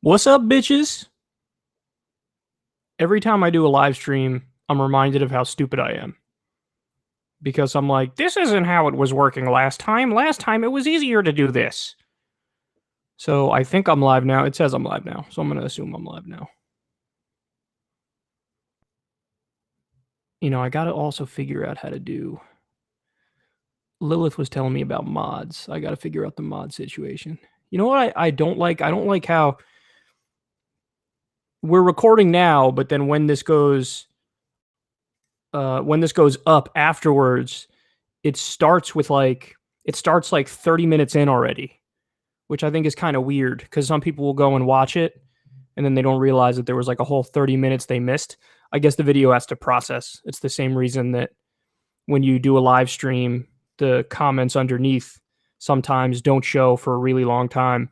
What's up, bitches? Every time I do a live stream, I'm reminded of how stupid I am. Because I'm like, this isn't how it was working last time. Last time it was easier to do this. So I think I'm live now. It says I'm live now. So I'm going to assume I'm live now. You know, I got to also figure out how to do. Lilith was telling me about mods. I got to figure out the mod situation. You know what I don't like? I don't like how we're recording now, but then when this goes up afterwards, it starts like 30 minutes in already, which I think is kind of weird because some people will go and watch it and then they don't realize that there was like a whole 30 minutes they missed. I guess the video has to process. It's the same reason that when you do a live stream, the comments underneath sometimes don't show for a really long time.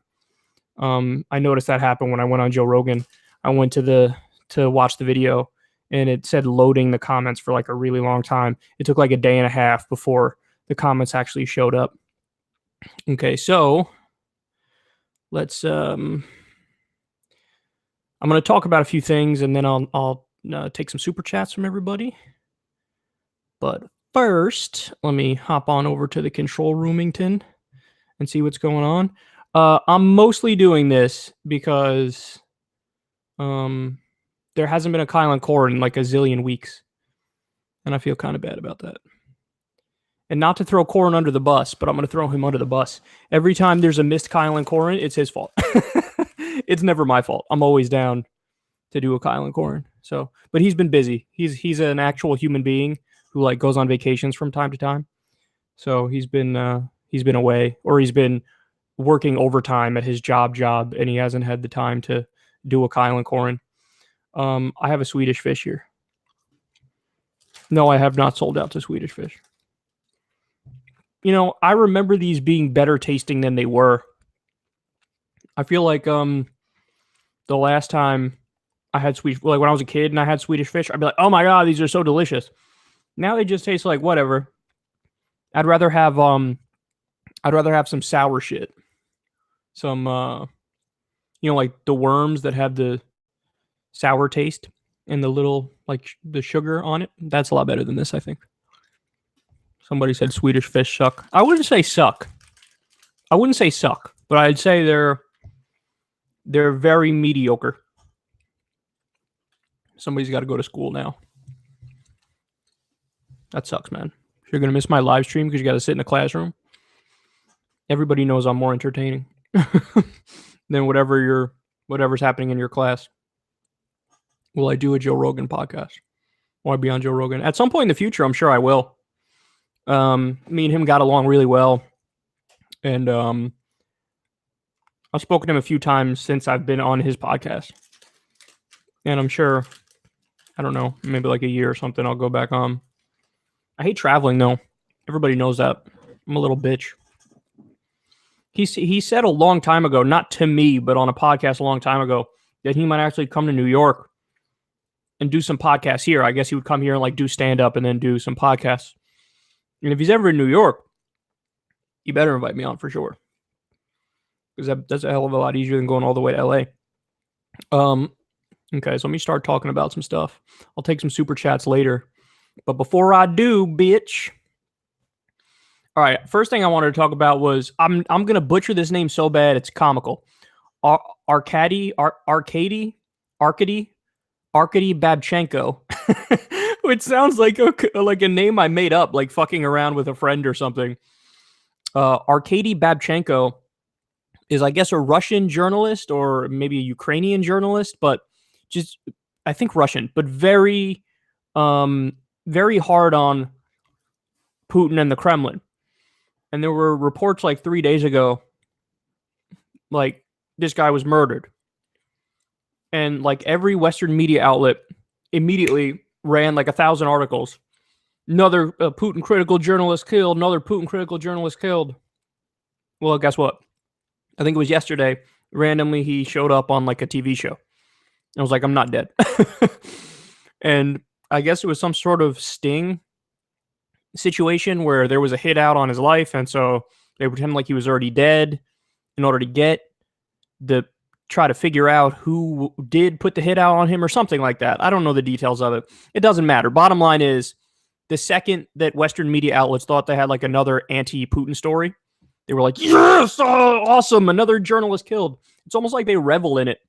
I noticed that happened when I went on Joe Rogan. I went to watch the video and it said loading the comments for like a really long time. It took like a day and a half before the comments actually showed up. Okay, so let's I'm going to talk about a few things and then I'll take some super chats from everybody. But first, let me hop on over to the control roomington and see what's going on. I'm mostly doing this because there hasn't been a Kyle and Core in like a zillion weeks. And I feel kind of bad about that. And not to throw Corin under the bus, but I'm going to throw him under the bus. Every time there's a missed Kyle and Corin, it's his fault. It's never my fault. I'm always down to do a Kyle and Corin. So, but he's been busy. He's an actual human being who like goes on vacations from time to time. So he's been away, or he's been working overtime at his job, and he hasn't had the time to do a Kyle and Corin. I have a Swedish fish here. No, I have not sold out to Swedish fish. You know, I remember these being better tasting than they were. I feel like the last time I had Swedish, like when I was a kid and I had Swedish fish, I'd be like, oh my God, these are so delicious. Now they just taste like whatever. I'd rather have some sour shit. Some like the worms that have the sour taste and the little like the sugar on it. That's a lot better than this, I think. Somebody said Swedish fish suck. I wouldn't say suck, but I'd say they're very mediocre. Somebody's got to go to school now. That sucks, man. You're going to miss my live stream because you got to sit in a classroom. Everybody knows I'm more entertaining than whatever's happening in your class. Will I do a Joe Rogan podcast? Will I be on Joe Rogan? At some point in the future, I'm sure I will. Me and him got along really well. And I've spoken to him a few times since I've been on his podcast. And I'm sure, I don't know, maybe like a year or something, I'll go back on. I hate traveling, though. Everybody knows that. I'm a little bitch. He said a long time ago, not to me, but on a podcast a long time ago, that he might actually come to New York and do some podcasts here. I guess he would come here and like do stand-up and then do some podcasts. And if he's ever in New York, you better invite me on for sure. Because that's a hell of a lot easier than going all the way to LA. Okay, so let me start talking about some stuff. I'll take some super chats later. But before I do, bitch. All right, first thing I wanted to talk about was I'm gonna butcher this name so bad it's comical. Arkady Babchenko, which sounds like a name I made up, like fucking around with a friend or something. Arkady Babchenko is, I guess, a Russian journalist or maybe a Ukrainian journalist, but just I think Russian, but very hard on Putin and the Kremlin. And there were reports like 3 days ago, like this guy was murdered. And like every Western media outlet immediately ran like 1,000 articles. Another Putin critical journalist killed. Another Putin critical journalist killed. Well, guess what? I think it was yesterday. Randomly, he showed up on like a TV show. I was like, I'm not dead. And I guess it was some sort of sting situation where there was a hit out on his life. And so they pretended like he was already dead in order to get the try to figure out who did put the hit out on him or something like that. I don't know the details of it. It doesn't matter. Bottom line is, the second that Western media outlets thought they had like another anti-Putin story, they were like, yes, oh, awesome, another journalist killed. It's almost like they revel in it.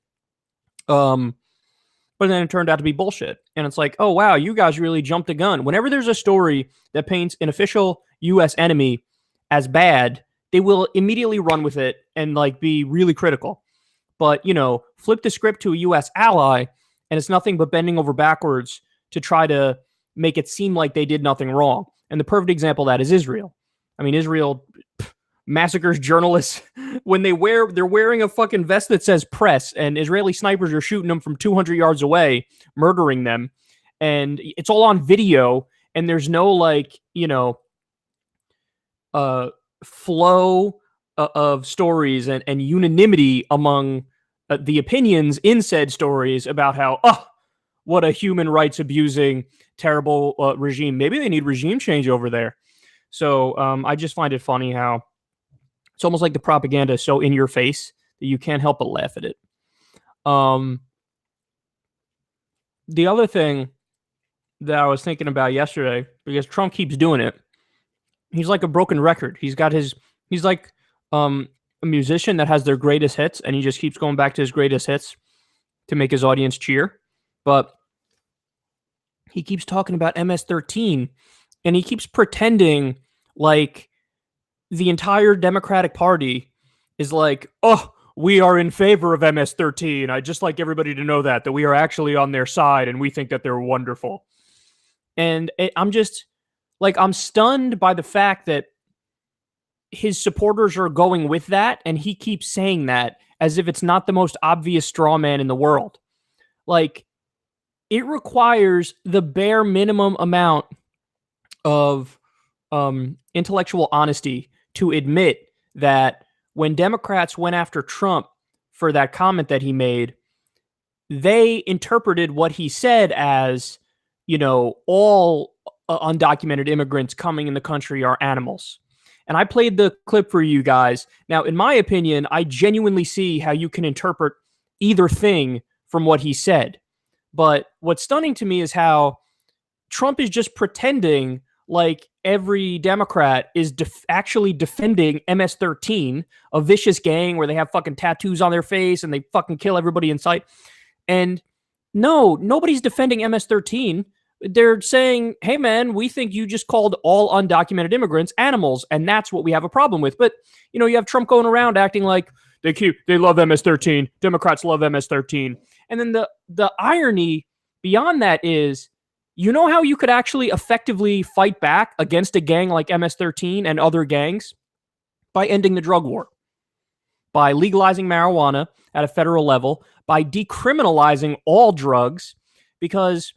But then it turned out to be bullshit. And it's like, oh, wow, you guys really jumped the gun. Whenever there's a story that paints an official U.S. enemy as bad, they will immediately run with it and like be really critical. But, you know, flip the script to a U.S. ally, and it's nothing but bending over backwards to try to make it seem like they did nothing wrong. And the perfect example of that is Israel. I mean, Israel massacres journalists when they're wearing a fucking vest that says press, and Israeli snipers are shooting them from 200 yards away, murdering them. And it's all on video, and there's no like, you know, flow of stories and unanimity among the opinions in said stories about how, what a human rights abusing, terrible regime. Maybe they need regime change over there. So I just find it funny how it's almost like the propaganda is so in your face that you can't help but laugh at it. The other thing that I was thinking about yesterday, because Trump keeps doing it, he's like a broken record. He's like a musician that has their greatest hits, and he just keeps going back to his greatest hits to make his audience cheer. But he keeps talking about MS-13, and he keeps pretending like the entire Democratic Party is like, oh, we are in favor of MS-13. I'd just like everybody to know that we are actually on their side, and we think that they're wonderful. And I'm just, like, I'm stunned by the fact that his supporters are going with that, and he keeps saying that as if it's not the most obvious straw man in the world. Like, it requires the bare minimum amount of intellectual honesty to admit that when Democrats went after Trump for that comment that he made, they interpreted what he said as, you know, all undocumented immigrants coming in the country are animals. And I played the clip for you guys. Now, in my opinion, I genuinely see how you can interpret either thing from what he said. But what's stunning to me is how Trump is just pretending like every Democrat is actually defending MS-13, a vicious gang where they have fucking tattoos on their face and they fucking kill everybody in sight. And no, nobody's defending MS-13. They're saying, hey, man, we think you just called all undocumented immigrants animals, and that's what we have a problem with. But, you know, you have Trump going around acting like they love MS-13. Democrats love MS-13. And then the irony beyond that is, you know how you could actually effectively fight back against a gang like MS-13 and other gangs? By ending the drug war, by legalizing marijuana at a federal level, by decriminalizing all drugs. Because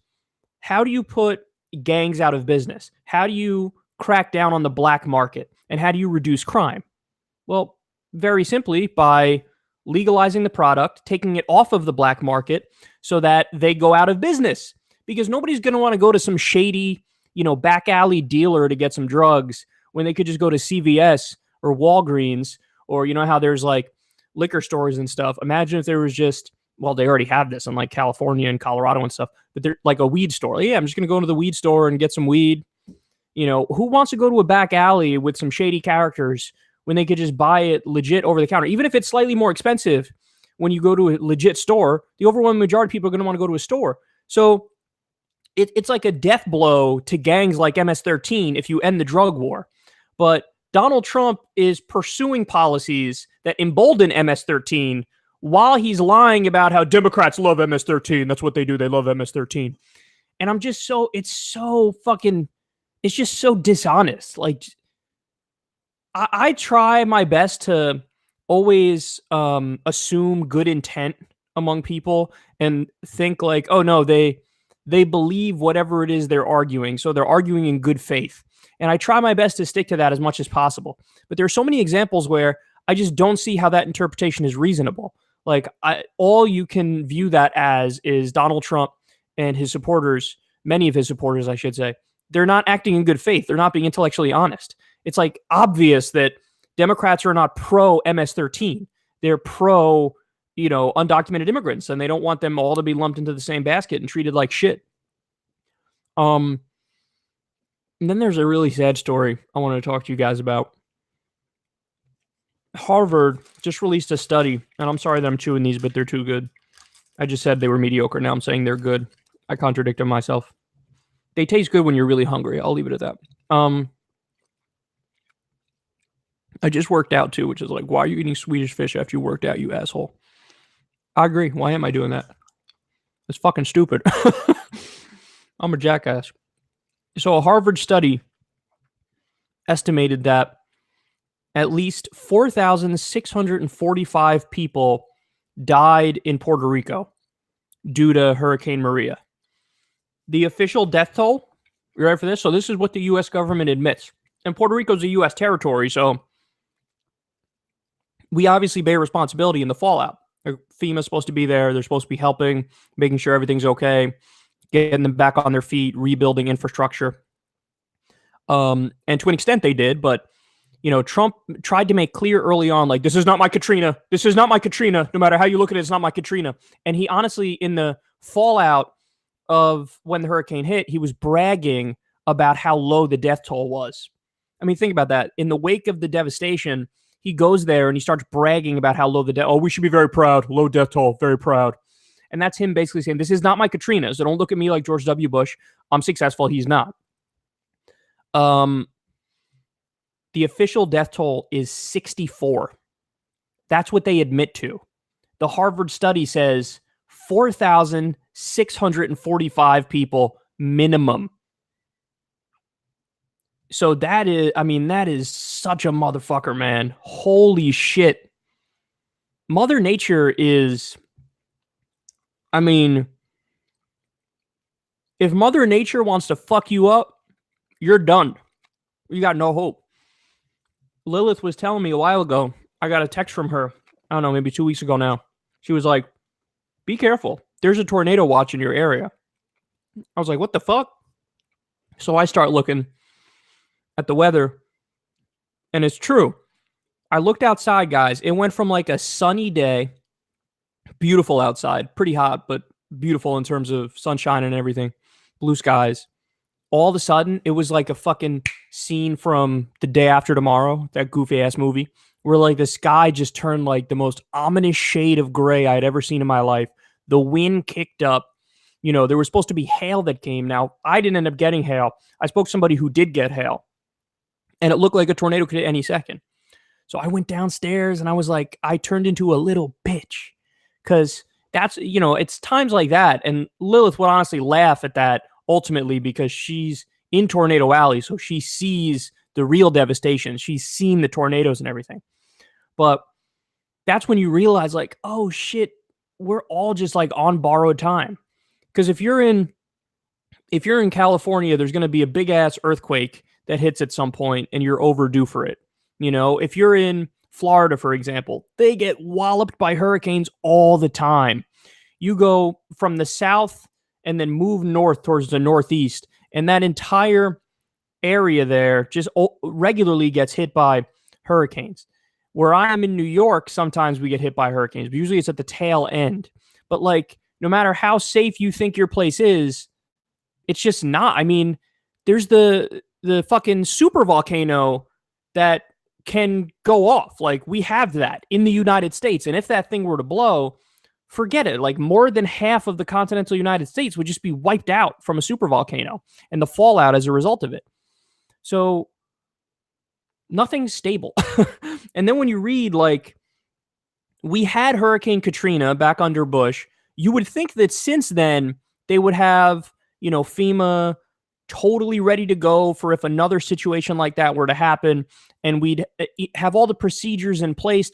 how do you put gangs out of business? How do you crack down on the black market? And how do you reduce crime? Well, very simply by legalizing the product, taking it off of the black market so that they go out of business. Because nobody's going to want to go to some shady, you know, back alley dealer to get some drugs when they could just go to CVS or Walgreens, or, you know, how there's like liquor stores and stuff. Imagine if there was just, well, they already have this in like California and Colorado and stuff, but they're like a weed store. Yeah, I'm just going to go to the weed store and get some weed. You know, who wants to go to a back alley with some shady characters when they could just buy it legit over the counter? Even if it's slightly more expensive, when you go to a legit store, the overwhelming majority of people are going to want to go to a store. So it's like a death blow to gangs like MS-13 if you end the drug war. But Donald Trump is pursuing policies that embolden MS-13 while he's lying about how Democrats love MS-13. That's what they do. They love MS-13. And I'm just it's just so dishonest. Like, I try my best to always assume good intent among people and think like, oh no, they believe whatever it is they're arguing. So they're arguing in good faith. And I try my best to stick to that as much as possible. But there are so many examples where I just don't see how that interpretation is reasonable. Like, all you can view that as is Donald Trump and his supporters, many of his supporters, I should say, they're not acting in good faith. They're not being intellectually honest. It's like obvious that Democrats are not pro MS-13. They're pro undocumented immigrants, and they don't want them all to be lumped into the same basket and treated like shit. And then there's a really sad story I want to talk to you guys about. Harvard just released a study, and I'm sorry that I'm chewing these, but they're too good. I just said they were mediocre. Now I'm saying they're good. I contradicted myself. They taste good when you're really hungry. I'll leave it at that. I just worked out too, which is like, why are you eating Swedish fish after you worked out, you asshole? I agree. Why am I doing that? It's fucking stupid. I'm a jackass. So a Harvard study estimated that at least 4,645 people died in Puerto Rico due to Hurricane Maria. The official death toll, you ready for this? So this is what the U.S. government admits. And Puerto Rico is a U.S. territory, so we obviously bear responsibility in the fallout. FEMA's supposed to be there. They're supposed to be helping, making sure everything's okay, getting them back on their feet, rebuilding infrastructure. And to an extent they did, but Trump tried to make clear early on, like, this is not my Katrina. This is not my Katrina. No matter how you look at it, it's not my Katrina. And he honestly, in the fallout of when the hurricane hit, he was bragging about how low the death toll was. I mean, think about that. In the wake of the devastation, he goes there and he starts bragging about how low the death. Oh, we should be very proud. Low death toll, very proud. And that's him basically saying, this is not my Katrina. So don't look at me like George W. Bush. I'm successful. He's not. The official death toll is 64. That's what they admit to. The Harvard study says 4,645 people minimum. So that is such a motherfucker, man. Holy shit. Mother Nature is, if Mother Nature wants to fuck you up, you're done. You got no hope. Lilith was telling me a while ago, I got a text from her, I don't know, maybe 2 weeks ago now. She was like, be careful. There's a tornado watch in your area. I was like, what the fuck? So I start looking at the weather, and it's true. I looked outside, guys. It went from like a sunny day, beautiful outside, pretty hot, but beautiful in terms of sunshine and everything, blue skies. All of a sudden, it was like a fucking scene from The Day After Tomorrow, that goofy-ass movie, where like the sky just turned like the most ominous shade of gray I had ever seen in my life. The wind kicked up. There was supposed to be hail that came. Now, I didn't end up getting hail. I spoke to somebody who did get hail, and it looked like a tornado could hit any second. So I went downstairs, and I was like, I turned into a little bitch, because that's, it's times like that, and Lilith would honestly laugh at that ultimately, because she's in Tornado Alley, so she sees the real devastation. She's seen the tornadoes and everything. But that's when you realize, like, oh shit, we're all just like on borrowed time. Because if you're in California, there's going to be a big ass earthquake that hits at some point, and you're overdue for it. If you're in Florida, for example, they get walloped by hurricanes all the time. You go from the south and then move north towards the northeast, and that entire area there just regularly gets hit by hurricanes. Where I am in New York, sometimes we get hit by hurricanes, but usually it's at the tail end. But like, no matter how safe you think your place is, it's just not. There's the fucking super volcano that can go off. Like, we have that in the United States, and if that thing were to blow, forget it. Like, more than half of the continental United States would just be wiped out from a supervolcano and the fallout as a result of it. So nothing's stable. And then when you read, like, we had Hurricane Katrina back under Bush, you would think that since then they would have, FEMA totally ready to go for if another situation like that were to happen, and we'd have all the procedures in place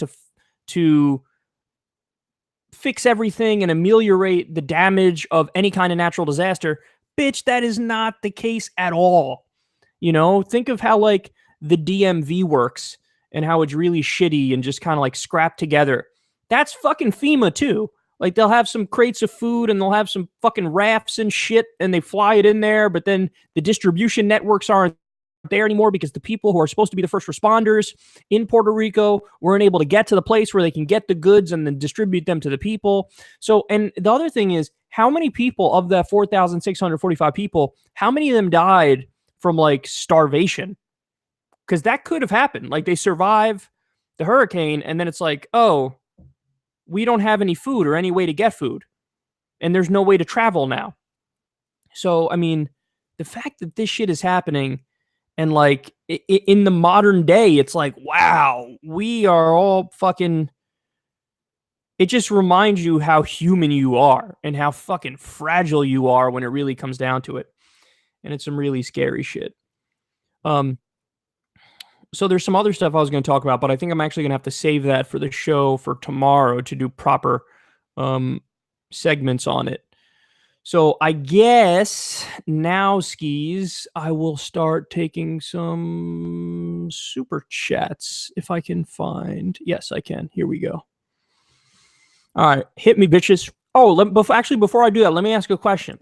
to fix everything and ameliorate the damage of any kind of natural disaster. Bitch, that is not the case at all. Think of how like the DMV works and how it's really shitty and just kind of like scrapped together. That's fucking FEMA too. Like, they'll have some crates of food and they'll have some fucking rafts and shit, and they fly it in there, but then the distribution networks aren't there anymore because the people who are supposed to be the first responders in Puerto Rico weren't able to get to the place where they can get the goods and then distribute them to the people. So, and the other thing is, how many people of that 4,645 people, how many of them died from like starvation? Because that could have happened. Like they survive the hurricane and then it's like, oh, we don't have any food or any way to get food. And there's no way to travel now. So, I mean, the fact that this shit is happening and like in the modern day, it's like, wow, we are all fucking. It just reminds you how human you are and how fucking fragile you are when it really comes down to it. And it's some really scary shit. So there's some other stuff I was going to talk about, but I think I'm actually going to have to save that for the show for tomorrow to do proper segments on it. So I guess now, skis, I will start taking some super chats if I can find. Yes, I can. Here we go. All right, hit me, bitches. Oh, before I do that, let me ask a question.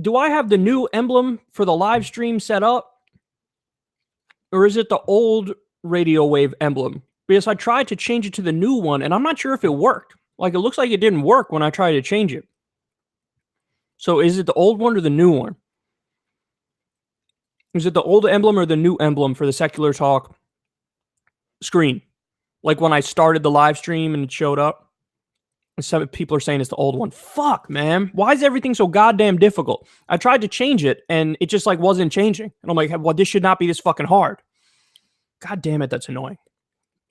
Do I have the new emblem for the live stream set up? Or is it the old radio wave emblem? Because I tried to change it to the new one, and I'm not sure if it worked. Like, it looks like it didn't work when I tried to change it. So is it the old one or the new one? Is it the old emblem or the new emblem for the Secular Talk screen? Like when I started the live stream and it showed up? Some people are saying it's the old one. Fuck, man. Why is everything so goddamn difficult? I tried to change it and it just like wasn't changing. And I'm like, well, this should not be this fucking hard. God damn it, that's annoying.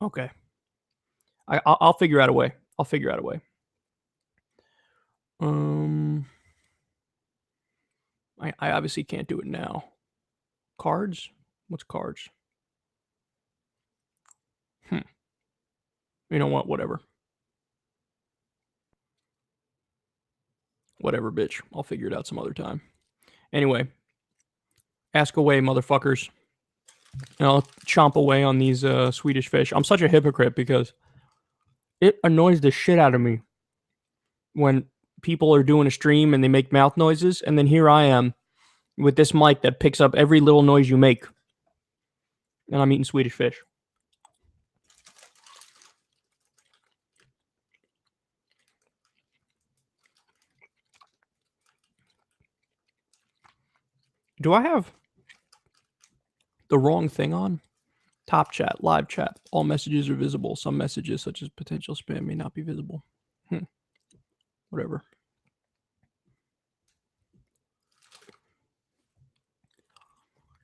Okay. I'll figure out a way. I'll figure out a way. I obviously can't do it now. Cards? What's cards? You know what? Whatever. Whatever, bitch. I'll figure it out some other time. Anyway. Ask away, motherfuckers. And I'll chomp away on these Swedish fish. I'm such a hypocrite because it annoys the shit out of me when people are doing a stream and they make mouth noises, and then here I am with this mic that picks up every little noise you make. And I'm eating Swedish fish. Do I have the wrong thing on? Top chat, live chat. All messages are visible. Some messages, such as potential spam, may not be visible. Whatever.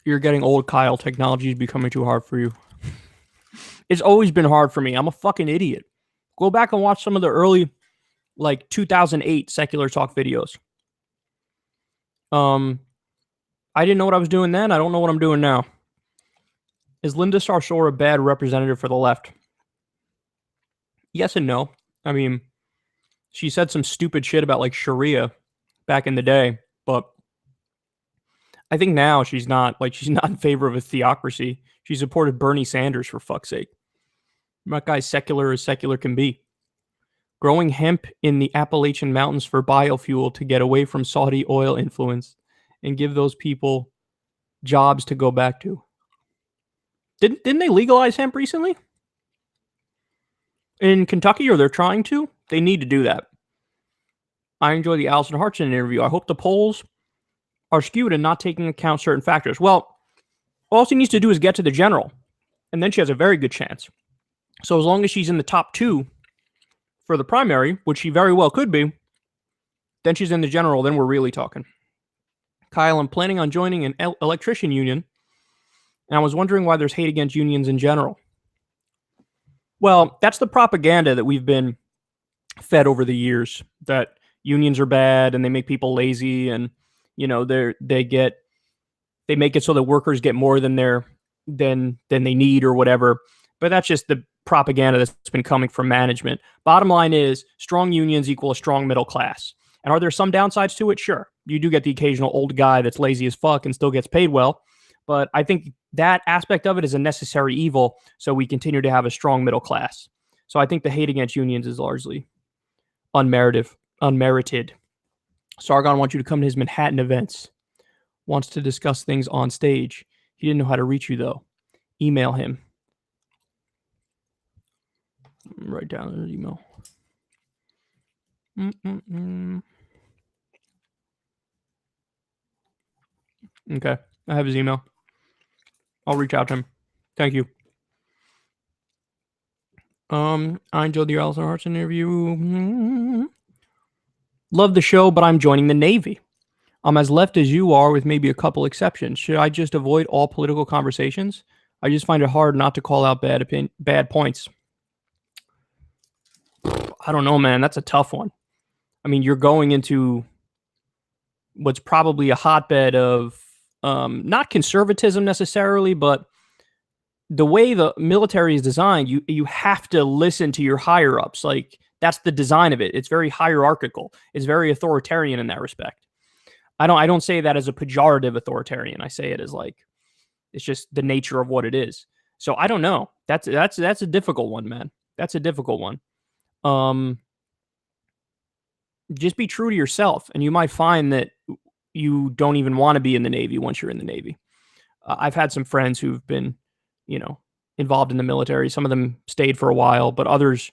You're getting old, Kyle. Technology is becoming too hard for you. It's always been hard for me. I'm a fucking idiot. Go back and watch some of the early, like, 2008 Secular Talk videos. I didn't know what I was doing then. I don't know what I'm doing now. Is Linda Sarsour a bad representative for the left? Yes and no. I mean, she said some stupid shit about like Sharia back in the day, but I think now she's not in favor of a theocracy. She supported Bernie Sanders, for fuck's sake. That guy's secular as secular can be. Growing hemp in the Appalachian Mountains for biofuel to get away from Saudi oil influence and give those people jobs to go back to. Didn't they legalize hemp recently? In Kentucky, or they're trying to? They need to do that. I enjoy the Allison Hartson interview. I hope the polls are skewed and not taking into account certain factors. Well, all she needs to do is get to the general, and then she has a very good chance. So as long as she's in the top 2 for the primary, which she very well could be, then she's in the general, then we're really talking. Kyle, I'm planning on joining an electrician union, and I was wondering why there's hate against unions in general. Well, that's the propaganda that we've been fed over the years, that unions are bad and they make people lazy, and you know they make it so that workers get more than they need or whatever. But that's just the propaganda that's been coming from management. Bottom line is, strong unions equal a strong middle class. And are there some downsides to it? Sure. You do get the occasional old guy that's lazy as fuck and still gets paid well. But I think that aspect of it is a necessary evil, so we continue to have a strong middle class. So I think the hate against unions is largely unmerited. Sargon wants you to come to his Manhattan events. Wants to discuss things on stage. He didn't know how to reach you, though. Email him. Write down his email. Okay, I have his email. I'll reach out to him. Thank you. I enjoyed the Allison Hearts interview. Love the show, but I'm joining the Navy. I'm as left as you are, with maybe a couple exceptions. Should I just avoid all political conversations? I just find it hard not to call out bad points. I don't know, man. That's a tough one. I mean, you're going into what's probably a hotbed of not conservatism necessarily, but the way the military is designed, you have to listen to your higher ups. Like, that's the design of it. It's very hierarchical. It's very authoritarian in that respect. I don't say that as a pejorative authoritarian. I say it as like, it's just the nature of what it is. So I don't know. That's a difficult one, man. That's a difficult one. Just be true to yourself, and you might find that you don't even want to be in the Navy once you're in the Navy. I've had some friends who've been, involved in the military. Some of them stayed for a while, but others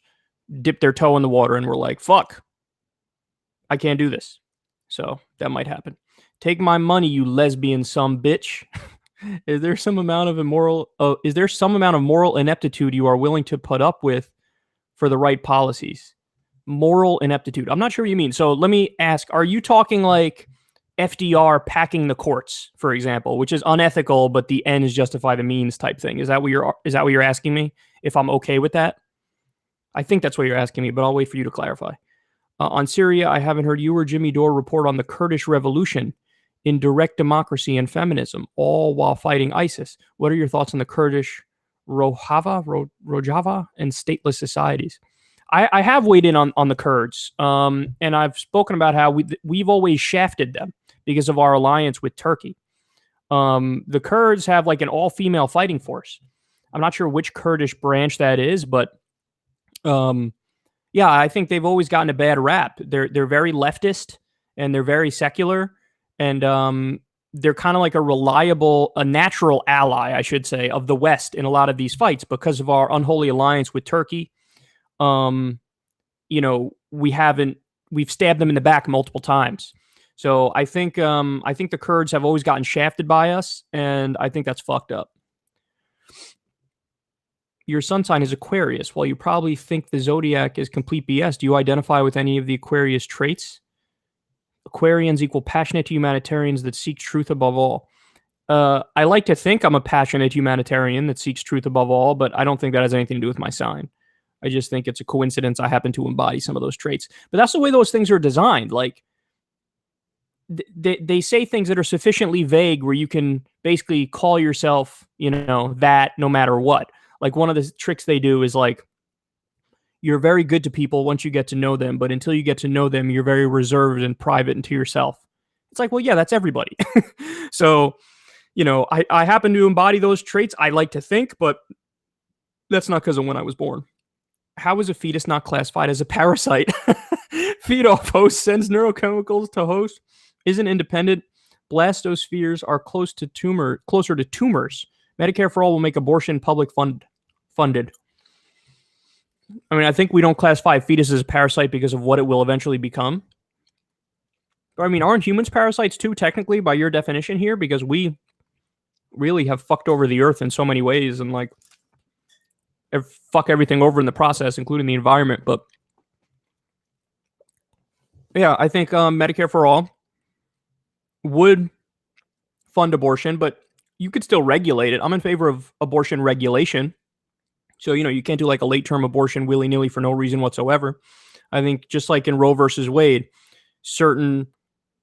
dipped their toe in the water and were like, fuck, I can't do this. So that might happen. Take my money, you lesbian some bitch. Is there some amount of moral ineptitude you are willing to put up with for the right policies? Moral ineptitude. I'm not sure what you mean. So let me ask, are you talking like FDR packing the courts, for example, which is unethical, but the ends justify the means type thing? Is that what you're asking me? If I'm okay with that? I think that's what you're asking me, but I'll wait for you to clarify. On Syria, I haven't heard you or Jimmy Dore report on the Kurdish revolution in direct democracy and feminism, all while fighting ISIS. What are your thoughts on the Kurdish Rojava and stateless societies? I have weighed in on the Kurds, and I've spoken about how we've always shafted them because of our alliance with Turkey. The Kurds have like an all-female fighting force. I'm not sure which Kurdish branch that is, but yeah, I think they've always gotten a bad rap. They're very leftist, and they're very secular, and they're kind of like a natural ally, I should say, of the West in a lot of these fights because of our unholy alliance with Turkey. We've stabbed them in the back multiple times. So I think the Kurds have always gotten shafted by us, and I think that's fucked up. Your sun sign is Aquarius. While you probably think the zodiac is complete BS, do you identify with any of the Aquarius traits? Aquarians equal passionate humanitarians that seek truth above all. I like to think I'm a passionate humanitarian that seeks truth above all, but I don't think that has anything to do with my sign. I just think it's a coincidence I happen to embody some of those traits. But that's the way those things are designed. Like, they say things that are sufficiently vague where you can basically call yourself, that no matter what. Like, one of the tricks they do is like, you're very good to people once you get to know them, but until you get to know them, you're very reserved and private and to yourself. It's like, well, yeah, that's everybody. So, I happen to embody those traits, I like to think, but that's not because of when I was born. How is a fetus not classified as a parasite? Feed off host, sends neurochemicals to host, isn't independent. Blastospheres are closer to tumors. Medicare for all will make abortion public funded. I mean, I think we don't classify a fetus as a parasite because of what it will eventually become. But I mean, aren't humans parasites too, technically, by your definition here? Because we really have fucked over the earth in so many ways and like fuck everything over in the process, including the environment. But yeah, I think Medicare for all would fund abortion, but you could still regulate it. I'm in favor of abortion regulation. So, you can't do like a late-term abortion willy-nilly for no reason whatsoever. I think just like in Roe versus Wade, certain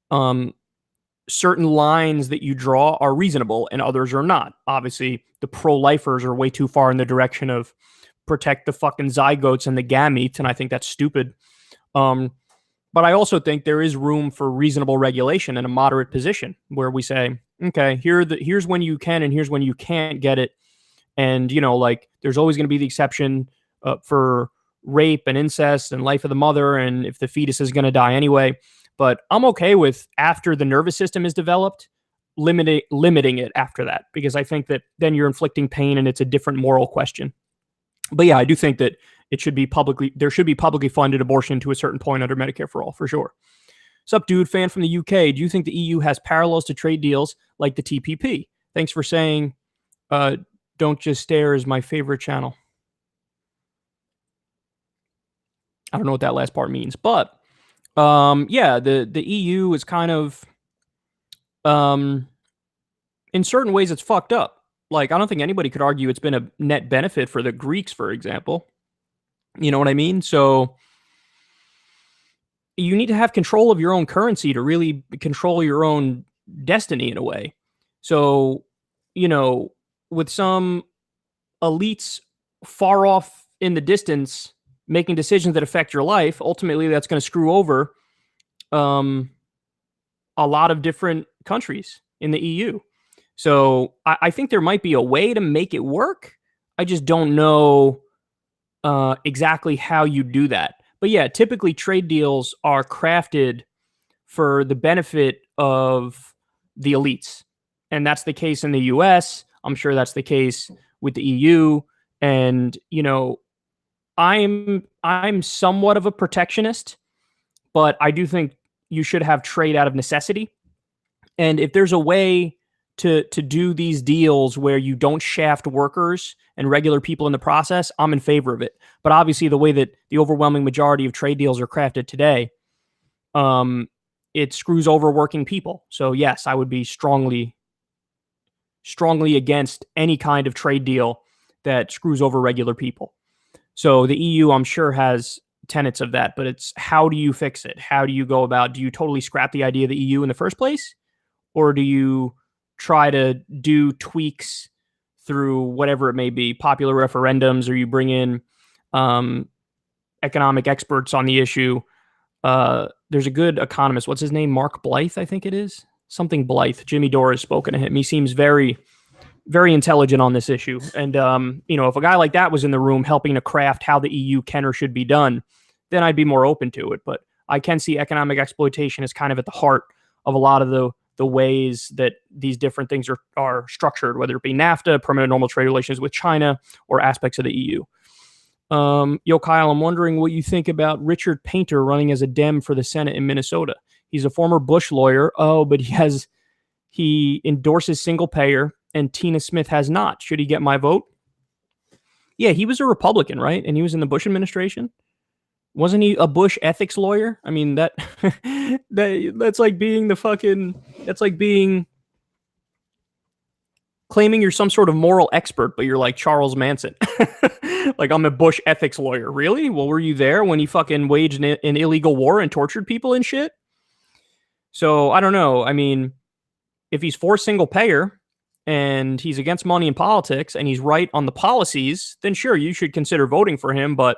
lines that you draw are reasonable and others are not. Obviously, the pro-lifers are way too far in the direction of protect the fucking zygotes and the gametes, and I think that's stupid. But I also think there is room for reasonable regulation in a moderate position where we say, okay, here's when you can and here's when you can't get it. And, there's always going to be the exception for rape and incest and life of the mother, and if the fetus is going to die anyway. But I'm okay with after the nervous system is developed, limiting it after that, because I think that then you're inflicting pain and it's a different moral question. But yeah, I do think that there should be publicly funded abortion to a certain point under Medicare for all, for sure. Sup, dude, fan from the UK. Do you think the EU has parallels to trade deals like the TPP? Thanks for saying Don't Just Stare is my favorite channel. I don't know what that last part means, but yeah, the EU is kind of in certain ways it's fucked up. Like, I don't think anybody could argue it's been a net benefit for the Greeks, for example. You know what I mean? So you need to have control of your own currency to really control your own destiny in a way. So, you know, with some elites far off in the distance making decisions that affect your life, ultimately that's going to screw over a lot of different countries in the EU. So I think there might be a way to make it work. I just don't know exactly how you do that. But yeah, typically trade deals are crafted for the benefit of the elites. And that's the case in the US. I'm sure that's the case with the EU. And, you know, I'm somewhat of a protectionist, but I do think you should have trade out of necessity. And if there's a way to do these deals where you don't shaft workers and regular people in the process, I'm in favor of it. But obviously, the way that the overwhelming majority of trade deals are crafted today, it screws over working people. So yes, I would be strongly against any kind of trade deal that screws over regular people. So the EU, I'm sure, has tenets of that, but it's how do you fix it? How do you go about? Do you totally scrap the idea of the EU in the first place? Or do you try to do tweaks through whatever it may be, popular referendums, or you bring in economic experts on the issue? There's a good economist. What's his name? Mark Blythe, I think it is. Something Blythe. Jimmy Dore has spoken to him. He seems very, very intelligent on this issue. And, you know, if a guy like that was in the room helping to craft how the EU can or should be done, then I'd be more open to it. But I can see economic exploitation as kind of at the heart of a lot of the ways that these different things are structured, whether it be NAFTA, permanent normal trade relations with China, or aspects of the EU. Yo, Kyle, I'm wondering what you think about Richard Painter running as a Dem for the Senate in Minnesota. He's a former Bush lawyer. Oh, but he endorses single payer, and Tina Smith has not. Should he get my vote? Yeah, he was a Republican, right? And he was in the Bush administration. Wasn't he a Bush ethics lawyer? I mean, that's like being that's like being claiming you're some sort of moral expert, but you're like Charles Manson. Like, I'm a Bush ethics lawyer. Really? Well, were you there when he fucking waged an illegal war and tortured people and shit? So I don't know. I mean, if he's for single payer and he's against money in politics and he's right on the policies, then sure, you should consider voting for him. But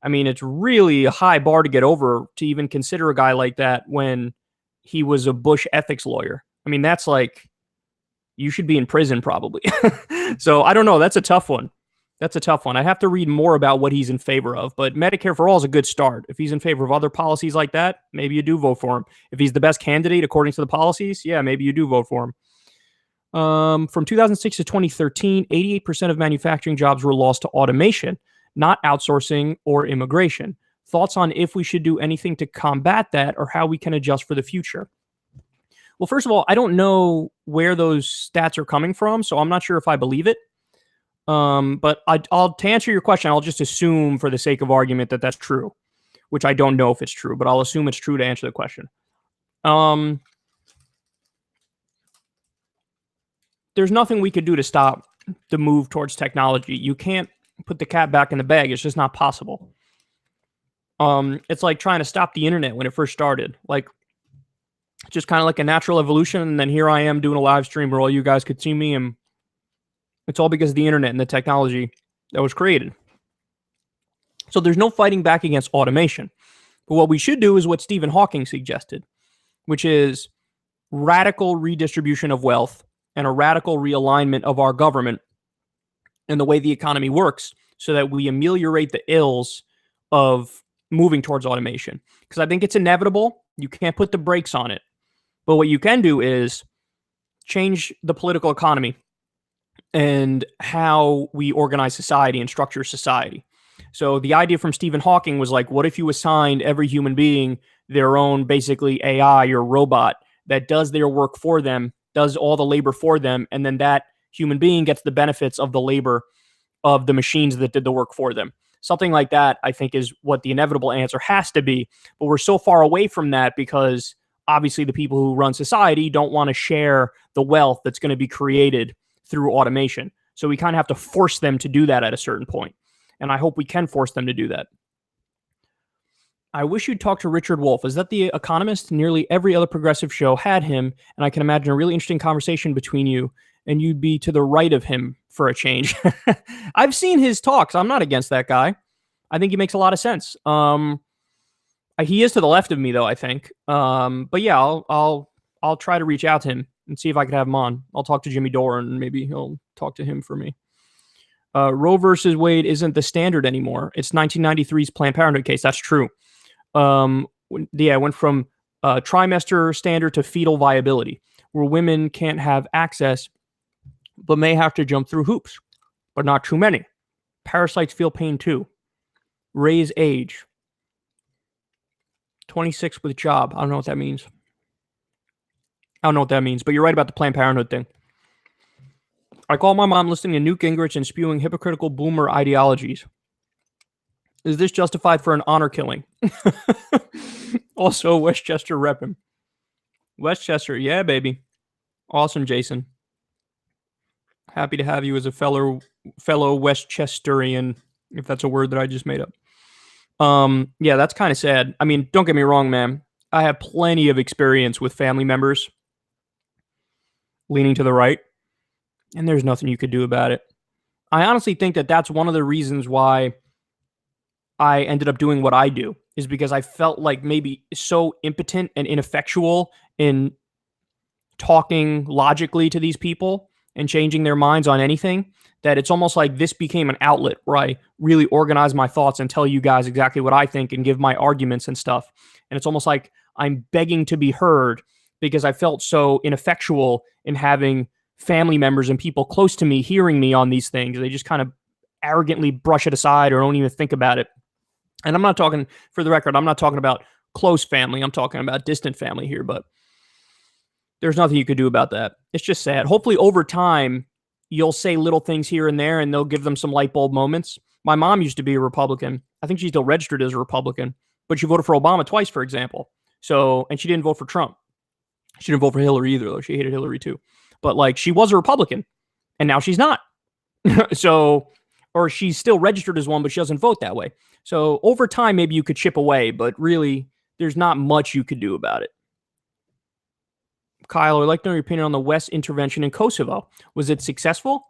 I mean, it's really a high bar to get over to even consider a guy like that when he was a Bush ethics lawyer. I mean, that's like, you should be in prison probably. So I don't know. That's a tough one. I have to read more about what he's in favor of, but Medicare for all is a good start. If he's in favor of other policies like that, maybe you do vote for him. If he's the best candidate according to the policies, yeah, maybe you do vote for him. From 2006 to 2013, 88% of manufacturing jobs were lost to automation, not outsourcing or immigration. Thoughts on if we should do anything to combat that or how we can adjust for the future? Well, first of all, I don't know where those stats are coming from, so I'm not sure if I believe it. But to answer your question, I'll just assume for the sake of argument that that's true, which I don't know if it's true, but I'll assume it's true to answer the question. There's nothing we could do to stop the move towards technology. You can't put the cat back in the bag. It's just not possible. It's like trying to stop the internet when it first started. Like, just kind of like a natural evolution. And then here I am doing a live stream where all you guys could see me, and it's all because of the internet and the technology that was created. So there's no fighting back against automation. But what we should do is what Stephen Hawking suggested, which is radical redistribution of wealth and a radical realignment of our government and the way the economy works so that we ameliorate the ills of moving towards automation. Because I think it's inevitable. You can't put the brakes on it. But what you can do is change the political economy and how we organize society and structure society. So the idea from Stephen Hawking was like, what if you assigned every human being their own basically AI or robot that does their work for them, does all the labor for them, and then that human being gets the benefits of the labor of the machines that did the work for them. Something like that, I think, is what the inevitable answer has to be. But we're so far away from that because obviously the people who run society don't want to share the wealth that's going to be created through automation. So we kind of have to force them to do that at a certain point. And I hope we can force them to do that. I wish you'd talk to Richard Wolff. Is that The Economist? Nearly every other progressive show had him, and I can imagine a really interesting conversation between you, and you'd be to the right of him for a change. I've seen his talks. I'm not against that guy. I think he makes a lot of sense. He is to the left of me, though, I think. But yeah, I'll try to reach out to him and see if I could have him on. I'll talk to Jimmy Dore, and maybe he'll talk to him for me. Roe versus Wade isn't the standard anymore. It's 1993's Planned Parenthood case. That's true. It went from trimester standard to fetal viability, where women can't have access, but may have to jump through hoops, but not too many. Parasites feel pain too. Raise age. 26 with job. I don't know what that means. But you're right about the Planned Parenthood thing. I call my mom listening to Newt Gingrich and spewing hypocritical boomer ideologies. Is this justified for an honor killing? Also, Westchester repping. Westchester, yeah, baby. Awesome, Jason. Happy to have you as a fellow Westchesterian, if that's a word that I just made up. Yeah, that's kind of sad. I mean, don't get me wrong, man. I have plenty of experience with family members leaning to the right, and there's nothing you could do about it. I honestly think that that's one of the reasons why I ended up doing what I do, is because I felt like maybe so impotent and ineffectual in talking logically to these people and changing their minds on anything, that it's almost like this became an outlet where I really organize my thoughts and tell you guys exactly what I think and give my arguments and stuff. And it's almost like I'm begging to be heard because I felt so ineffectual in having family members and people close to me hearing me on these things. They just kind of arrogantly brush it aside or don't even think about it. And I'm not talking, for the record, I'm not talking about close family. I'm talking about distant family here, but there's nothing you could do about that. It's just sad. Hopefully over time, you'll say little things here and there and they'll give them some light bulb moments. My mom used to be a Republican. I think she's still registered as a Republican, but she voted for Obama twice, for example. So, and she didn't vote for Trump. She didn't vote for Hillary either, though. She hated Hillary too. But like, she was a Republican and now she's not. So, or she's still registered as one, but she doesn't vote that way. So over time, maybe you could chip away, but really there's not much you could do about it. Kyle, I'd like to know your opinion on the West intervention in Kosovo. Was it successful?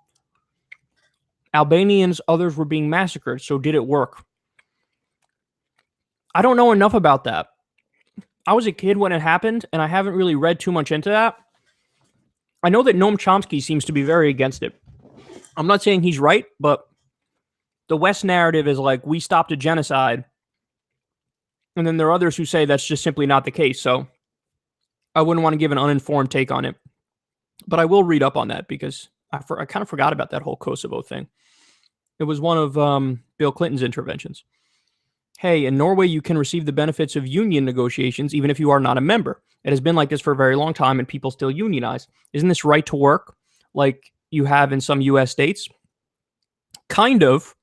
Albanians, others were being massacred. So did it work? I don't know enough about that. I was a kid when it happened, and I haven't really read too much into that. I know that Noam Chomsky seems to be very against it. I'm not saying he's right, but the West narrative is like, we stopped a genocide. And then there are others who say that's just simply not the case. So I wouldn't want to give an uninformed take on it. But I will read up on that because I kind of forgot about that whole Kosovo thing. It was one of Bill Clinton's interventions. Hey, in Norway, you can receive the benefits of union negotiations even if you are not a member. It has been like this for a very long time and people still unionize. Isn't this right to work like you have in some U.S. states? Kind of.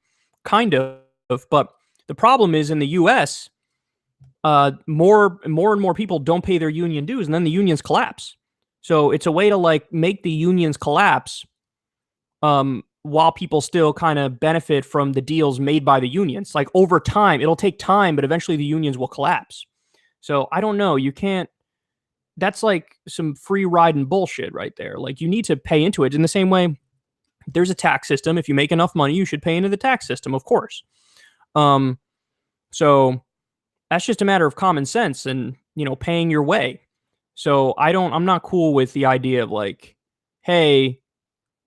But the problem is in the U.S., more and more people don't pay their union dues and then the unions collapse. So it's a way to like make the unions collapse while people still kind of benefit from the deals made by the unions. Like over time, it'll take time, but eventually the unions will collapse. So I don't know. You can't, that's like some free riding bullshit right there. Like you need to pay into it in the same way. There's a tax system. If you make enough money, you should pay into the tax system, of course. So that's just a matter of common sense and, you know, paying your way. So I'm not cool with the idea of like, hey,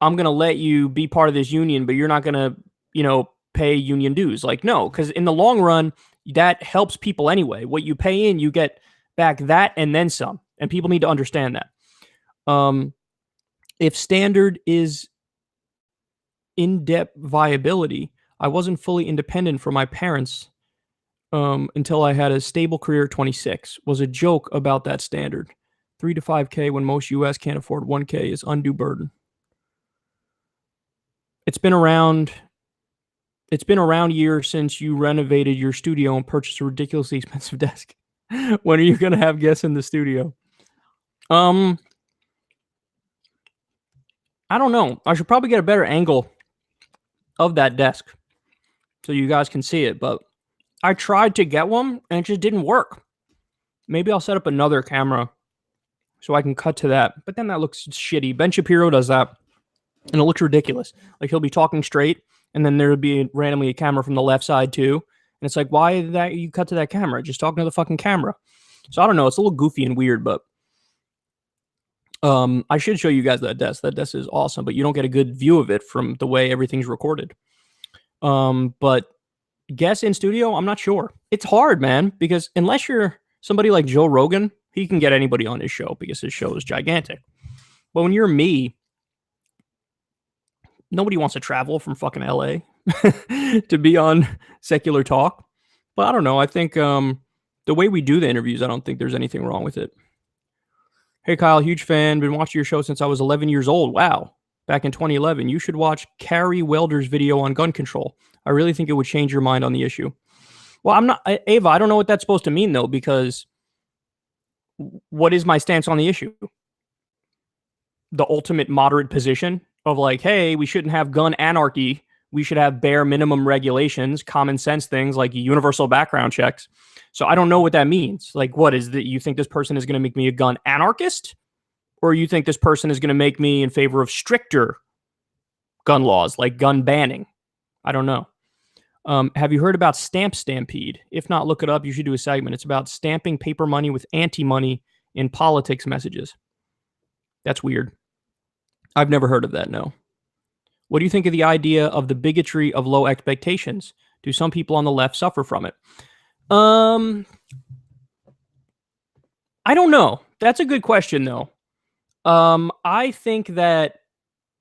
I'm going to let you be part of this union, but you're not going to, you know, pay union dues. Like, no, because in the long run, that helps people anyway. What you pay in, you get back that and then some. And people need to understand that. If standard is in-depth viability, I wasn't fully independent from my parents until I had a stable career at 26. Was a joke about that standard. 3 to 5K when most US can't afford 1K is undue burden. It's been around years since you renovated your studio and purchased a ridiculously expensive desk. When are you gonna have guests in the studio? I don't know. I should probably get a better angle of that desk so you guys can see it, but I tried to get one and it just didn't work. Maybe I'll set up another camera so I can cut to that, but then that looks shitty. Ben Shapiro does that and it looks ridiculous. Like he'll be talking straight and then there'll be randomly a camera from the left side too. And it's like, why did that you cut to that camera? Just talking to the fucking camera. So I don't know. It's a little goofy and weird, but I should show you guys that desk. That desk is awesome, but you don't get a good view of it from the way everything's recorded. But guests in studio, I'm not sure. It's hard, man, because unless you're somebody like Joe Rogan, he can get anybody on his show because his show is gigantic. But when you're me, nobody wants to travel from fucking LA to be on Secular Talk. But I don't know. I think the way we do the interviews, I don't think there's anything wrong with it. Hey, Kyle, huge fan. Been watching your show since I was 11 years old. Wow. Back in 2011. You should watch Carrie Welder's video on gun control. I really think it would change your mind on the issue. Well, I'm not, Ava, I don't know what that's supposed to mean, though, because what is my stance on the issue? The ultimate moderate position of like, hey, we shouldn't have gun anarchy. We should have bare minimum regulations, common sense things like universal background checks. So I don't know what that means. Like, what is that? You think this person is going to make me a gun anarchist? Or you think this person is going to make me in favor of stricter gun laws, like gun banning? I don't know. Have you heard about Stamp Stampede? If not, look it up. You should do a segment. It's about stamping paper money with anti-money in politics messages. That's weird. I've never heard of that, no. What do you think of the idea of the bigotry of low expectations? Do some people on the left suffer from it? I don't know. That's a good question, though. I think that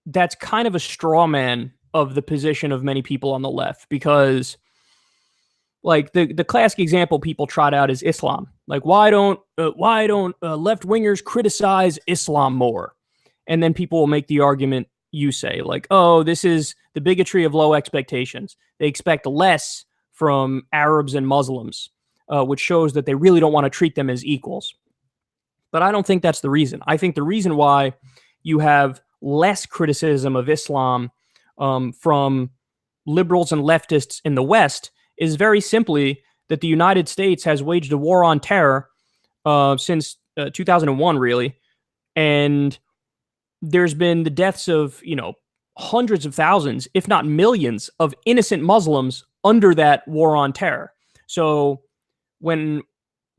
that's kind of a straw man of the position of many people on the left, because like the classic example people trot out is Islam. Like, why don't left wingers criticize Islam more? And then people will make the argument you say, like, oh, this is the bigotry of low expectations. They expect less from Arabs and Muslims, which shows that they really don't want to treat them as equals. But I don't think that's the reason. I think the reason why you have less criticism of Islam from liberals and leftists in the West is very simply that the United States has waged a war on terror since 2001, really. And there's been the deaths of, hundreds of thousands, if not millions, of innocent Muslims under that war on terror. So when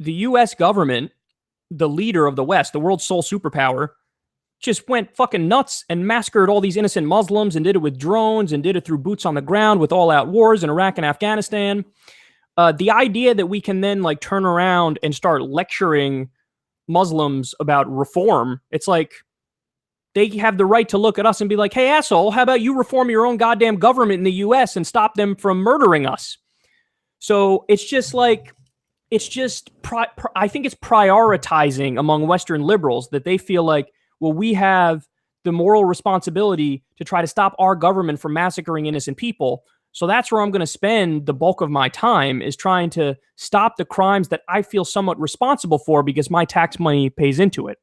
the U.S. government, the leader of the West, the world's sole superpower, just went fucking nuts and massacred all these innocent Muslims and did it with drones and did it through boots on the ground with all-out wars in Iraq and Afghanistan. The idea that we can then like turn around and start lecturing Muslims about reform, it's like they have the right to look at us and be like, hey, asshole, how about you reform your own goddamn government in the U.S. and stop them from murdering us? So it's just like, I think it's prioritizing among Western liberals that they feel like, well, we have the moral responsibility to try to stop our government from massacring innocent people. So that's where I'm going to spend the bulk of my time, is trying to stop the crimes that I feel somewhat responsible for because my tax money pays into it.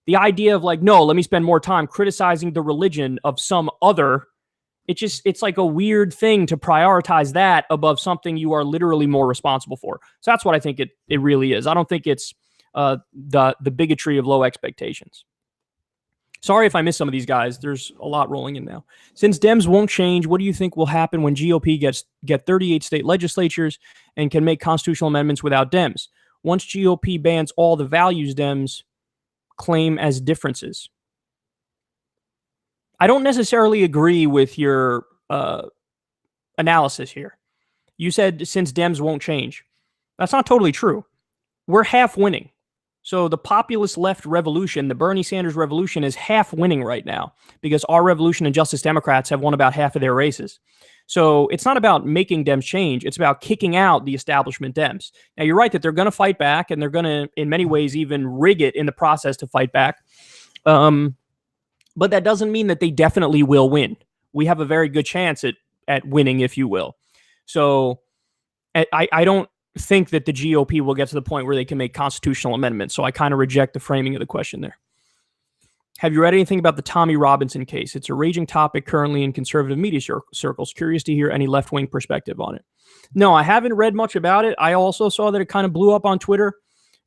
The idea of like, no, let me spend more time criticizing the religion of some other, it's like a weird thing to prioritize that above something you are literally more responsible for. So that's what I think it really is. I don't think it's the bigotry of low expectations. Sorry if I missed some of these guys. There's a lot rolling in now. Since Dems won't change, what do you think will happen when GOP get 38 state legislatures and can make constitutional amendments without Dems? Once GOP bans all the values Dems claim as differences. I don't necessarily agree with your analysis here. You said since Dems won't change. That's not totally true. We're half winning. So the populist left revolution, the Bernie Sanders revolution, is half winning right now because our revolution and Justice Democrats have won about half of their races. So it's not about making Dems change. It's about kicking out the establishment Dems. Now, you're right that they're going to fight back, and they're going to, in many ways, even rig it in the process to fight back. But that doesn't mean that they definitely will win. We have a very good chance at winning, if you will. So I don't think that the GOP will get to the point where they can make constitutional amendments. So I kind of reject the framing of the question there. Have you read anything about the Tommy Robinson case? It's a raging topic currently in conservative media circles. Curious to hear any left-wing perspective on it. No, I haven't read much about it. I also saw that it kind of blew up on Twitter.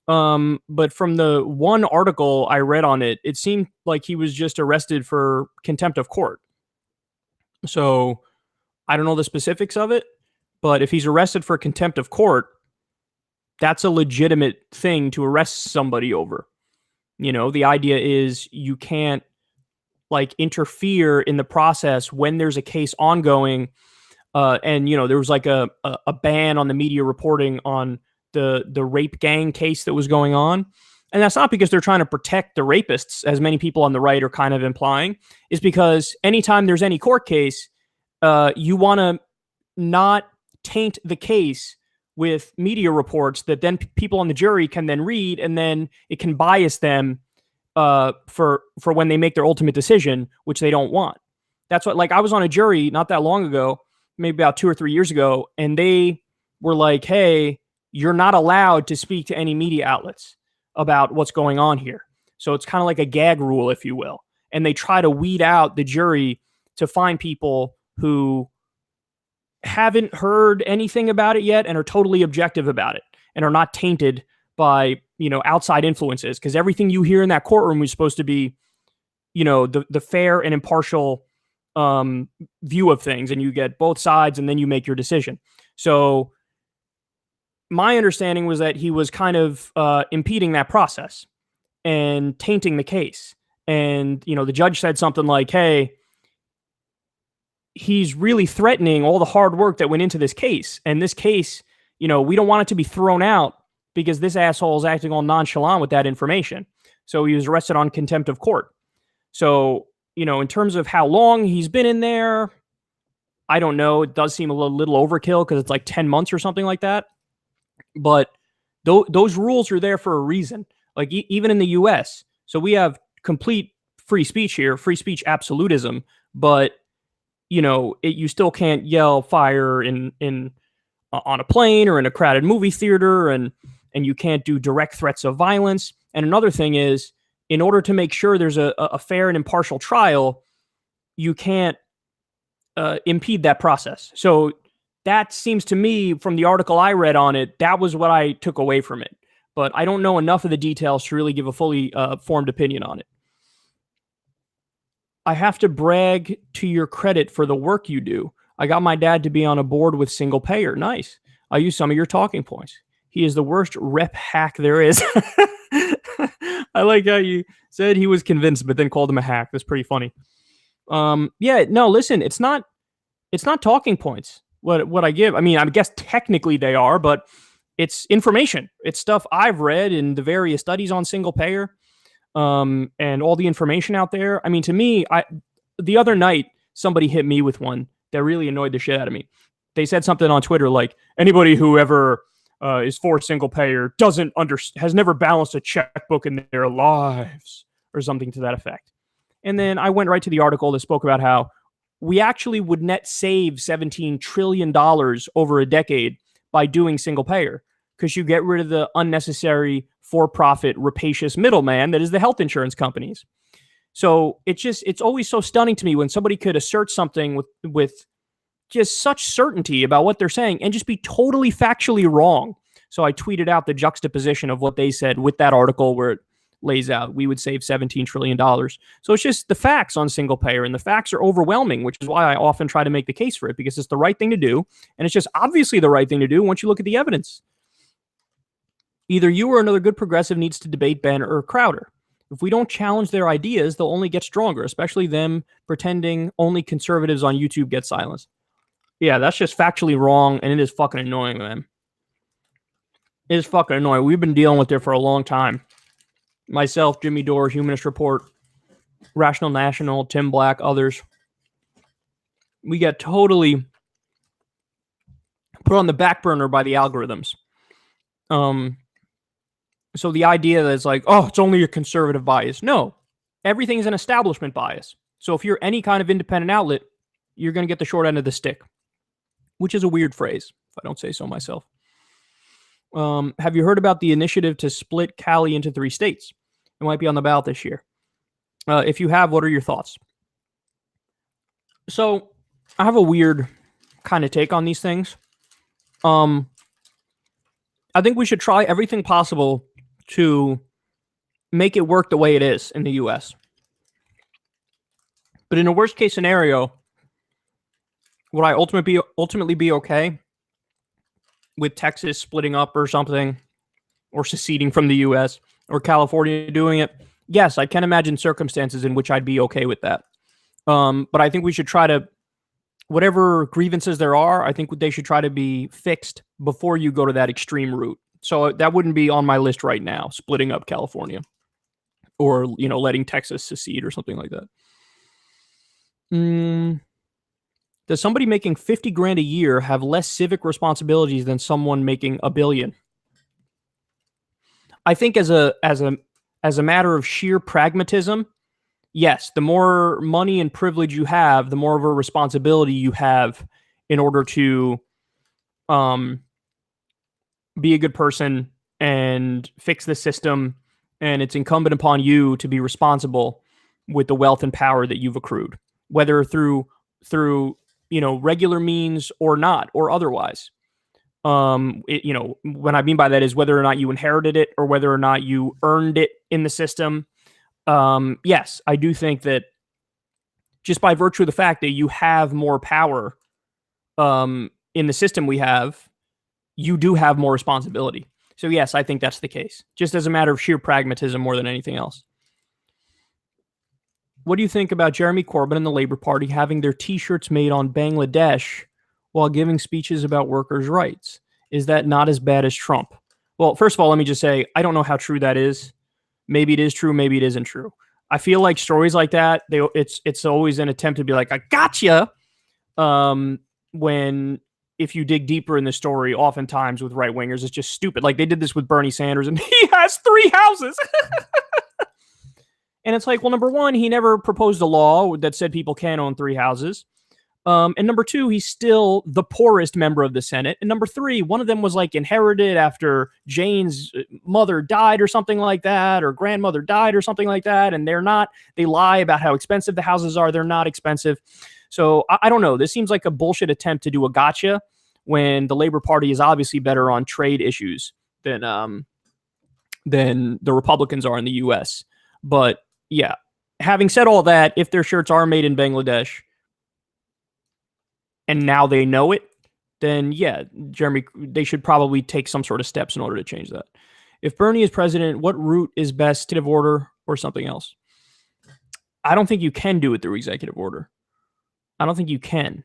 But from the one article I read on it, it seemed like he was just arrested for contempt of court. So I don't know the specifics of it, but if he's arrested for contempt of court, that's a legitimate thing to arrest somebody over. You know, the idea is you can't like interfere in the process when there's a case ongoing. And, you know, there was like a ban on the media reporting on the rape gang case that was going on. And that's not because they're trying to protect the rapists, as many people on the right are kind of implying. It's because anytime there's any court case, you want to not taint the case with media reports that then people on the jury can then read, and then it can bias them for when they make their ultimate decision, which they don't want. That's what, like, I was on a jury not that long ago, maybe about 2 or 3 years ago, and they were like, hey, you're not allowed to speak to any media outlets about what's going on here. So it's kind of like a gag rule, if you will. And they try to weed out the jury to find people who haven't heard anything about it yet and are totally objective about it and are not tainted by, you know, outside influences. Because everything you hear in that courtroom is supposed to be, you know, the fair and impartial view of things, and you get both sides and then you make your decision. So my understanding was that he was kind of impeding that process and tainting the case. And, you know, the judge said something like, hey, he's really threatening all the hard work that went into this case. And this case, you know, we don't want it to be thrown out because this asshole is acting all nonchalant with that information. So he was arrested on contempt of court. So, you know, in terms of how long he's been in there, I don't know. It does seem a little overkill because it's like 10 months or something like that. But those rules are there for a reason. Like even in the US. So we have complete free speech here, free speech absolutism, but you know, you still can't yell fire in on a plane or in a crowded movie theater, and you can't do direct threats of violence. And another thing is, in order to make sure there's a fair and impartial trial, you can't impede that process. So that seems to me, from the article I read on it, that was what I took away from it. But I don't know enough of the details to really give a fully formed opinion on it. I have to brag to your credit for the work you do. I got my dad to be on a board with single payer. Nice. I use some of your talking points. He is the worst rep hack there is. I like how you said he was convinced, but then called him a hack. That's pretty funny. Yeah, no, listen, it's not talking points. What I give. I mean, I guess technically they are, but it's information. It's stuff I've read in the various studies on single payer. And all the information out there. I mean, to me, the other night, somebody hit me with one that really annoyed the shit out of me. They said something on Twitter like, anybody who ever is for single payer has never balanced a checkbook in their lives, or something to that effect. And then I went right to the article that spoke about how we actually would net save $17 trillion over a decade by doing single payer, because you get rid of the unnecessary for-profit rapacious middleman that is the health insurance companies. So it's always so stunning to me when somebody could assert something with just such certainty about what they're saying and just be totally factually wrong. So I tweeted out the juxtaposition of what they said with that article where it lays out we would save $17 trillion. So it's just the facts on single payer, and the facts are overwhelming, which is why I often try to make the case for it, because it's the right thing to do, and it's just obviously the right thing to do once you look at the evidence. Either you or another good progressive needs to debate Ben or Crowder. If we don't challenge their ideas, they'll only get stronger, especially them pretending only conservatives on YouTube get silenced. Yeah, that's just factually wrong, and it is fucking annoying, man. It is fucking annoying. We've been dealing with it for a long time. myself, Jimmy Dore, Humanist Report, Rational National, Tim Black, others, we get totally put on the back burner by the algorithms. So the idea that it's like, oh, it's only a conservative bias. No, everything is an establishment bias. So if you're any kind of independent outlet, you're going to get the short end of the stick, which is a weird phrase, if I don't say so myself. Have you heard about the initiative to split Cali into 3 states? It might be on the ballot this year. If you have, what are your thoughts? So I have a weird kind of take on these things. I think we should try everything possible to make it work the way it is in the U.S. But in a worst case scenario, would I ultimately be okay with Texas splitting up or something, or seceding from the U.S., or California doing it? Yes, I can imagine circumstances in which I'd be okay with that. But I think we should try to, whatever grievances there are, I think they should try to be fixed before you go to that extreme route. So that wouldn't be on my list right now, splitting up California, or, letting Texas secede or something like that. Does somebody making $50,000 a year have less civic responsibilities than someone making $1 billion? I think as a matter of sheer pragmatism, yes, the more money and privilege you have, the more of a responsibility you have in order to be a good person and fix the system. And it's incumbent upon you to be responsible with the wealth and power that you've accrued, whether through regular means or not, or otherwise. What I mean by that is whether or not you inherited it or whether or not you earned it in the system. Yes, I do think that just by virtue of the fact that you have more power in the system we have, you do have more responsibility. So yes, I think that's the case, just as a matter of sheer pragmatism more than anything else. What do you think about Jeremy Corbyn and the Labour Party having their T-shirts made on Bangladesh while giving speeches about workers' rights? Is that not as bad as Trump? Well, first of all, let me just say, I don't know how true that is. Maybe it is true, maybe it isn't true. I feel like stories like that, it's always an attempt to be like, I gotcha. When if you dig deeper in the story, oftentimes with right-wingers, it's just stupid. Like they did this with Bernie Sanders, and he has 3 houses. And it's like, well, number one, he never proposed a law that said people can't own 3 houses. And number 2, he's still the poorest member of the Senate. And number 3, one of them was like inherited after Jane's mother died or something like that, or grandmother died or something like that. And they lie about how expensive the houses are. They're not expensive. So I don't know. This seems like a bullshit attempt to do a gotcha when the Labor Party is obviously better on trade issues than the Republicans are in the U.S. But yeah, having said all that, if their shirts are made in Bangladesh and now they know it, then yeah, Jeremy, they should probably take some sort of steps in order to change that. If Bernie is president, what route is best, executive order or something else? I don't think you can do it through executive order. I don't think you can.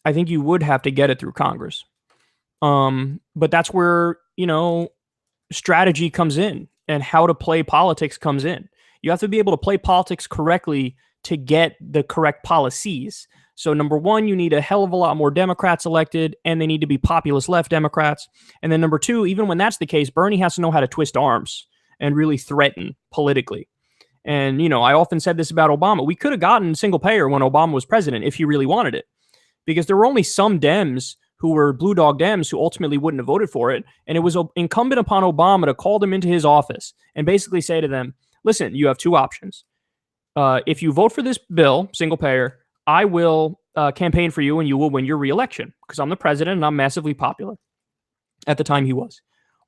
I think you would have to get it through Congress. But that's where, strategy comes in and how to play politics comes in. You have to be able to play politics correctly to get the correct policies. So number 1, you need a hell of a lot more Democrats elected, and they need to be populist left Democrats. And then number 2, even when that's the case, Bernie has to know how to twist arms and really threaten politically. And, I often said this about Obama. We could have gotten single payer when Obama was president if he really wanted it, because there were only some Dems who were blue dog Dems who ultimately wouldn't have voted for it. And it was incumbent upon Obama to call them into his office and basically say to them, listen, you have 2 options. If you vote for this bill, single payer, I will campaign for you and you will win your reelection because I'm the president and I'm massively popular. At the time he was.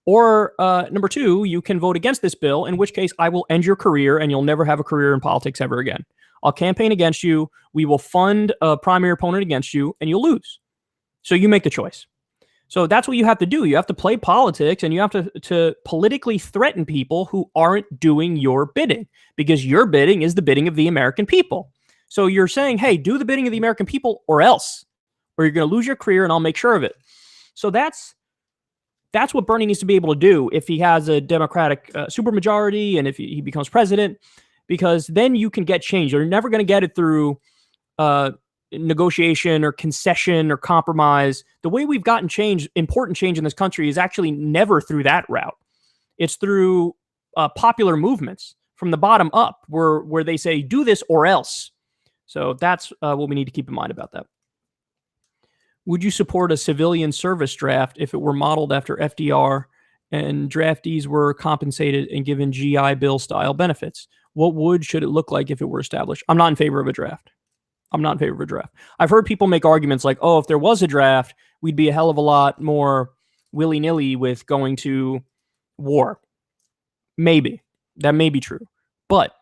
Or number 2, you can vote against this bill, in which case I will end your career and you'll never have a career in politics ever again. I'll campaign against you. We will fund a primary opponent against you and you'll lose. So you make the choice. So that's what you have to do. You have to play politics and you have to politically threaten people who aren't doing your bidding, because your bidding is the bidding of the American people. So you're saying, hey, do the bidding of the American people or else, or you're going to lose your career and I'll make sure of it. So that's That's what Bernie needs to be able to do if he has a Democratic supermajority and if he becomes president, because then you can get change. You're never going to get it through negotiation or concession or compromise. The way we've gotten change, important change in this country, is actually never through that route. It's through popular movements from the bottom up, where they say, do this or else. So that's what we need to keep in mind about that. Would you support a civilian service draft if it were modeled after FDR and draftees were compensated and given GI Bill style benefits? What should it look like if it were established? I'm not in favor of a draft. I've heard people make arguments like, oh, if there was a draft, we'd be a hell of a lot more willy-nilly with going to war. Maybe. That may be true. But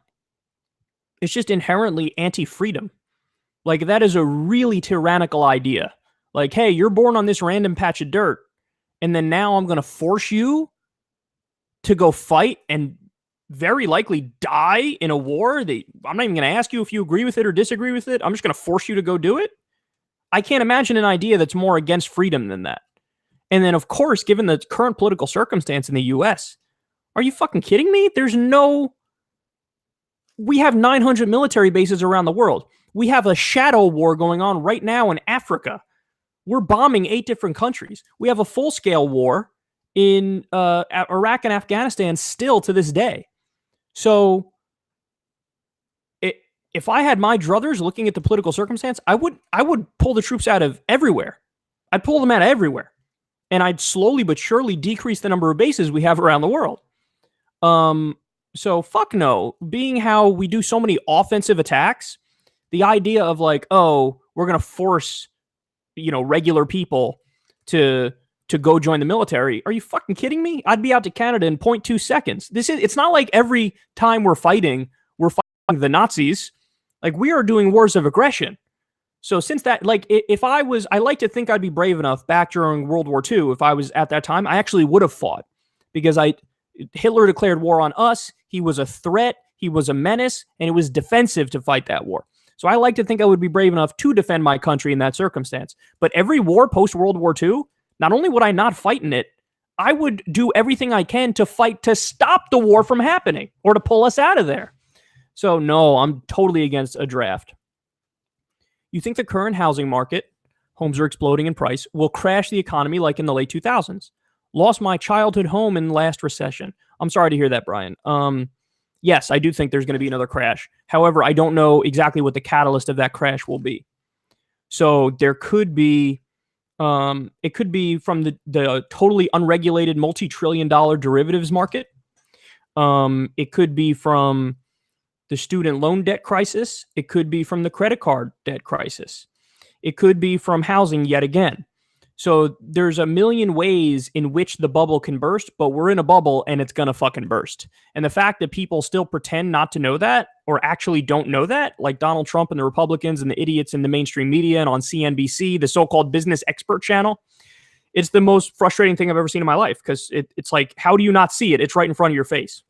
it's just inherently anti-freedom. Like, that is a really tyrannical idea. Like, hey, you're born on this random patch of dirt, and then now I'm going to force you to go fight and very likely die in a war that I'm not even going to ask you if you agree with it or disagree with it. I'm just going to force you to go do it. I can't imagine an idea that's more against freedom than that. And then, of course, given the current political circumstance in the U.S., are you fucking kidding me? We have 900 military bases around the world. We have a shadow war going on right now in Africa. We're bombing 8 different countries. We have a full-scale war in Iraq and Afghanistan still to this day. So if I had my druthers looking at the political circumstance, I would pull the troops out of everywhere. I'd pull them out of everywhere. And I'd slowly but surely decrease the number of bases we have around the world. So fuck no. Being how we do so many offensive attacks, the idea of like, oh, we're going to force, regular people to go join the military. Are you fucking kidding me? I'd be out to Canada in 0.2 seconds. It's not like every time we're fighting the Nazis. Like, we are doing wars of aggression. So since that, like, I like to think I'd be brave enough back during World War II. If I was at that time, I actually would have fought, because Hitler declared war on us. He was a threat. He was a menace, and it was defensive to fight that war. So I like to think I would be brave enough to defend my country in that circumstance. But every war post-World War II, not only would I not fight in it, I would do everything I can to fight to stop the war from happening or to pull us out of there. So no, I'm totally against a draft. You think the current housing market, homes are exploding in price, will crash the economy like in the late 2000s? Lost my childhood home in the last recession. I'm sorry to hear that, Brian. Yes, I do think there's going to be another crash. However, I don't know exactly what the catalyst of that crash will be. So there could be, it could be from the totally unregulated multi-trillion-dollar derivatives market. It could be from the student loan debt crisis. It could be from the credit card debt crisis. It could be from housing yet again. So there's a million ways in which the bubble can burst, but we're in a bubble and it's going to fucking burst. And the fact that people still pretend not to know that, or actually don't know that, like Donald Trump and the Republicans and the idiots in the mainstream media and on CNBC, the so-called business expert channel, it's the most frustrating thing I've ever seen in my life, because it's like, how do you not see it? It's right in front of your face.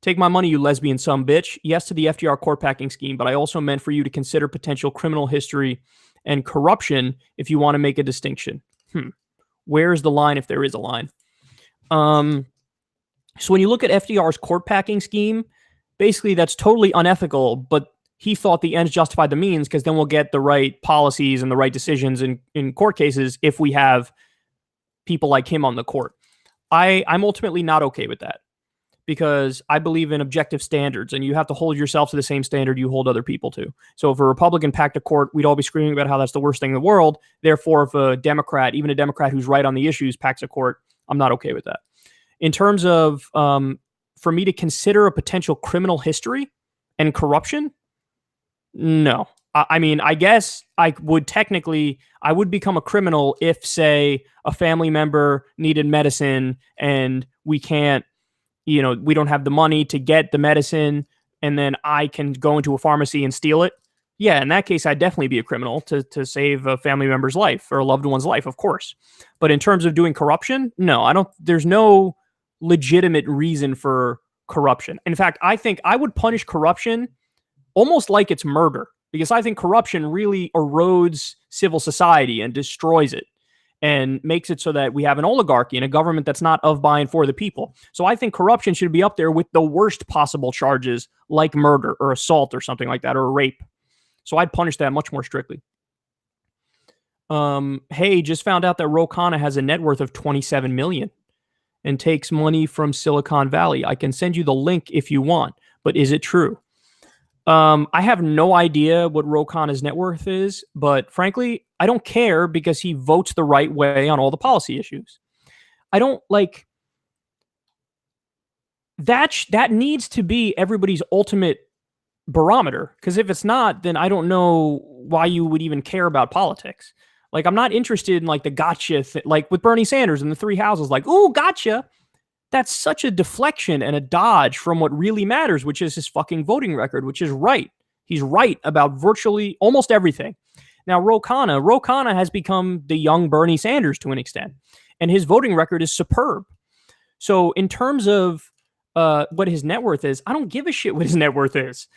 Take my money, you lesbian sumbitch. Yes to the FDR court packing scheme, but I also meant for you to consider potential criminal history and corruption if you want to make a distinction. Where's the line if there is a line? So when you look at FDR's court packing scheme, basically that's totally unethical, but he thought the ends justified the means, because then we'll get the right policies and the right decisions in court cases if we have people like him on the court. I'm ultimately not okay with that, because I believe in objective standards, and you have to hold yourself to the same standard you hold other people to. So if a Republican packed a court, we'd all be screaming about how that's the worst thing in the world. Therefore, if a Democrat, even a Democrat who's right on the issues, packs a court, I'm not okay with that. In terms of, for me to consider a potential criminal history and corruption, no. I mean, I guess I would become a criminal if, say, a family member needed medicine and we can't, we don't have the money to get the medicine, and then I can go into a pharmacy and steal it. Yeah, in that case, I'd definitely be a criminal to save a family member's life or a loved one's life, of course. But in terms of doing corruption, no, there's no legitimate reason for corruption. In fact, I think I would punish corruption almost like it's murder, because I think corruption really erodes civil society and destroys it. and makes it so that we have an oligarchy and a government that's not of, by, and for the people. So I think corruption should be up there with the worst possible charges like murder or assault or something like that, or rape. So I'd punish that much more strictly. Hey, just found out that Ro Khanna has a net worth of $27 million and takes money from Silicon Valley. I can send you the link if you want, but is it true? I have no idea what Ro Khanna's net worth is, but frankly, I don't care because he votes the right way on all the policy issues. I don't like that. That needs to be everybody's ultimate barometer, because if it's not, then I don't know why you would even care about politics. Like, I'm not interested in like the gotcha like with Bernie Sanders and the three houses, like, oh, gotcha. That's such a deflection and a dodge from what really matters, which is his fucking voting record, which is right. He's right about virtually almost everything. Now, Ro Khanna has become the young Bernie Sanders to an extent, and his voting record is superb. So in terms of what his net worth is, I don't give a shit what his net worth is.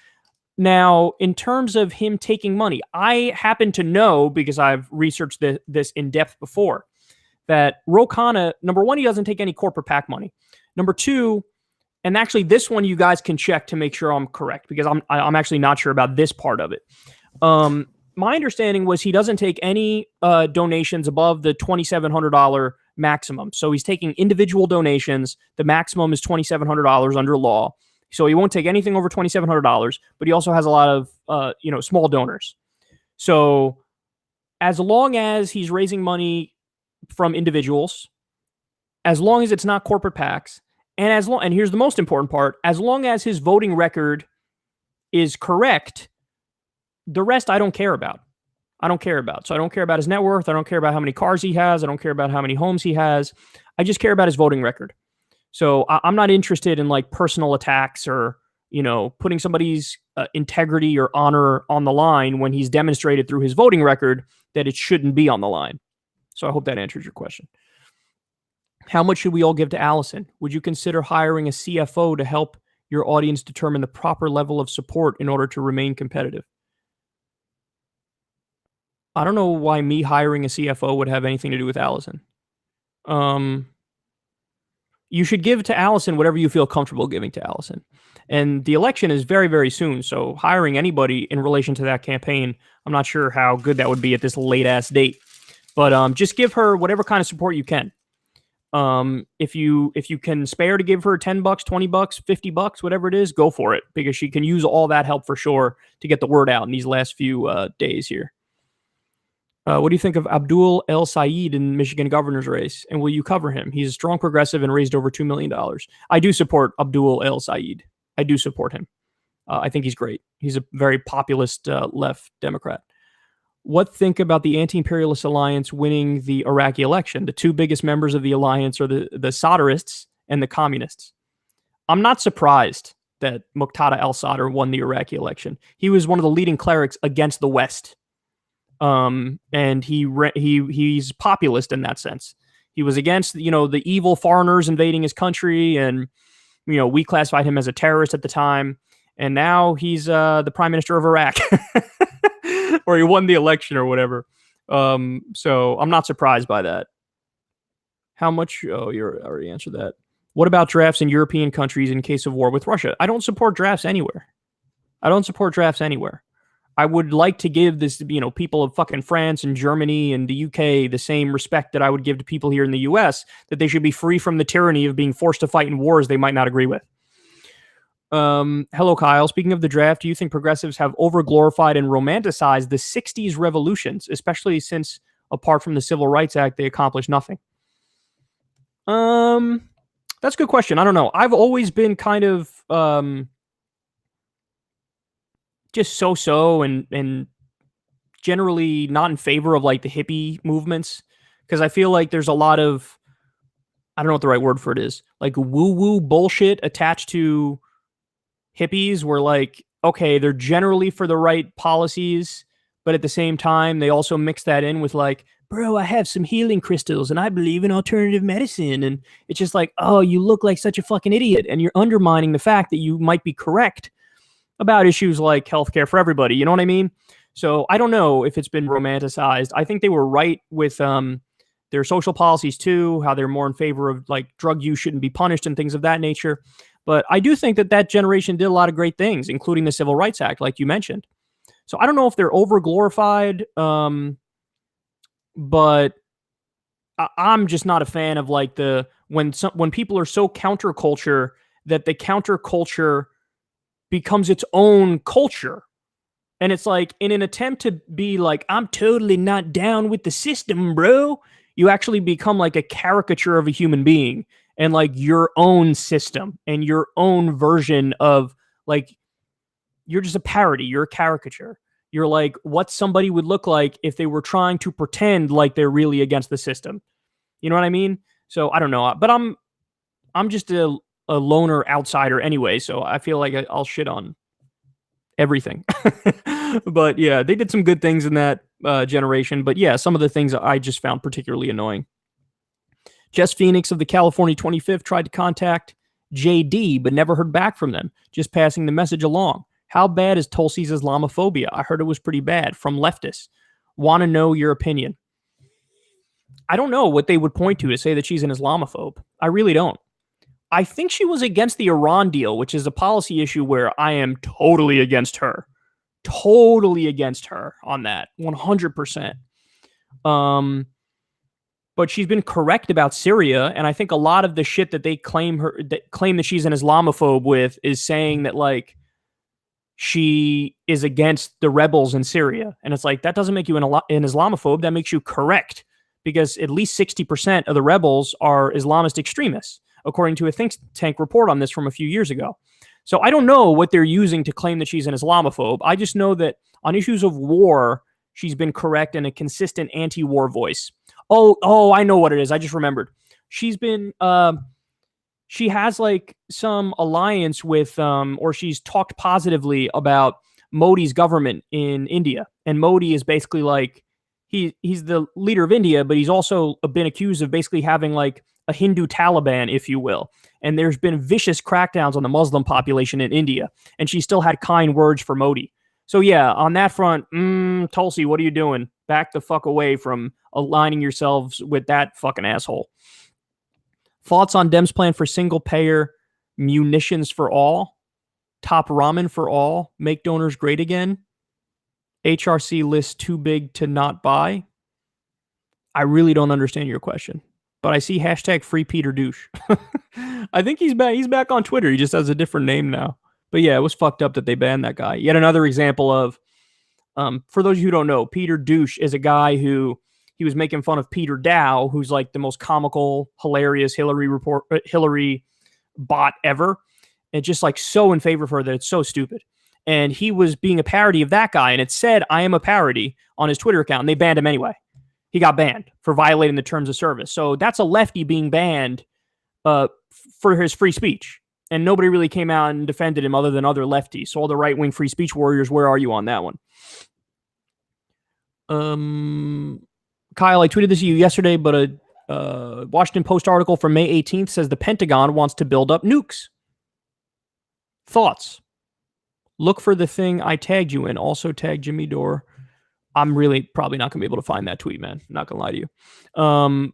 Now, in terms of him taking money, I happen to know, because I've researched this in depth before, that Ro Khanna, number one, he doesn't take any corporate PAC money. Number two, and actually this one you guys can check to make sure I'm correct, because I'm actually not sure about this part of it. My understanding was he doesn't take any donations above the $2,700 maximum. So he's taking individual donations. The maximum is $2,700 under law. So he won't take anything over $2,700, but he also has a lot of small donors. So as long as he's raising money from individuals, as long as it's not corporate PACs, and here's the most important part, as long as his voting record is correct, the rest I don't care about. So I don't care about his net worth. I don't care about how many cars he has. I don't care about how many homes he has. I just care about his voting record. So I'm not interested in like personal attacks or, putting somebody's integrity or honor on the line when he's demonstrated through his voting record that it shouldn't be on the line. So I hope that answers your question. How much should we all give to Allison? Would you consider hiring a CFO to help your audience determine the proper level of support in order to remain competitive? I don't know why me hiring a CFO would have anything to do with Allison. You should give to Allison whatever you feel comfortable giving to Allison. And the election is very, very soon. So hiring anybody in relation to that campaign, I'm not sure how good that would be at this late ass date. But just give her whatever kind of support you can. If you can spare to give her $10, $20, $50, whatever it is, go for it, because she can use all that help for sure to get the word out in these last few days here. What do you think of Abdul El Sayed in Michigan governor's race? And will you cover him? He's a strong progressive and raised over $2 million. I do support Abdul El Sayed. I do support him. I think he's great. He's a very populist left Democrat. What think about the anti-imperialist alliance winning the Iraqi election? The two biggest members of the alliance are the Sadrists and the communists. I'm not surprised that Muqtada al-Sadr won the Iraqi election. He was one of the leading clerics against the West. And he's populist in that sense. He was against, the evil foreigners invading his country, and, we classified him as a terrorist at the time. And now he's the prime minister of Iraq. Or he won the election or whatever. So I'm not surprised by that. How much? Oh, you already answered that. What about drafts in European countries in case of war with Russia? I don't support drafts anywhere. I would like to give this, people of fucking France and Germany and the UK the same respect that I would give to people here in the US, that they should be free from the tyranny of being forced to fight in wars they might not agree with. Hello, Kyle. Speaking of the draft, do you think progressives have over-glorified and romanticized the 60s revolutions, especially since, apart from the Civil Rights Act, they accomplished nothing? That's a good question. I don't know. I've always been kind of just so-so and generally not in favor of like the hippie movements, because I feel like there's a lot of, I don't know what the right word for it is, like woo-woo bullshit attached to hippies, where like, okay, they're generally for the right policies, but at the same time, they also mix that in with like, bro, I have some healing crystals and I believe in alternative medicine. And it's just like, oh, you look like such a fucking idiot. And you're undermining the fact that you might be correct about issues like healthcare for everybody. You know what I mean? So I don't know if it's been romanticized. I think they were right with their social policies too, how they're more in favor of like drug use shouldn't be punished and things of that nature. But I do think that that generation did a lot of great things, including the Civil Rights Act, like you mentioned. So I don't know if they're over glorified, but I'm just not a fan of like when people are so counterculture that the counterculture becomes its own culture. And it's like, in an attempt to be like, I'm totally not down with the system, bro, you actually become like a caricature of a human being and like your own system and your own version of like, you're just a parody. You're a caricature. You're like what somebody would look like if they were trying to pretend like they're really against the system. You know what I mean? So I don't know, but I'm just a loner outsider anyway. So I feel like I'll shit on everything. But yeah, they did some good things in that generation. But yeah, some of the things I just found particularly annoying. Jess Phoenix of the California 25th tried to contact JD, but never heard back from them, just passing the message along. How bad is Tulsi's Islamophobia? I heard it was pretty bad from leftists. Want to know your opinion. I don't know what they would point to say that she's an Islamophobe. I really don't. I think she was against the Iran deal, which is a policy issue where I am totally against her. Totally against her on that. 100%. But she's been correct about Syria, and I think a lot of the shit that they claim that she's an Islamophobe with is saying that like she is against the rebels in Syria. And it's like, that doesn't make you an Islamophobe. That makes you correct, because at least 60% of the rebels are Islamist extremists, according to a think tank report on this from a few years ago. So I don't know what they're using to claim that she's an Islamophobe. I just know that on issues of war, she's been correct and a consistent anti-war voice. Oh, I know what it is. I just remembered. She's been, she has like some alliance with, or she's talked positively about Modi's government in India. And Modi is basically like, he's the leader of India, but he's also been accused of basically having like a Hindu Taliban, if you will. And there's been vicious crackdowns on the Muslim population in India. And she still had kind words for Modi. So yeah, on that front, Tulsi, what are you doing? Back the fuck away from aligning yourselves with that fucking asshole. Thoughts on Dems' plan for single-payer munitions for all? Top ramen for all? Make donors great again? HRC list too big to not buy? I really don't understand your question. But I see hashtag free Peter douche. I think he's back. He's back on Twitter. He just has a different name now. But yeah, it was fucked up that they banned that guy. Yet another example of, for those of you who don't know, Peter douche is a guy who he was making fun of Peter Dow, who's like the most comical, hilarious Hillary bot ever. And just like so in favor of her that it's so stupid. And he was being a parody of that guy. And it said, I am a parody on his Twitter account. And they banned him anyway. He got banned for violating the terms of service. So that's a lefty being banned for his free speech. And nobody really came out and defended him other than other lefties. So all the right-wing free speech warriors, where are you on that one? Kyle, I tweeted this to you yesterday, but a Washington Post article from May 18th says the Pentagon wants to build up nukes. Thoughts? Look for the thing I tagged you in. Also tag Jimmy Dore. I'm really probably not going to be able to find that tweet, man. I'm not going to lie to you.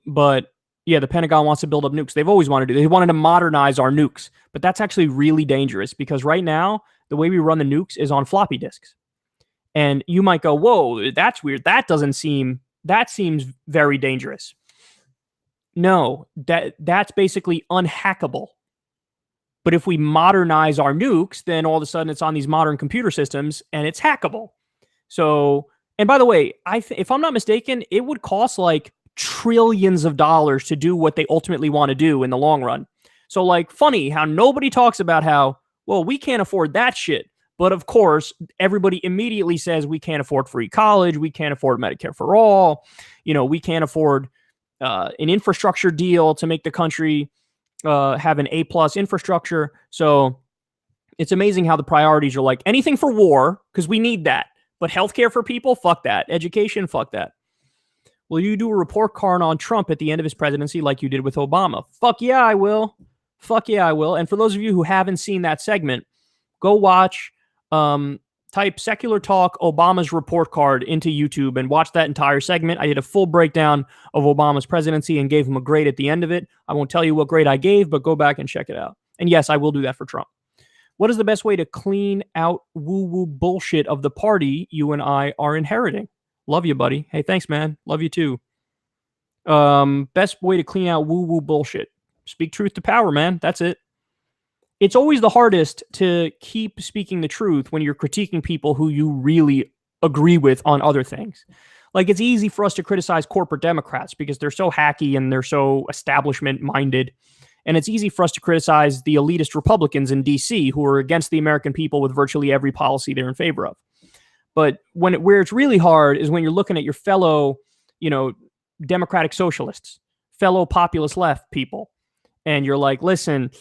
But yeah, the Pentagon wants to build up nukes. They've always wanted to do. They wanted to modernize our nukes. But that's actually really dangerous because right now, the way we run the nukes is on floppy disks. And you might go, whoa, that's weird. That seems very dangerous. No, that's basically unhackable. But if we modernize our nukes, then all of a sudden it's on these modern computer systems and it's hackable. So, and by the way, if I'm not mistaken, it would cost like trillions of dollars to do what they ultimately want to do in the long run. So like funny how nobody talks about how, well, we can't afford that shit. But of course, everybody immediately says we can't afford free college. We can't afford Medicare for all. You know, we can't afford an infrastructure deal to make the country have an A+ infrastructure. So it's amazing how the priorities are like anything for war, because we need that. But healthcare for people, fuck that. Education, fuck that. Will you do a report card on Trump at the end of his presidency like you did with Obama? Fuck yeah, I will. Fuck yeah, I will. And for those of you who haven't seen that segment, go watch type Secular Talk Obama's report card into YouTube and watch that entire segment. I did a full breakdown of Obama's presidency and gave him a grade at the end of it. I won't tell you what grade I gave, but go back and check it out. And yes, I will do that for Trump. What is the best way to clean out woo-woo bullshit of the party you and I are inheriting? Love you, buddy. Hey, thanks, man. Love you too. Best way to clean out woo-woo bullshit. Speak truth to power, man. That's it. It's always the hardest to keep speaking the truth when you're critiquing people who you really agree with on other things. Like, it's easy for us to criticize corporate Democrats because they're so hacky and they're so establishment-minded. And it's easy for us to criticize the elitist Republicans in D.C. who are against the American people with virtually every policy they're in favor of. But where it's really hard is when you're looking at your fellow, democratic socialists, fellow populist left people, and you're like, listen,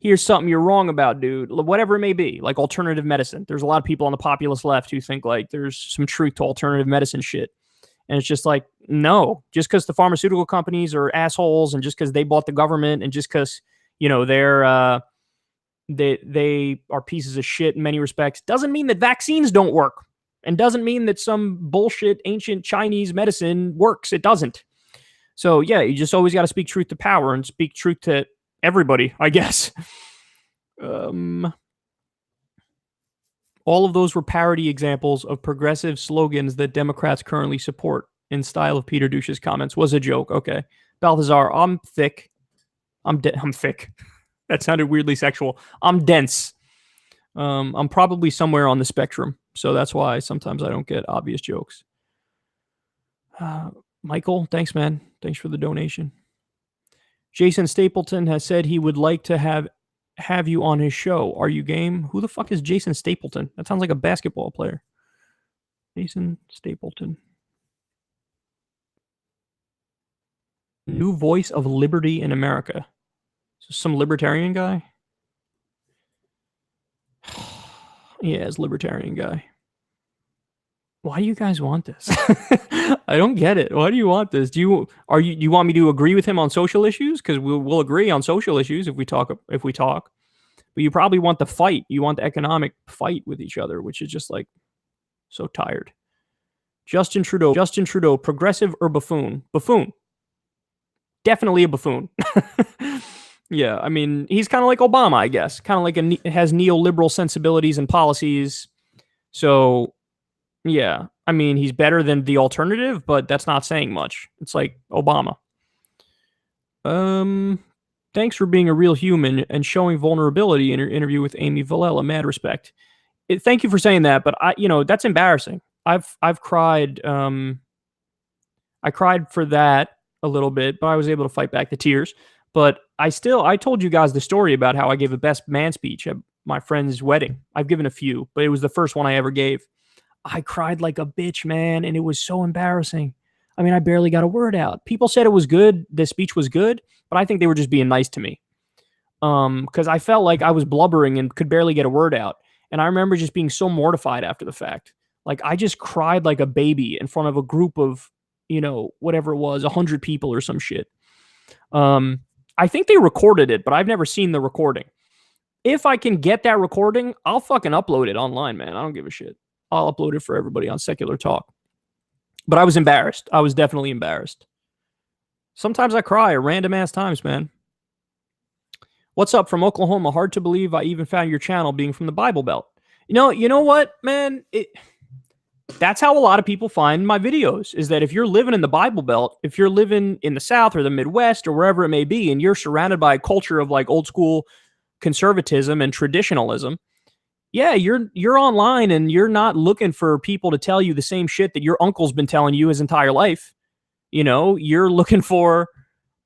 here's something you're wrong about, dude. Whatever it may be, like alternative medicine. There's a lot of people on the populist left who think like there's some truth to alternative medicine shit. And it's just like, no, just because the pharmaceutical companies are assholes and just because they bought the government and just because, they are pieces of shit in many respects doesn't mean that vaccines don't work and doesn't mean that some bullshit ancient Chinese medicine works. It doesn't. So yeah, you just always got to speak truth to power and speak truth to everybody, I guess. All of those were parody examples of progressive slogans that Democrats currently support. In style of Peter Douche's comments was a joke. Okay. Balthazar, I'm thick. I'm thick. That sounded weirdly sexual. I'm dense. I'm probably somewhere on the spectrum. So that's why sometimes I don't get obvious jokes. Michael, thanks, man. Thanks for the donation. Jason Stapleton has said he would like to have you on his show. Are you game? Who the fuck is Jason Stapleton? That sounds like a basketball player. Jason Stapleton. New voice of liberty in America. Some libertarian guy? Yeah, it's libertarian guy. Why do you guys want this? I don't get it. Why do you want this? Do you want me to agree with him on social issues? Because we'll agree on social issues if we talk. But you probably want the fight. You want the economic fight with each other, which is just like so tired. Justin Trudeau, progressive or buffoon? Buffoon. Definitely a buffoon. Yeah, I mean, he's kind of like Obama, I guess. Kind of like has neoliberal sensibilities and policies. So, yeah, I mean, he's better than the alternative, but that's not saying much. It's like Obama. Thanks for being a real human and showing vulnerability in your interview with Amy Villela. Mad respect. Thank you for saying that, but that's embarrassing. I've cried. I cried for that a little bit, but I was able to fight back the tears. But I told you guys the story about how I gave a best man speech at my friend's wedding. I've given a few, but it was the first one I ever gave. I cried like a bitch, man, and it was so embarrassing. I mean, I barely got a word out. People said it was good. The speech was good, but I think they were just being nice to me. Because I felt like I was blubbering and could barely get a word out. And I remember just being so mortified after the fact. Like, I just cried like a baby in front of a group of, whatever it was, 100 people or some shit. I think they recorded it, but I've never seen the recording. If I can get that recording, I'll fucking upload it online, man. I don't give a shit. I'll upload it for everybody on Secular Talk. But I was embarrassed. I was definitely embarrassed. Sometimes I cry at random ass times, man. What's up from Oklahoma? Hard to believe I even found your channel being from the Bible Belt. You know what, man? That's how a lot of people find my videos, is that if you're living in the Bible Belt, if you're living in the South or the Midwest or wherever it may be, and you're surrounded by a culture of like old school conservatism and traditionalism, yeah, you're online and you're not looking for people to tell you the same shit that your uncle's been telling you his entire life. You're looking for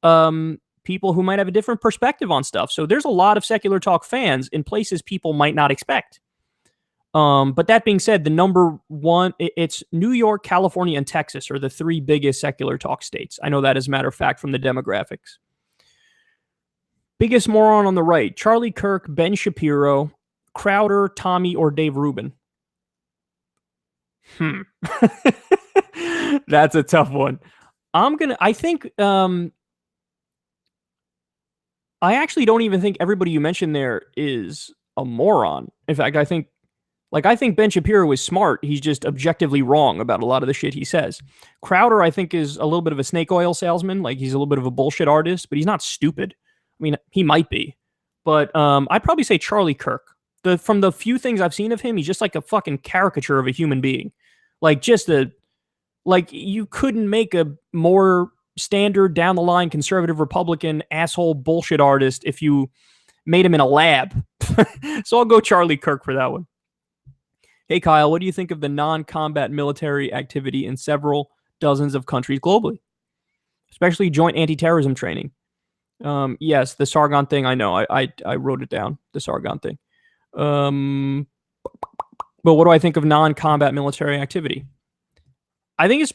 people who might have a different perspective on stuff. So there's a lot of Secular Talk fans in places people might not expect. But that being said, the number one, it's New York, California, and Texas are the three biggest Secular Talk states. I know that as a matter of fact from the demographics. Biggest moron on the right: Charlie Kirk, Ben Shapiro, Crowder, Tommy, or Dave Rubin. That's a tough one. I actually don't even think everybody you mentioned there is a moron. In fact, I think Like, I think Ben Shapiro is smart. He's just objectively wrong about a lot of the shit he says. Crowder, I think, is a little bit of a snake oil salesman. Like, he's a little bit of a bullshit artist, but he's not stupid. I mean, he might be. But I'd probably say Charlie Kirk. From the few things I've seen of him, he's just like a fucking caricature of a human being. Like, you couldn't make a more standard, down-the-line, conservative Republican asshole bullshit artist if you made him in a lab. So I'll go Charlie Kirk for that one. Hey, Kyle, what do you think of the non-combat military activity in several dozens of countries globally, especially joint anti-terrorism training? Yes, the Sargon thing, I know. I wrote it down, the Sargon thing. But what do I think of non-combat military activity? I think it's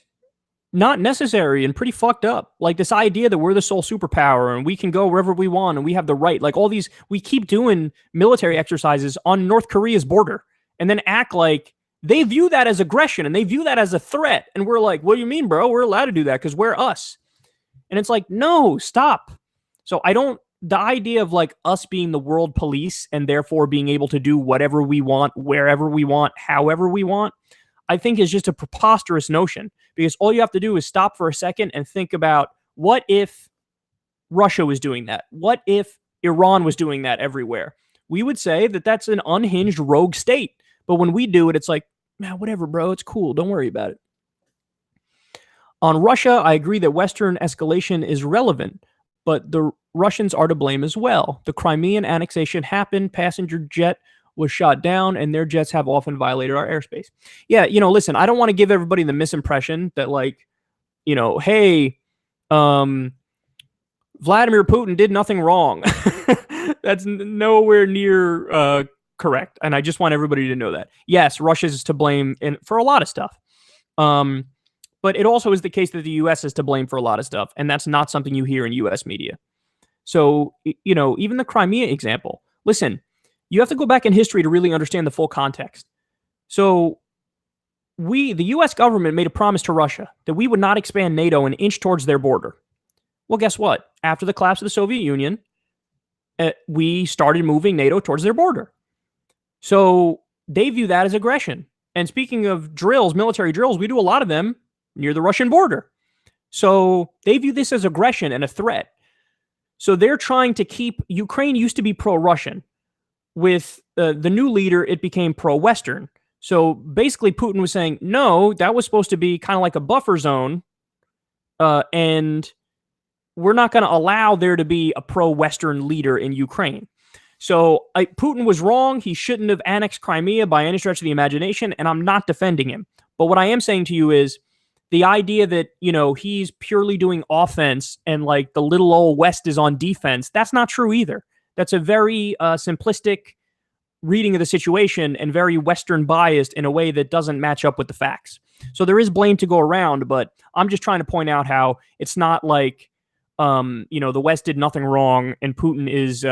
not necessary and pretty fucked up. Like, this idea that we're the sole superpower and we can go wherever we want and we have the right, like all these, we keep doing military exercises on North Korea's border and then act like they view that as aggression and they view that as a threat. And we're like, what do you mean, bro? We're allowed to do that because we're us. And it's like, no, stop. So the idea of like us being the world police and therefore being able to do whatever we want, wherever we want, however we want, I think is just a preposterous notion, because all you have to do is stop for a second and think about, what if Russia was doing that? What if Iran was doing that everywhere? We would say that that's an unhinged rogue state. But when we do it, it's like, man, whatever, bro. It's cool. Don't worry about it. On Russia, I agree that Western escalation is relevant, but the Russians are to blame as well. The Crimean annexation happened, passenger jet was shot down, and their jets have often violated our airspace. Yeah, listen, I don't want to give everybody the misimpression that, like, hey, Vladimir Putin did nothing wrong. That's nowhere near correct, and I just want everybody to know that. Yes, Russia's to blame for a lot of stuff. But it also is the case that the U.S. is to blame for a lot of stuff, and that's not something you hear in U.S. media. So, even the Crimea example, listen, you have to go back in history to really understand the full context. So, the U.S. government made a promise to Russia that we would not expand NATO an inch towards their border. Well, guess what? After the collapse of the Soviet Union, we started moving NATO towards their border. So, they view that as aggression. And speaking of drills, military drills, we do a lot of them near the Russian border. So they view this as aggression and a threat. So they're trying to keep, Ukraine used to be pro-Russian. With the new leader, it became pro-Western. So basically Putin was saying, no, that was supposed to be kind of like a buffer zone. And we're not going to allow there to be a pro-Western leader in Ukraine. So Putin was wrong. He shouldn't have annexed Crimea by any stretch of the imagination, and I'm not defending him. But what I am saying to you is the idea that, he's purely doing offense and like the little old West is on defense, that's not true either. That's a very simplistic reading of the situation and very Western biased in a way that doesn't match up with the facts. So there is blame to go around, but I'm just trying to point out how it's not like, the West did nothing wrong and Putin is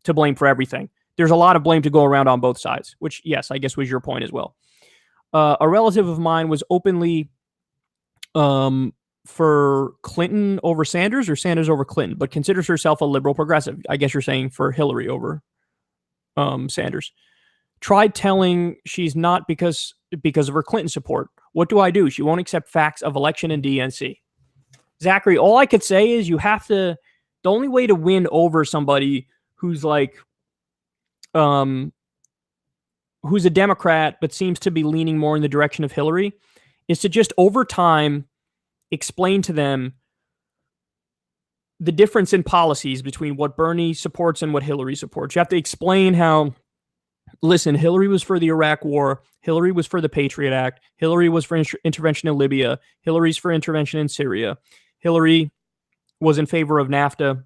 to blame for everything. There's a lot of blame to go around on both sides, which, yes, I guess was your point as well. A relative of mine was openly for Clinton over Sanders or Sanders over Clinton, but considers herself a liberal progressive. I guess you're saying for Hillary over Sanders. Tried telling she's not because of her Clinton support. What do I do? She won't accept facts of election and DNC. Zachary, all I could say is the only way to win over somebody who's like, who's a Democrat but seems to be leaning more in the direction of Hillary, is to just over time explain to them the difference in policies between what Bernie supports and what Hillary supports. You have to explain how, listen, Hillary was for the Iraq War, Hillary was for the Patriot Act, Hillary was for intervention in Libya, Hillary's for intervention in Syria, Hillary was in favor of NAFTA,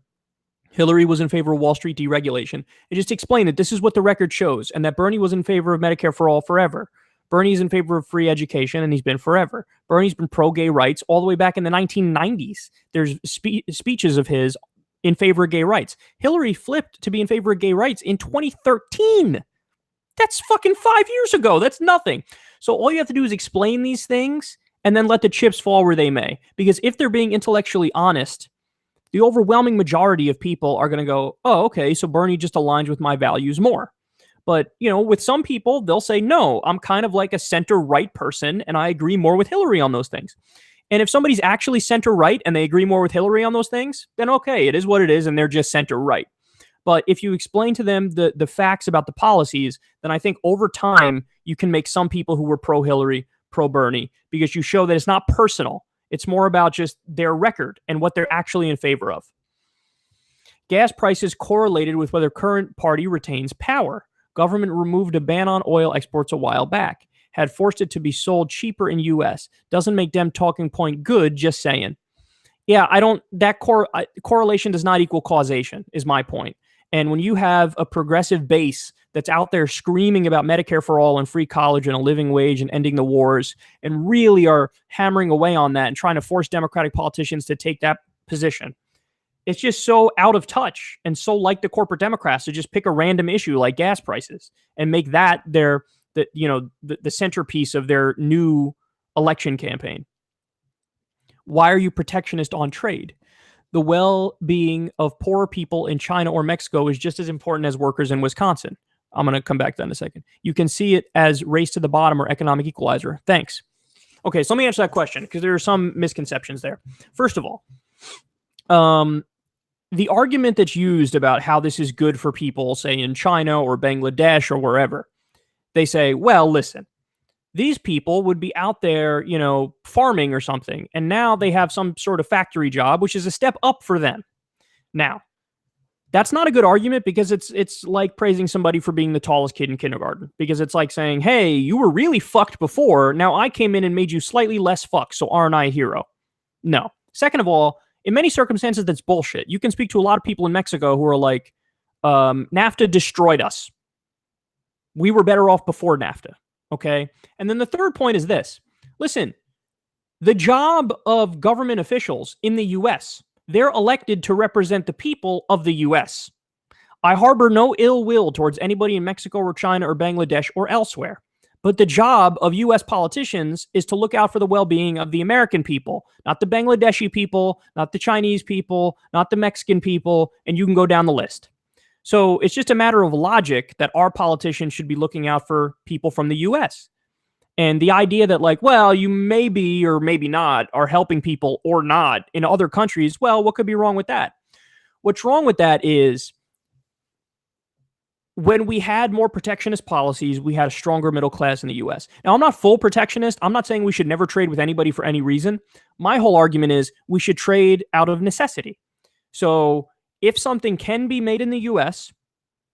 Hillary was in favor of Wall Street deregulation. And just explain that this is what the record shows and that Bernie was in favor of Medicare for all forever. Bernie's in favor of free education, and he's been forever. Bernie's been pro-gay rights all the way back in the 1990s. There's speeches of his in favor of gay rights. Hillary flipped to be in favor of gay rights in 2013. That's fucking 5 years ago. That's nothing. So all you have to do is explain these things and then let the chips fall where they may. Because if they're being intellectually honest, the overwhelming majority of people are going to go, oh, okay, so Bernie just aligns with my values more. But, with some people, they'll say, no, I'm kind of like a center-right person, and I agree more with Hillary on those things. And if somebody's actually center-right and they agree more with Hillary on those things, then okay, it is what it is, and they're just center-right. But if you explain to them the facts about the policies, then I think over time, you can make some people who were pro-Hillary, pro-Bernie, because you show that it's not personal. It's more about just their record and what they're actually in favor of. Gas prices correlated with whether current party retains power. Government removed a ban on oil exports a while back. Had forced it to be sold cheaper in U.S. Doesn't make them talking point good, just saying. Yeah, that correlation does not equal causation, is my point. And when you have a progressive base that's out there screaming about Medicare for all and free college and a living wage and ending the wars, and really are hammering away on that and trying to force Democratic politicians to take that position, it's just so out of touch and so like the corporate Democrats to just pick a random issue like gas prices and make that the centerpiece of their new election campaign. Why are you protectionist on trade? The well-being of poor people in China or Mexico is just as important as workers in Wisconsin. I'm going to come back to that in a second. You can see it as race to the bottom or economic equalizer. Thanks. Okay, so let me answer that question because there are some misconceptions there. First of all, the argument that's used about how this is good for people, say in China or Bangladesh or wherever, they say, well, listen, these people would be out there, farming or something, and now they have some sort of factory job, which is a step up for them. Now, that's not a good argument because it's like praising somebody for being the tallest kid in kindergarten, because it's like saying, hey, you were really fucked before. Now I came in and made you slightly less fucked, so aren't I a hero? No. Second of all, in many circumstances, that's bullshit. You can speak to a lot of people in Mexico who are like, NAFTA destroyed us. We were better off before NAFTA. Okay. And then the third point is this. Listen, the job of government officials in the U.S., they're elected to represent the people of the U.S. I harbor no ill will towards anybody in Mexico or China or Bangladesh or elsewhere. But the job of U.S. politicians is to look out for the well-being of the American people, not the Bangladeshi people, not the Chinese people, not the Mexican people, and you can go down the list. So it's just a matter of logic that our politicians should be looking out for people from the U.S. And the idea that like, well, you maybe or maybe not are helping people or not in other countries, well, what could be wrong with that? What's wrong with that is when we had more protectionist policies, we had a stronger middle class in the U.S. Now, I'm not full protectionist. I'm not saying we should never trade with anybody for any reason. My whole argument is we should trade out of necessity. So if something can be made in the U.S.,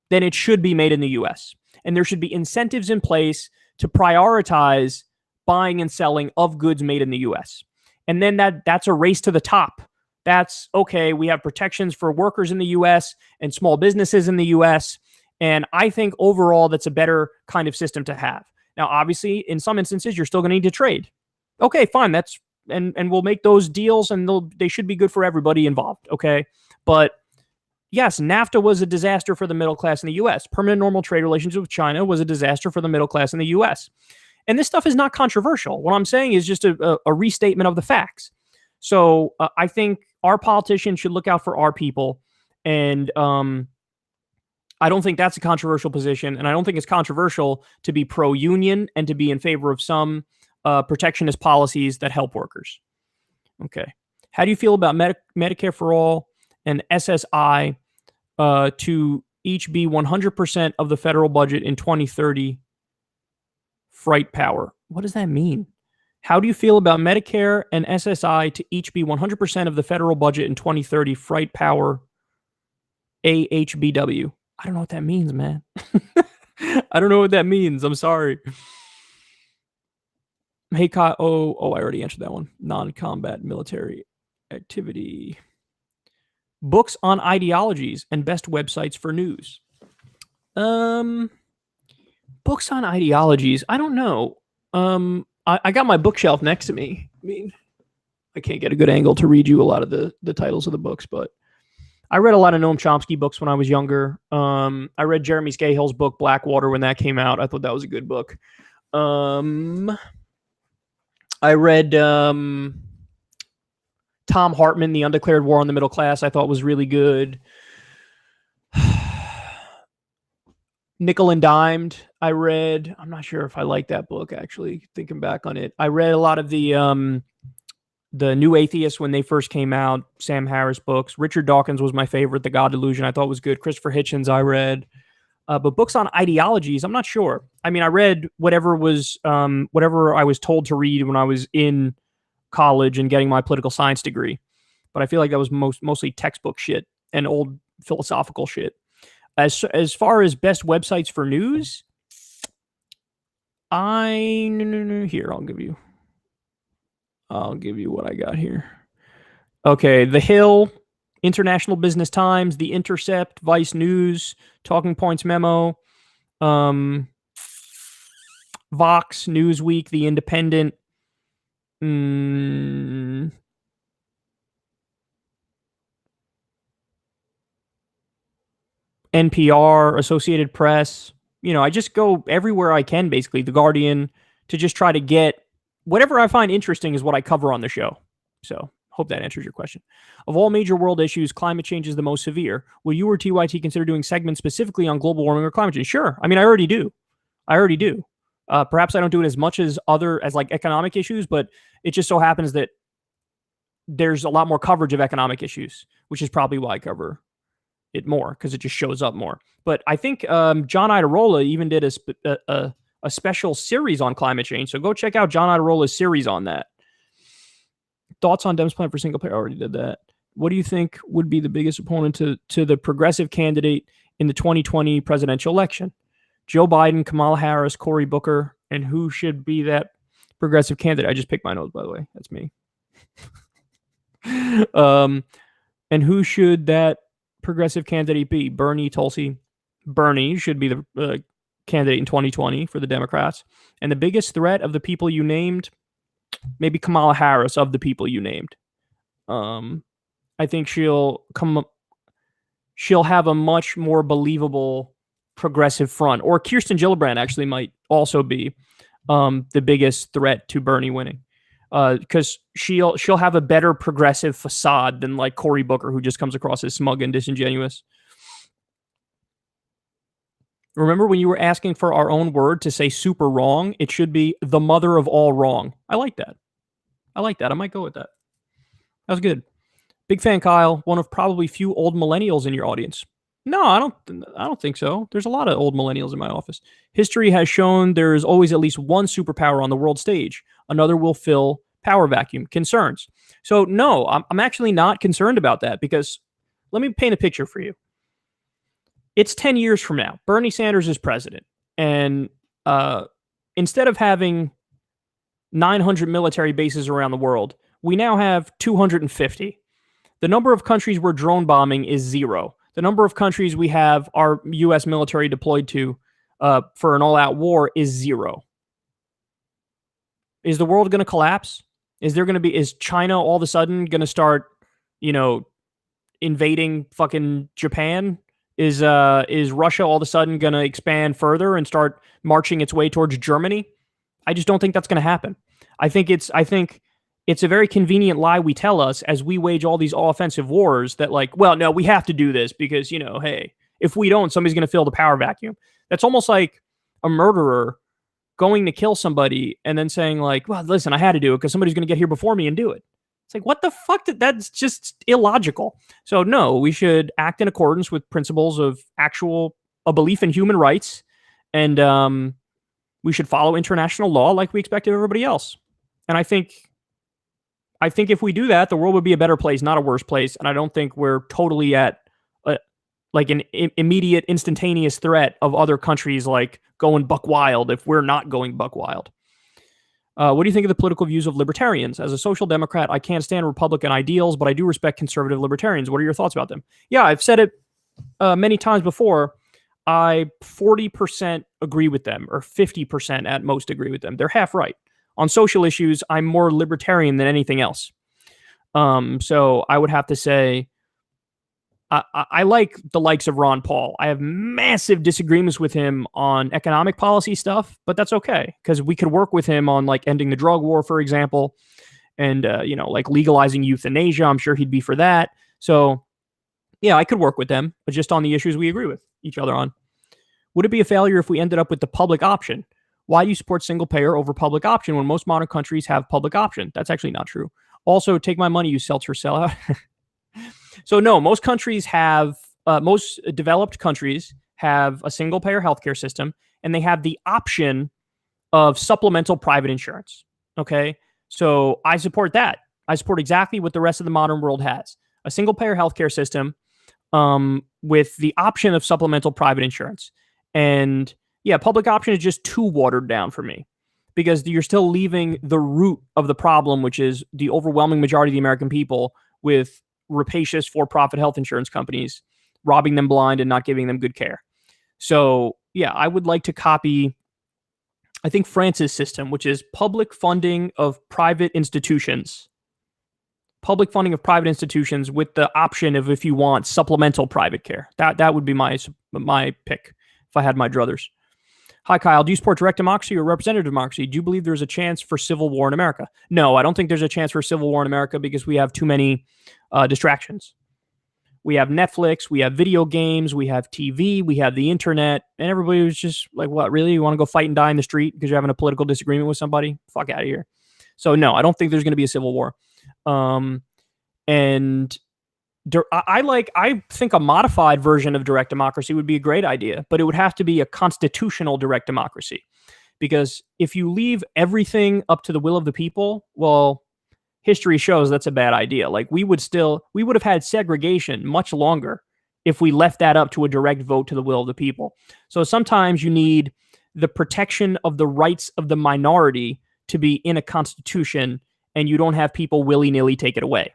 then it should be made in the U.S. And there should be incentives in place to prioritize buying and selling of goods made in the U.S. And then that's a race to the top. That's, okay, we have protections for workers in the U.S. and small businesses in the U.S., and I think overall that's a better kind of system to have. Now, obviously, in some instances, you're still going to need to trade. Okay, fine. And we'll make those deals, and they should be good for everybody involved. Okay, but yes, NAFTA was a disaster for the middle class in the U.S. Permanent normal trade relations with China was a disaster for the middle class in the U.S. And this stuff is not controversial. What I'm saying is just a restatement of the facts. So I think our politicians should look out for our people, and I don't think that's a controversial position, and I don't think it's controversial to be pro-union and to be in favor of some protectionist policies that help workers. Okay. How do you feel about Medicare for all and SSI to each be 100% of the federal budget in 2030? Fright power. What does that mean? How do you feel about Medicare and SSI to each be 100% of the federal budget in 2030? Fright power. AHBW. I don't know what that means, man. I don't know what that means. I'm sorry. Hey, Kyle. Oh, I already answered that one. Non-combat military activity. Books on ideologies and best websites for news. Books on ideologies. I don't know. I got my bookshelf next to me. I mean, I can't get a good angle to read you a lot of the titles of the books, but I read a lot of Noam Chomsky books when I was younger. I read Jeremy Scahill's book, Blackwater, when that came out. I thought that was a good book. I read Tom Hartman, The Undeclared War on the Middle Class. I thought was really good. Nickel and Dimed, I read. I'm not sure if I like that book, actually, thinking back on it. I read a lot of the New Atheists when they first came out, Sam Harris books. Richard Dawkins was my favorite. The God Delusion I thought was good. Christopher Hitchens I read. But books on ideologies, I'm not sure. I mean, I read whatever I was told to read when I was in college and getting my political science degree. But I feel like that was mostly textbook shit and old philosophical shit. As far as best websites for news, here I'll give you what I got here. Okay, The Hill, International Business Times, The Intercept, Vice News, Talking Points Memo, Vox, Newsweek, The Independent, NPR, Associated Press. You know, I just go everywhere I can, basically, The Guardian, to just try to get whatever I find interesting is what I cover on the show. So, hope that answers your question. Of all major world issues, climate change is the most severe. Will you or TYT consider doing segments specifically on global warming or climate change? Sure. I mean, I already do. Perhaps I don't do it as much as like economic issues, but it just so happens that there's a lot more coverage of economic issues, which is probably why I cover it more, because it just shows up more. But I think John Iadarola even did a special series on climate change. So go check out John Idarola's series on that. Thoughts on Dems' plan for single payer? I already did that. What do you think would be the biggest opponent to the progressive candidate in the 2020 presidential election? Joe Biden, Kamala Harris, Cory Booker, and who should be that progressive candidate? I just picked my nose, by the way. That's me. And who should that progressive candidate be? Bernie, Tulsi. Bernie should be the candidate in 2020 for the Democrats. And the biggest threat of the people you named, maybe Kamala Harris of the people you named. I think she'll have a much more believable progressive front. Or Kirsten Gillibrand actually might also be the biggest threat to Bernie winning. Because she'll have a better progressive facade than like Cory Booker, who just comes across as smug and disingenuous. Remember when you were asking for our own word to say super wrong? It should be the mother of all wrong. I like that. I might go with that. That was good. Big fan, Kyle. One of probably few old millennials in your audience. No, I don't think so. There's a lot of old millennials in my office. History has shown there is always at least one superpower on the world stage. Another will fill power vacuum. Concerns? So no, I'm actually not concerned about that, because let me paint a picture for you. It's 10 years from now. Bernie Sanders is president. And instead of having 900 military bases around the world, we now have 250. The number of countries we're drone bombing is 0. The number of countries we have our U.S. military deployed to for an all-out war is 0. Is the world going to collapse? Is China all of a sudden going to start, invading fucking Japan? Is Russia all of a sudden going to expand further and start marching its way towards Germany? I just don't think that's going to happen. I think it's a very convenient lie we tell us as we wage all these offensive wars that, like, well, no, we have to do this because, hey, if we don't, somebody's going to fill the power vacuum. That's almost like a murderer going to kill somebody and then saying, like, well, listen, I had to do it because somebody's going to get here before me and do it. It's like, what the fuck? That's just illogical. So no, we should act in accordance with principles of a belief in human rights. And we should follow international law like we expect of everybody else. And I think if we do that, the world would be a better place, not a worse place. And I don't think we're totally at an immediate, instantaneous threat of other countries like going buck wild if we're not going buck wild. What do you think of the political views of libertarians? As a social democrat, I can't stand Republican ideals, but I do respect conservative libertarians. What are your thoughts about them? Yeah, I've said it many times before. I 40% agree with them, or 50% at most agree with them. They're half right. On social issues, I'm more libertarian than anything else. So I would have to say I like the likes of Ron Paul. I have massive disagreements with him on economic policy stuff, but that's okay, because we could work with him on like ending the drug war, for example, and like legalizing euthanasia. I'm sure he'd be for that. So yeah, I could work with them, but just on the issues we agree with each other on. Would it be a failure if we ended up with the public option? Why do you support single payer over public option when most modern countries have public option? That's actually not true. Also, take my money, you seltzer sellout. So no, most countries have, most developed countries have a single payer healthcare system, and they have the option of supplemental private insurance. Okay. So I support that. I support exactly what the rest of the modern world has: a single payer healthcare system with the option of supplemental private insurance. And yeah, public option is just too watered down for me, because you're still leaving the root of the problem, which is the overwhelming majority of the American people with rapacious for-profit health insurance companies robbing them blind and not giving them good care. So yeah, I would like to copy, I think, France's system, which is public funding of private institutions. Public funding of private institutions with the option of, if you want, supplemental private care. That would be my pick if I had my druthers. Hi, Kyle. Do you support direct democracy or representative democracy? Do you believe there's a chance for civil war in America? No, I don't think there's a chance for civil war in America, because we have too many distractions. We have Netflix, we have video games, we have TV, we have the internet, and everybody was just like, what, really? You want to go fight and die in the street because you're having a political disagreement with somebody? Fuck out of here. So no, I don't think there's going to be a civil war. And I think a modified version of direct democracy would be a great idea, but it would have to be a constitutional direct democracy. Because if you leave everything up to the will of the people, well, history shows that's a bad idea. Like, we would have had segregation much longer if we left that up to a direct vote to the will of the people. So sometimes you need the protection of the rights of the minority to be in a constitution, and you don't have people willy-nilly take it away.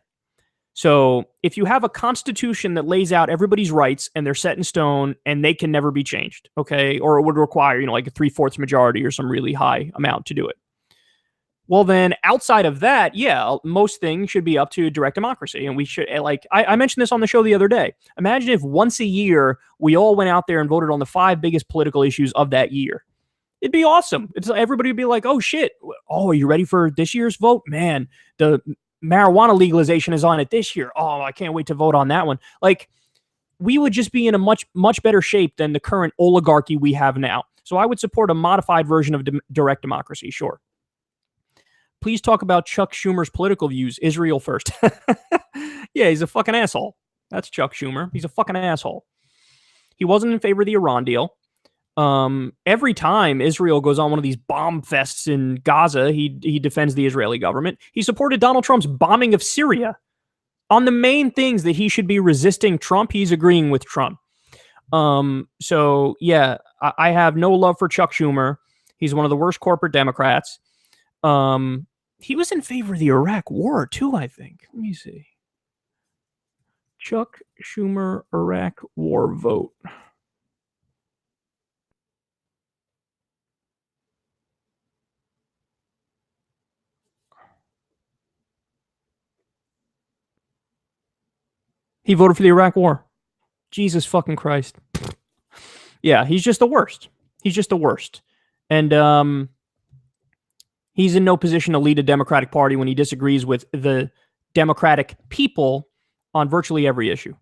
So if you have a constitution that lays out everybody's rights and they're set in stone and they can never be changed, okay, or it would require, like a 3/4 majority or some really high amount to do it. Well, then outside of that, yeah, most things should be up to direct democracy. And we should, like, I mentioned this on the show the other day. Imagine if once a year we all went out there and voted on the 5 biggest political issues of that year. It'd be awesome. Everybody would be like, oh shit. Oh, are you ready for this year's vote? Man, the marijuana legalization is on it this year. Oh, I can't wait to vote on that one. Like, we would just be in a much, much better shape than the current oligarchy we have now. So I would support a modified version of direct democracy. Sure. Please talk about Chuck Schumer's political views. Israel first. Yeah, he's a fucking asshole. That's Chuck Schumer. He's a fucking asshole. He wasn't in favor of the Iran deal. Every time Israel goes on one of these bomb fests in Gaza, he defends the Israeli government. He supported Donald Trump's bombing of Syria. On the main things that he should be resisting Trump, he's agreeing with Trump. So yeah, I have no love for Chuck Schumer. He's one of the worst corporate Democrats. He was in favor of the Iraq war too, I think. Let me see. Chuck Schumer, Iraq war vote. He voted for the Iraq war. Jesus fucking Christ. Yeah, he's just the worst. He's just the worst. And he's in no position to lead a Democratic Party when he disagrees with the Democratic people on virtually every issue.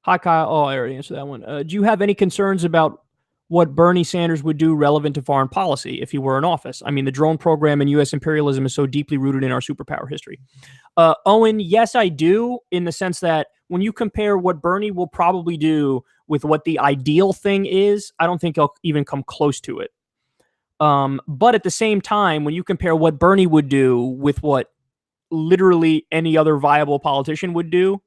Hi, Kyle. Oh, I already answered that one. Do you have any concerns about what Bernie Sanders would do relevant to foreign policy if he were in office? I mean, the drone program and U.S. imperialism is so deeply rooted in our superpower history. Owen, yes, I do, in the sense that when you compare what Bernie will probably do with what the ideal thing is, I don't think he'll even come close to it. But at the same time, when you compare what Bernie would do with what literally any other viable politician would do,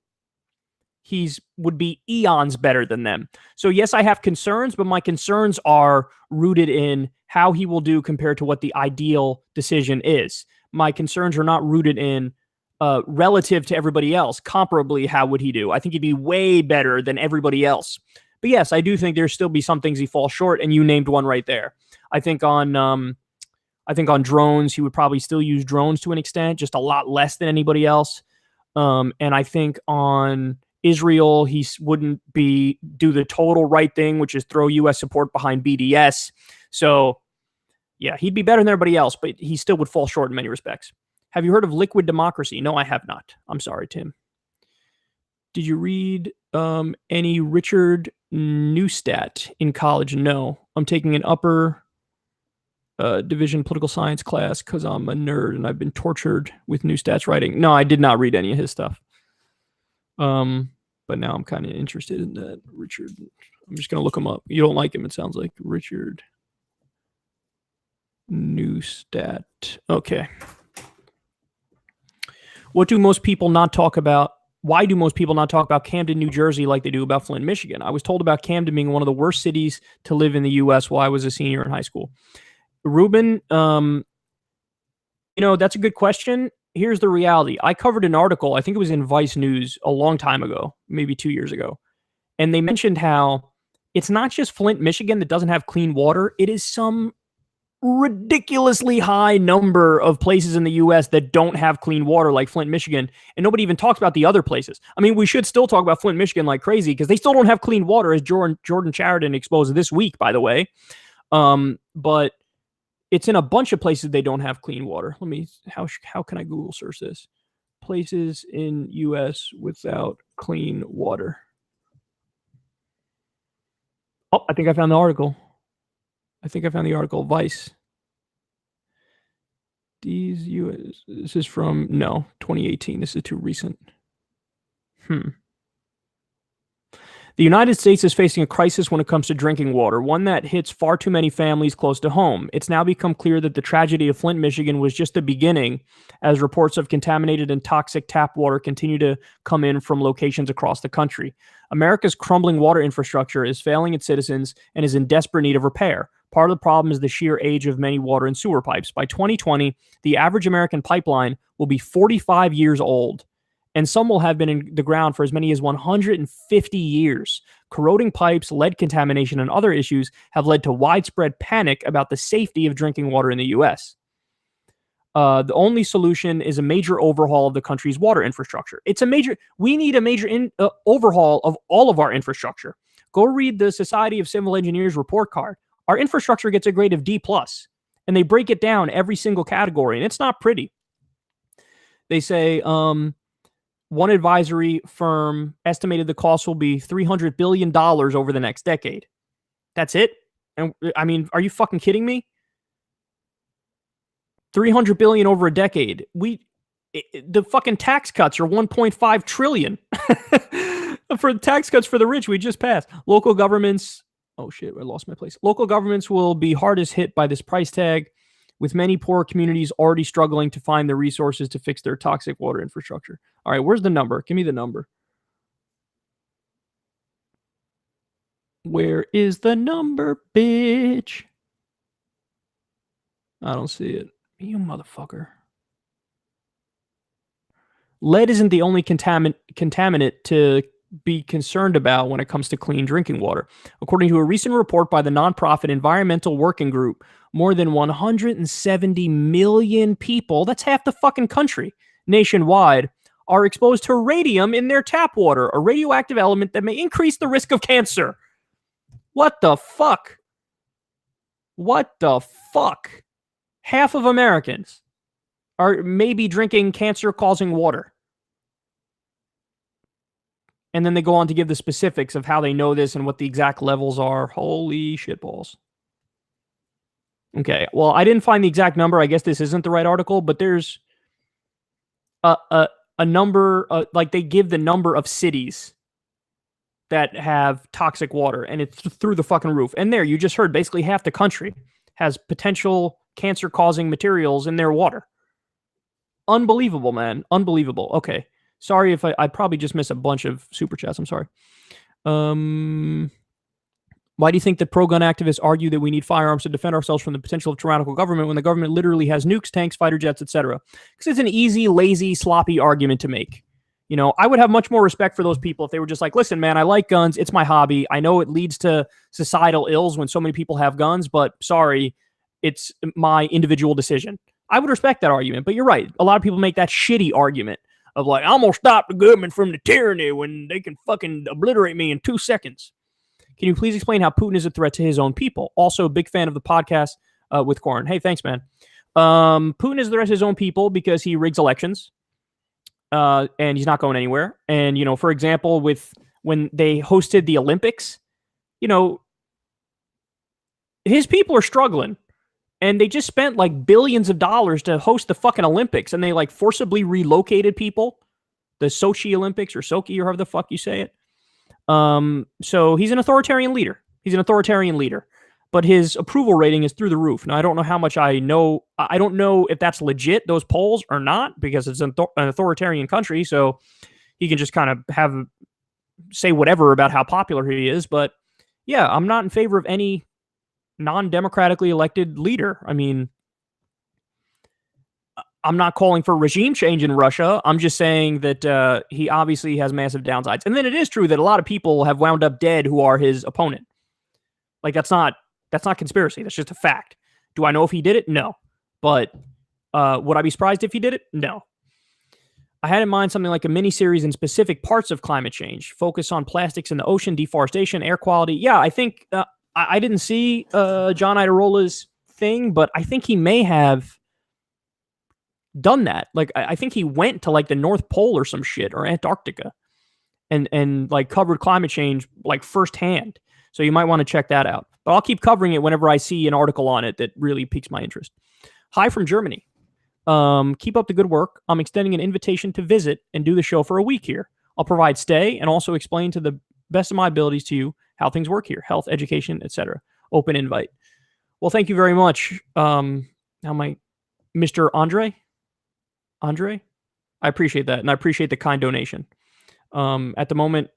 would be eons better than them. So yes, I have concerns, but my concerns are rooted in how he will do compared to what the ideal decision is. My concerns are not rooted in relative to everybody else. Comparably, how would he do? I think he'd be way better than everybody else. But yes, I do think there'll still be some things he falls short, and you named one right there. I think on drones, he would probably still use drones to an extent, just a lot less than anybody else. And I think on Israel, he wouldn't do the total right thing, which is throw U.S. support behind BDS. So yeah, he'd be better than everybody else, but he still would fall short in many respects. Have you heard of liquid democracy? No, I have not. I'm sorry, Tim. Did you read any Richard Neustadt in college? No. I'm taking an upper division political science class because I'm a nerd and I've been tortured with Neustadt's writing. No, I did not read any of his stuff. But now I'm kind of interested in that. Richard, I'm just going to look him up. You don't like him, it sounds like. Richard Neustadt. Okay. What do most people not talk about? Why do most people not talk about Camden, New Jersey like they do about Flint, Michigan? I was told about Camden being one of the worst cities to live in the U.S. while I was a senior in high school. Ruben, that's a good question. Here's the reality. I covered an article, I think it was in Vice News a long time ago, maybe 2 years ago. And they mentioned how it's not just Flint, Michigan that doesn't have clean water. It is some ridiculously high number of places in the U.S. that don't have clean water like Flint, Michigan. And nobody even talks about the other places. I mean, we should still talk about Flint, Michigan like crazy because they still don't have clean water, as Jordan Chariton exposed this week, by the way. But it's in a bunch of places they don't have clean water. Let me, how can I Google search this? Places in U.S. without clean water. Oh, I think I found the article. Vice. This is from, 2018. This is too recent. The United States is facing a crisis when it comes to drinking water, one that hits far too many families close to home. It's now become clear that the tragedy of Flint, Michigan was just the beginning, as reports of contaminated and toxic tap water continue to come in from locations across the country. America's crumbling water infrastructure is failing its citizens and is in desperate need of repair. Part of the problem is the sheer age of many water and sewer pipes. By 2020, the average American pipeline will be 45 years old, and some will have been in the ground for as many as 150 years. Corroding pipes, lead contamination, and other issues have led to widespread panic about the safety of drinking water in the U.S. The only solution is a major overhaul of the country's water infrastructure. We need a major overhaul of all of our infrastructure. Go read the Society of Civil Engineers report card. Our infrastructure gets a grade of D+, and they break it down every single category, and it's not pretty. They say one advisory firm estimated the cost will be $300 billion over the next decade. That's it? And I mean, are you fucking kidding me? $300 billion over a decade. The fucking tax cuts are $1.5 trillion. For tax cuts for the rich, we just passed. Local governments... Oh shit, I lost my place. Local governments will be hardest hit by this price tag, with many poor communities already struggling to find the resources to fix their toxic water infrastructure. All right, where's the number? Give me the number. Where is the number, bitch? I don't see it. You motherfucker. Lead isn't the only contaminant to be concerned about when it comes to clean drinking water. According to a recent report by the nonprofit Environmental Working Group, more than 170 million people, that's half the fucking country, nationwide, are exposed to radium in their tap water, a radioactive element that may increase the risk of cancer. What the fuck? What the fuck? Half of Americans are maybe drinking cancer-causing water. And then they go on to give the specifics of how they know this and what the exact levels are. Holy shitballs. Okay, well, I didn't find the exact number. I guess this isn't the right article, but there's a number, like they give the number of cities that have toxic water, and it's through the fucking roof. And there, you just heard, basically half the country has potential cancer-causing materials in their water. Unbelievable, man. Unbelievable. Okay. Sorry if I probably just missed a bunch of super chats. I'm sorry. Why do you think that pro-gun activists argue that we need firearms to defend ourselves from the potential of tyrannical government when the government literally has nukes, tanks, fighter jets, etc.? Because it's an easy, lazy, sloppy argument to make. You know, I would have much more respect for those people if they were just like, listen, man, I like guns. It's my hobby. I know it leads to societal ills when so many people have guns, but sorry, it's my individual decision. I would respect that argument, but you're right. A lot of people make that shitty argument of like, I'm going to stop the government from the tyranny when they can fucking obliterate me in 2 seconds. Can you please explain how Putin is a threat to his own people? Also, a big fan of the podcast with Corin. Hey, thanks, man. Putin is a threat to his own people because he rigs elections. and he's not going anywhere. And, for example, when they hosted the Olympics, his people are struggling. And they just spent like billions of dollars to host the fucking Olympics, and they like forcibly relocated people, the Sochi Olympics or Sochi or however the fuck you say it. So he's an authoritarian leader. But his approval rating is through the roof. Now, I don't know how much I know. I don't know if that's legit, those polls, or not, because it's an authoritarian country. So he can just kind of say whatever about how popular he is. But yeah, I'm not in favor of any non-democratically elected leader. I mean, I'm not calling for regime change in Russia. I'm just saying that he obviously has massive downsides. And then it is true that a lot of people have wound up dead who are his opponent. Like, that's not conspiracy. That's just a fact. Do I know if he did it? No. But would I be surprised if he did it? No. I had in mind something like a mini-series in specific parts of climate change, focus on plastics in the ocean, deforestation, air quality. Yeah, I think I didn't see John Idarola's thing, but I think he may have done that. Like, I think he went to like the North Pole or some shit, or Antarctica, and like covered climate change like firsthand. So you might want to check that out. But I'll keep covering it whenever I see an article on it that really piques my interest. Hi from Germany. Keep up the good work. I'm extending an invitation to visit and do the show for a week here. I'll provide stay and also explain to the best of my abilities to you how things work here, health, education, etc. Open invite. Well, thank you very much. Mr. Andre? I appreciate that, and I appreciate the kind donation. At the moment,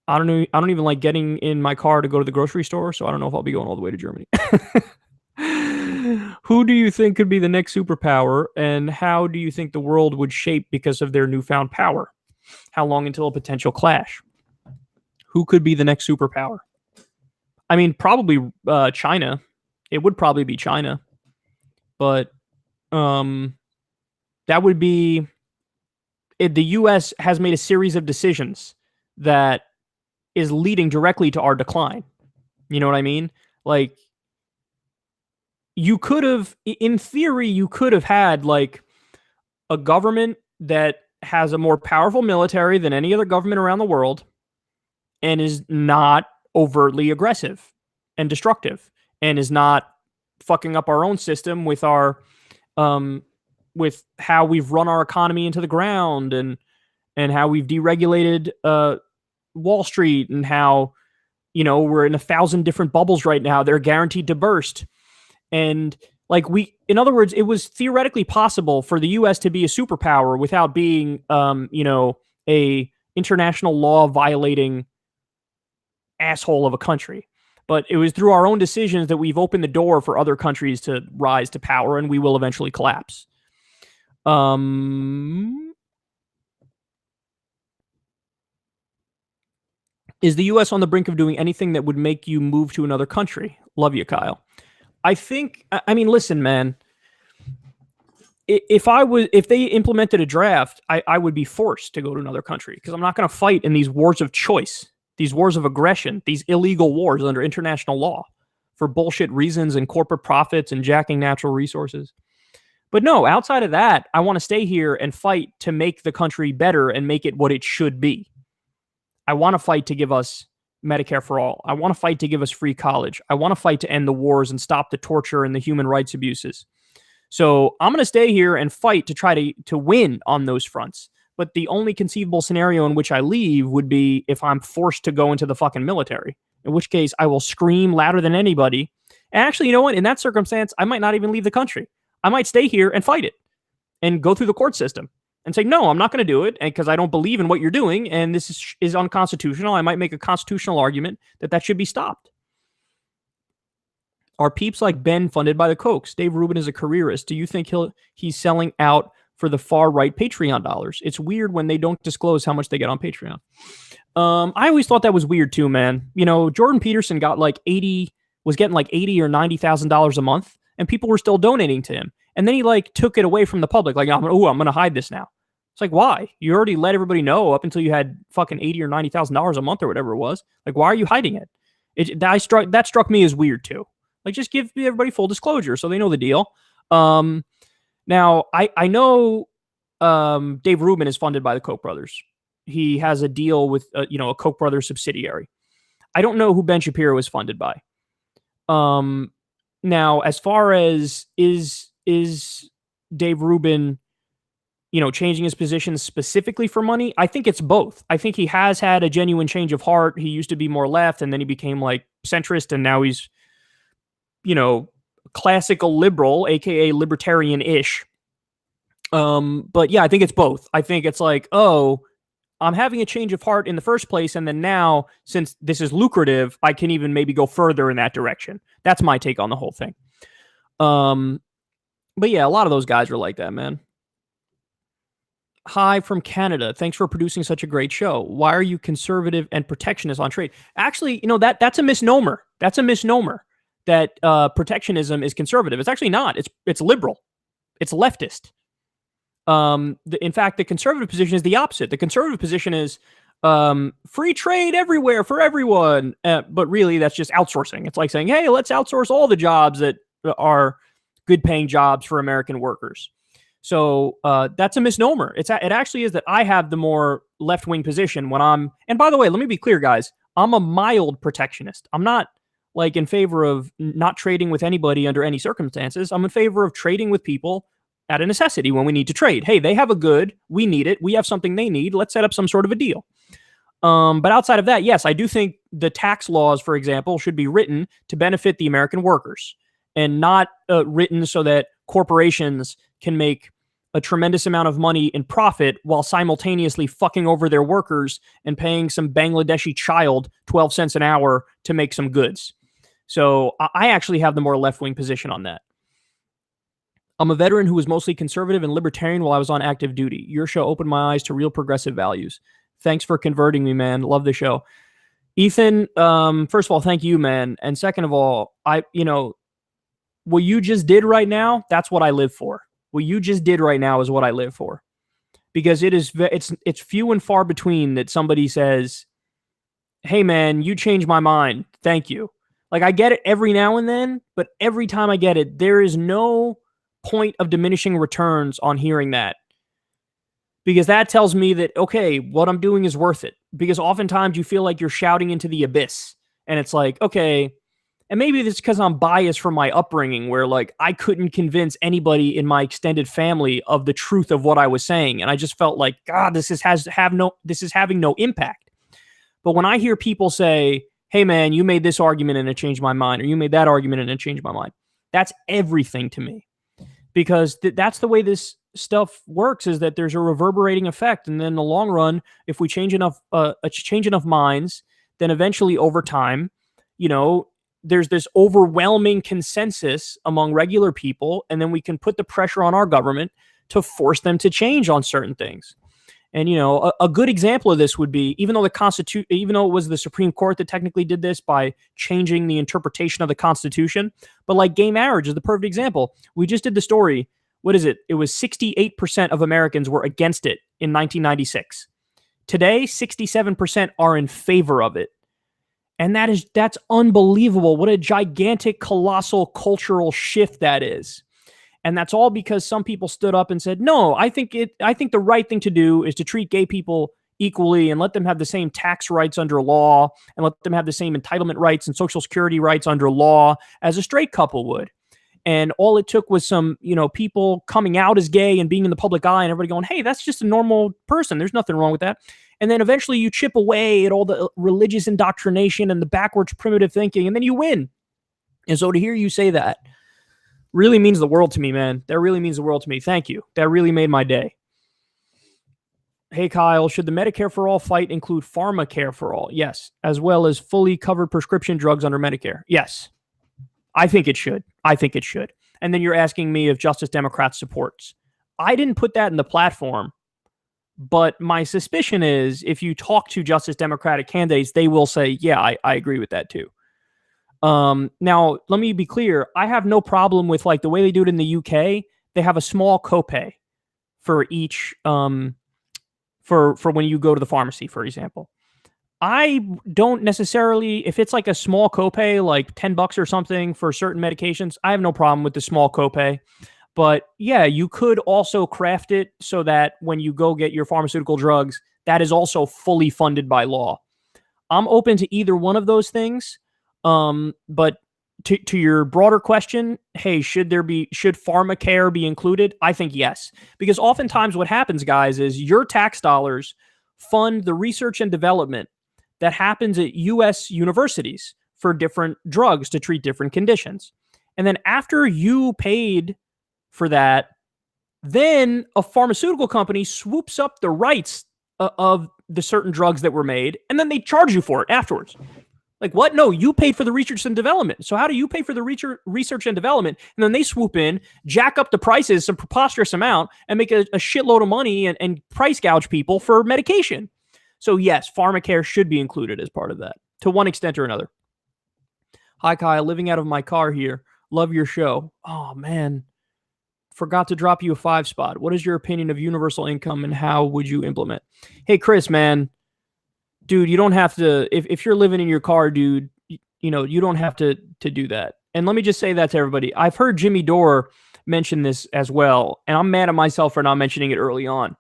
I don't know. I don't even like getting in my car to go to the grocery store, so I don't know if I'll be going all the way to Germany. Who do you think could be the next superpower, and how do you think the world would shape because of their newfound power? How long until a potential clash? Who could be the next superpower? I mean, probably China. It would probably be China. But that would be... the U.S. has made a series of decisions that is leading directly to our decline. You know what I mean? Like, you could have, in theory, had like a government that has a more powerful military than any other government around the world and is not overtly aggressive and destructive and is not fucking up our own system with our with how we've run our economy into the ground and how we've deregulated Wall Street, and how, we're in 1,000 different bubbles right now. They're guaranteed to burst. And like, in other words, it was theoretically possible for the U.S. to be a superpower without being, a international law violating asshole of a country. But it was through our own decisions that we've opened the door for other countries to rise to power, and we will eventually collapse. Is the U.S. on the brink of doing anything that would make you move to another country? Love you, Kyle. I mean, listen, man. If they implemented a draft, I would be forced to go to another country, because I'm not going to fight in these wars of choice, these wars of aggression, these illegal wars under international law for bullshit reasons and corporate profits and jacking natural resources. But no, outside of that, I want to stay here and fight to make the country better and make it what it should be. I want to fight to give us Medicare for all. I want to fight to give us free college. I want to fight to end the wars and stop the torture and the human rights abuses. So I'm going to stay here and fight to try to win on those fronts. But the only conceivable scenario in which I leave would be if I'm forced to go into the fucking military, in which case I will scream louder than anybody. And actually, you know what? In that circumstance, I might not even leave the country. I might stay here and fight it and go through the court system and say, no, I'm not going to do it because I don't believe in what you're doing, and this is unconstitutional. I might make a constitutional argument that should be stopped. Are peeps like Ben funded by the Kochs? Dave Rubin is a careerist. Do you think he's selling out for the far-right Patreon dollars? It's weird when they don't disclose how much they get on Patreon. I always thought that was weird too, man. Jordan Peterson was getting like $80,000 or $90,000 a month, and people were still donating to him. And then he like took it away from the public. Like, I'm going to hide this now. It's like, why? You already let everybody know up until you had fucking $80,000 or $90,000 a month or whatever it was. Like, why are you hiding it? That struck me as weird too. Like, just give everybody full disclosure so they know the deal. Now, I know Dave Rubin is funded by the Koch brothers. He has a deal with a Koch brothers subsidiary. I don't know who Ben Shapiro is funded by. Now, as far as is Dave Rubin, changing his position specifically for money, I think it's both. I think he has had a genuine change of heart. He used to be more left, and then he became like centrist, and now he's, classical liberal, aka libertarian-ish. But yeah, I think it's both. I think it's like, oh, I'm having a change of heart in the first place, and then now, since this is lucrative, I can even maybe go further in that direction. That's my take on the whole thing. But yeah, a lot of those guys are like that, man. Hi from Canada. Thanks for producing such a great show. Why are you conservative and protectionist on trade? Actually, that's a misnomer. That's a misnomer that protectionism is conservative. It's actually not. It's liberal. It's leftist. In fact, the conservative position is the opposite. The conservative position is free trade everywhere for everyone. But really, that's just outsourcing. It's like saying, hey, let's outsource all the jobs that are good paying jobs for American workers. So that's a misnomer. It actually is that I have the more left-wing position when I'm... And by the way, let me be clear, guys. I'm a mild protectionist. I'm not like in favor of not trading with anybody under any circumstances. I'm in favor of trading with people at a necessity when we need to trade. Hey, they have a good, we need it, we have something they need, let's set up some sort of a deal. But outside of that, yes, I do think the tax laws, for example, should be written to benefit the American workers and not written so that corporations can make a tremendous amount of money in profit while simultaneously fucking over their workers and paying some Bangladeshi child 12 cents an hour to make some goods. So I actually have the more left-wing position on that. I'm a veteran who was mostly conservative and libertarian while I was on active duty. Your show opened my eyes to real progressive values. Thanks for converting me, man. Love the show. Ethan, first of all, thank you, man. And second of all, what you just did right now, that's what I live for. What you just did right now is what I live for. Because it's few and far between that somebody says, hey, man, you changed my mind. Thank you. Like, I get it every now and then, but every time I get it, there is no point of diminishing returns on hearing that. Because that tells me that, okay, what I'm doing is worth it. Because oftentimes you feel like you're shouting into the abyss. And it's like, okay, and maybe it's because I'm biased from my upbringing where like I couldn't convince anybody in my extended family of the truth of what I was saying. And I just felt like, God, this is having no impact. But when I hear people say, hey man, you made this argument and it changed my mind, or you made that argument and it changed my mind, that's everything to me. Because that's the way this stuff works, is that there's a reverberating effect. And then in the long run, if we change enough minds, then eventually over time, there's this overwhelming consensus among regular people, and then we can put the pressure on our government to force them to change on certain things. And, a good example of this would be, even though it was the Supreme Court that technically did this by changing the interpretation of the Constitution, but like gay marriage is the perfect example. We just did the story. What is it? It was 68% of Americans were against it in 1996. Today, 67% are in favor of it. And that's unbelievable. What a gigantic, colossal cultural shift that is. And that's all because some people stood up and said, no, I think the right thing to do is to treat gay people equally and let them have the same tax rights under law and let them have the same entitlement rights and Social Security rights under law as a straight couple would. And all it took was some, people coming out as gay and being in the public eye and everybody going, hey, that's just a normal person. There's nothing wrong with that. And then eventually you chip away at all the religious indoctrination and the backwards primitive thinking, and then you win. And so to hear you say that really means the world to me, man. That really means the world to me. Thank you. That really made my day. Hey, Kyle, should the Medicare for All fight include pharmacare for all? Yes. As well as fully covered prescription drugs under Medicare? Yes. I think it should. And then you're asking me if Justice Democrats supports. I didn't put that in the platform, but my suspicion is if you talk to Justice Democratic candidates, they will say, yeah, I agree with that too. Now, let me be clear. I have no problem with like the way they do it in the UK. They have a small copay for each, for when you go to the pharmacy, for example. I don't necessarily, if it's like a small copay, like $10 or something for certain medications, I have no problem with the small copay. But yeah, you could also craft it so that when you go get your pharmaceutical drugs, that is also fully funded by law. I'm open to either one of those things. But to your broader question, hey, should pharmacare be included? I think yes. Because oftentimes what happens, guys, is your tax dollars fund the research and development that happens at US universities for different drugs to treat different conditions. And then after you paid for that, then a pharmaceutical company swoops up the rights of the certain drugs that were made, and then they charge you for it afterwards. Like, what? No, you paid for the research and development. So how do you pay for the research and development? And then they swoop in, jack up the prices some preposterous amount, and make a shitload of money and price gouge people for medication. So yes, pharmacare should be included as part of that, to one extent or another. Hi, Kyle. Living out of my car here. Love your show. Oh, man. Forgot to drop you a 5 spot. What is your opinion of universal income and how would you implement? Hey, Chris, man. Dude, you don't have to, if you're living in your car, dude, you don't have to do that. And let me just say that to everybody. I've heard Jimmy Dore mention this as well, and I'm mad at myself for not mentioning it early on.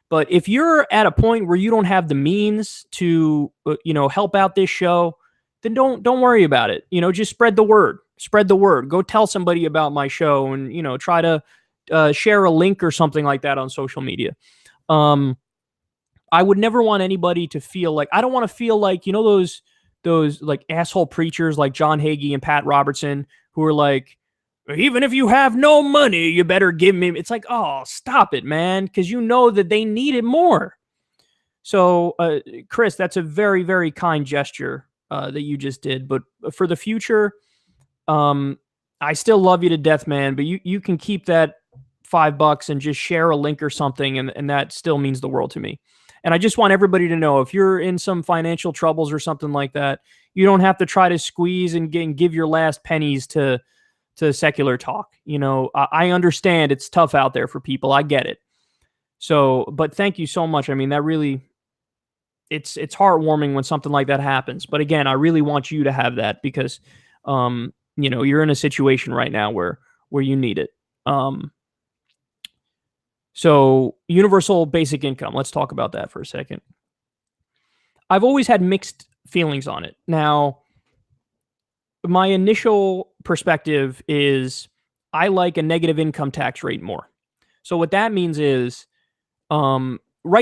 But if you're at a point where you don't have the means to, help out this show, then don't worry about it. Just spread the word. Spread the word. Go tell somebody about my show and, try to share a link or something like that on social media. I would never want anybody to feel like, I don't want to feel like, those like asshole preachers like John Hagee and Pat Robertson who are like, even if you have no money, you better give me. It's like, oh, stop it, man. Because that they need it more. So, Chris, that's a very, very kind gesture that you just did. But for the future, I still love you to death, man. But you can keep that $5 and just share a link or something. And that still means the world to me. And I just want everybody to know, if you're in some financial troubles or something like that, you don't have to try to squeeze and give your last pennies to secular talk. I understand it's tough out there for people. I get it. So, but thank you so much. I mean, that really, it's heartwarming when something like that happens. But again, I really want you to have that because, you're in a situation right now where you need it. So universal basic income, let's talk about that for a second. I've always had mixed feelings on it. Now, my initial perspective is I like a negative income tax rate more. So what that means is right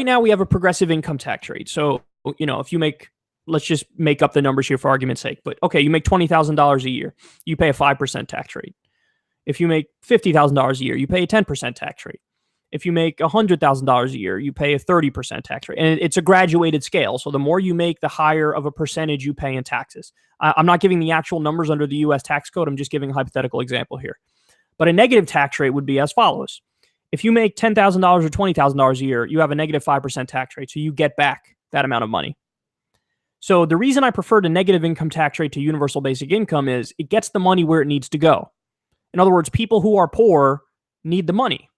now we have a progressive income tax rate. So, if you make, let's just make up the numbers here for argument's sake, but okay, you make $20,000 a year, you pay a 5% tax rate. If you make $50,000 a year, you pay a 10% tax rate. If you make $100,000 a year, you pay a 30% tax rate. And it's a graduated scale. So the more you make, the higher of a percentage you pay in taxes. I'm not giving the actual numbers under the U.S. tax code. I'm just giving a hypothetical example here. But a negative tax rate would be as follows. If you make $10,000 or $20,000 a year, you have a negative 5% tax rate. So you get back that amount of money. So the reason I prefer the negative income tax rate to universal basic income is it gets the money where it needs to go. In other words, people who are poor need the money.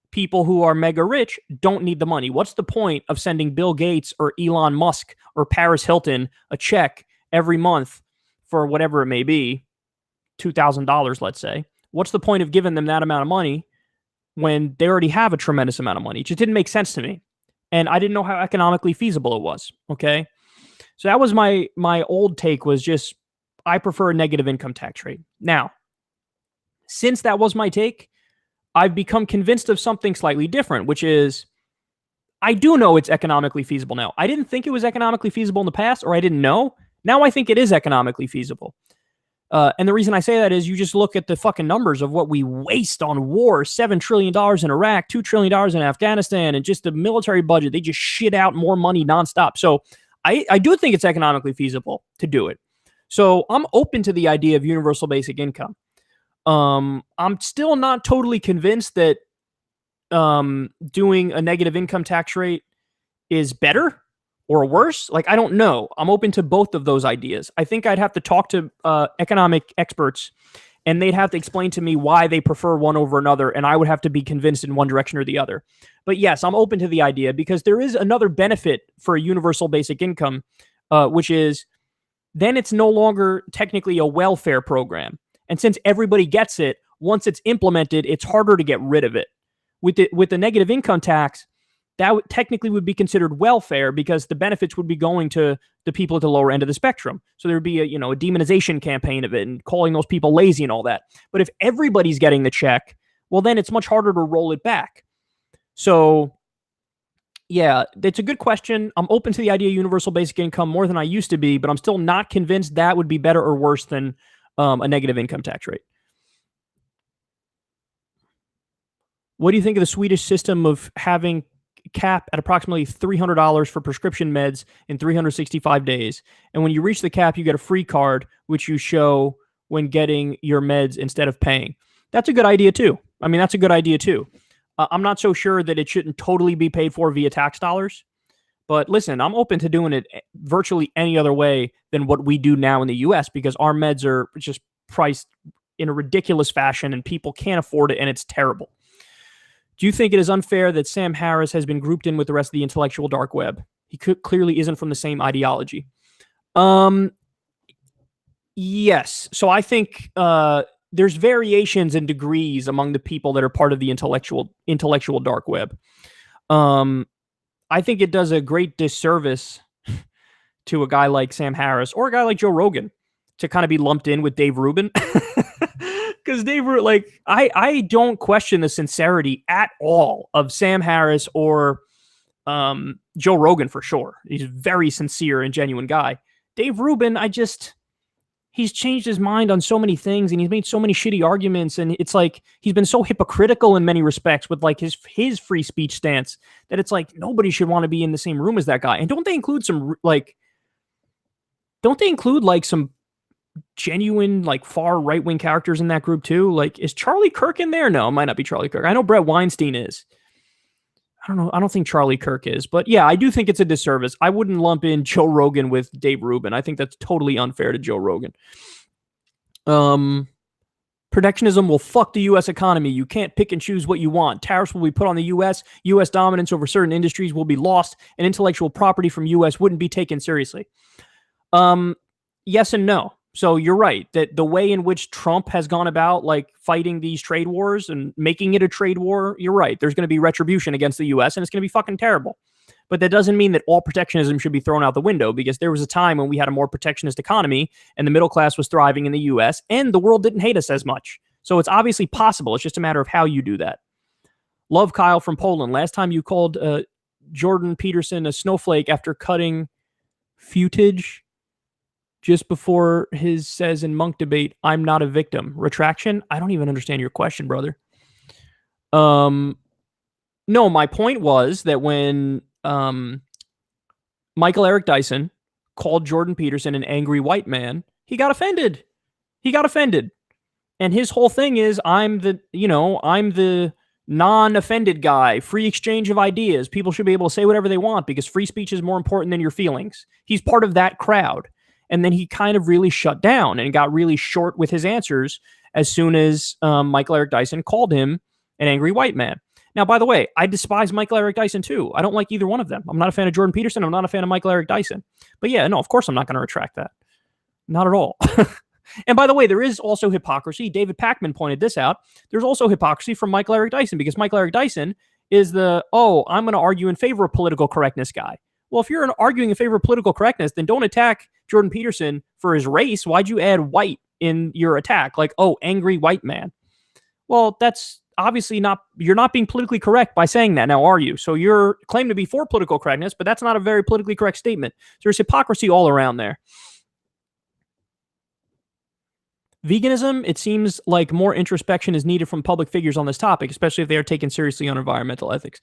People who are mega rich don't need the money. What's the point of sending Bill Gates or Elon Musk or Paris Hilton a check every month for whatever it may be, $2,000, let's say? What's the point of giving them that amount of money when they already have a tremendous amount of money? It just didn't make sense to me. And I didn't know how economically feasible it was. Okay. So that was my old take, was just, I prefer a negative income tax rate. Now, since that was my take, I've become convinced of something slightly different, which is I do know it's economically feasible now. I didn't think it was economically feasible in the past, or I didn't know. Now I think it is economically feasible. And the reason I say that is you just look at the fucking numbers of what we waste on war. $7 trillion in Iraq, $2 trillion in Afghanistan, and just the military budget. They just shit out more money nonstop. So I do think it's economically feasible to do it. So I'm open to the idea of universal basic income. I'm still not totally convinced that doing a negative income tax rate is better or worse. Like, I don't know. I'm open to both of those ideas. I think I'd have to talk to economic experts, and they'd have to explain to me why they prefer one over another, and I would have to be convinced in one direction or the other. But yes, I'm open to the idea because there is another benefit for a universal basic income, which is then it's no longer technically a welfare program. And since everybody gets it, once it's implemented, it's harder to get rid of it. With the negative income tax, that technically would be considered welfare because the benefits would be going to the people at the lower end of the spectrum. So there would be a demonization campaign of it and calling those people lazy and all that. But if everybody's getting the check, well, then it's much harder to roll it back. So yeah, it's a good question. I'm open to the idea of universal basic income more than I used to be, but I'm still not convinced that would be better or worse than a negative income tax rate. What do you think of the Swedish system of having cap at approximately $300 for prescription meds in 365 days? And when you reach the cap, you get a free card, which you show when getting your meds instead of paying. That's a good idea too. That's a good idea too. I'm not so sure that it shouldn't totally be paid for via tax dollars. But listen, I'm open to doing it virtually any other way than what we do now in the U.S. because our meds are just priced in a ridiculous fashion and people can't afford it, and it's terrible. Do you think it is unfair that Sam Harris has been grouped in with the rest of the intellectual dark web? He clearly isn't from the same ideology. Yes. So I think there's variations and degrees among the people that are part of the intellectual dark web. I think it does a great disservice to a guy like Sam Harris or a guy like Joe Rogan to kind of be lumped in with Dave Rubin. Because I don't question the sincerity at all of Sam Harris or Joe Rogan for sure. He's a very sincere and genuine guy. Dave Rubin, he's changed his mind on so many things and he's made so many shitty arguments, and it's like he's been so hypocritical in many respects with like his free speech stance that it's like nobody should want to be in the same room as that guy. And don't they include some some genuine like far right-wing characters in that group too? Like, is Charlie Kirk in there? No, it might not be Charlie Kirk. I know Brett Weinstein is. I don't know. I don't think Charlie Kirk is, but yeah, I do think it's a disservice. I wouldn't lump in Joe Rogan with Dave Rubin. I think that's totally unfair to Joe Rogan. Protectionism will fuck the U.S. economy. You can't pick and choose what you want. Tariffs will be put on the U.S. U.S. dominance over certain industries will be lost, and intellectual property from U.S. wouldn't be taken seriously. Yes and no. So you're right that the way in which Trump has gone about like fighting these trade wars and making it a trade war, you're right. There's going to be retribution against the U.S. and it's going to be fucking terrible. But that doesn't mean that all protectionism should be thrown out the window, because there was a time when we had a more protectionist economy and the middle class was thriving in the U.S. and the world didn't hate us as much. So it's obviously possible. It's just a matter of how you do that. Love Kyle from Poland. Last time you called Jordan Peterson a snowflake after cutting footage just before his says in Monk debate, I'm not a victim. Retraction? I don't even understand your question, brother. No, my point was that when Michael Eric Dyson called Jordan Peterson an angry white man, he got offended. And his whole thing is, I'm the non-offended guy, free exchange of ideas. People should be able to say whatever they want because free speech is more important than your feelings. He's part of that crowd. And then he kind of really shut down and got really short with his answers as soon as Michael Eric Dyson called him an angry white man. Now, by the way, I despise Michael Eric Dyson too. I don't like either one of them. I'm not a fan of Jordan Peterson. I'm not a fan of Michael Eric Dyson. But yeah, no, of course I'm not going to retract that. Not at all. And by the way, there is also hypocrisy. David Packman pointed this out. There's also hypocrisy from Michael Eric Dyson, because Michael Eric Dyson is I'm going to argue in favor of political correctness guy. Well, if you're arguing in favor of political correctness, then don't attack Jordan Peterson for his race. Why'd you add white in your attack? Like, angry white man. Well, that's obviously you're not being politically correct by saying that now, are you? So you're claiming to be for political correctness, but that's not a very politically correct statement. So there's hypocrisy all around there. Veganism, it seems like more introspection is needed from public figures on this topic, especially if they are taken seriously on environmental ethics.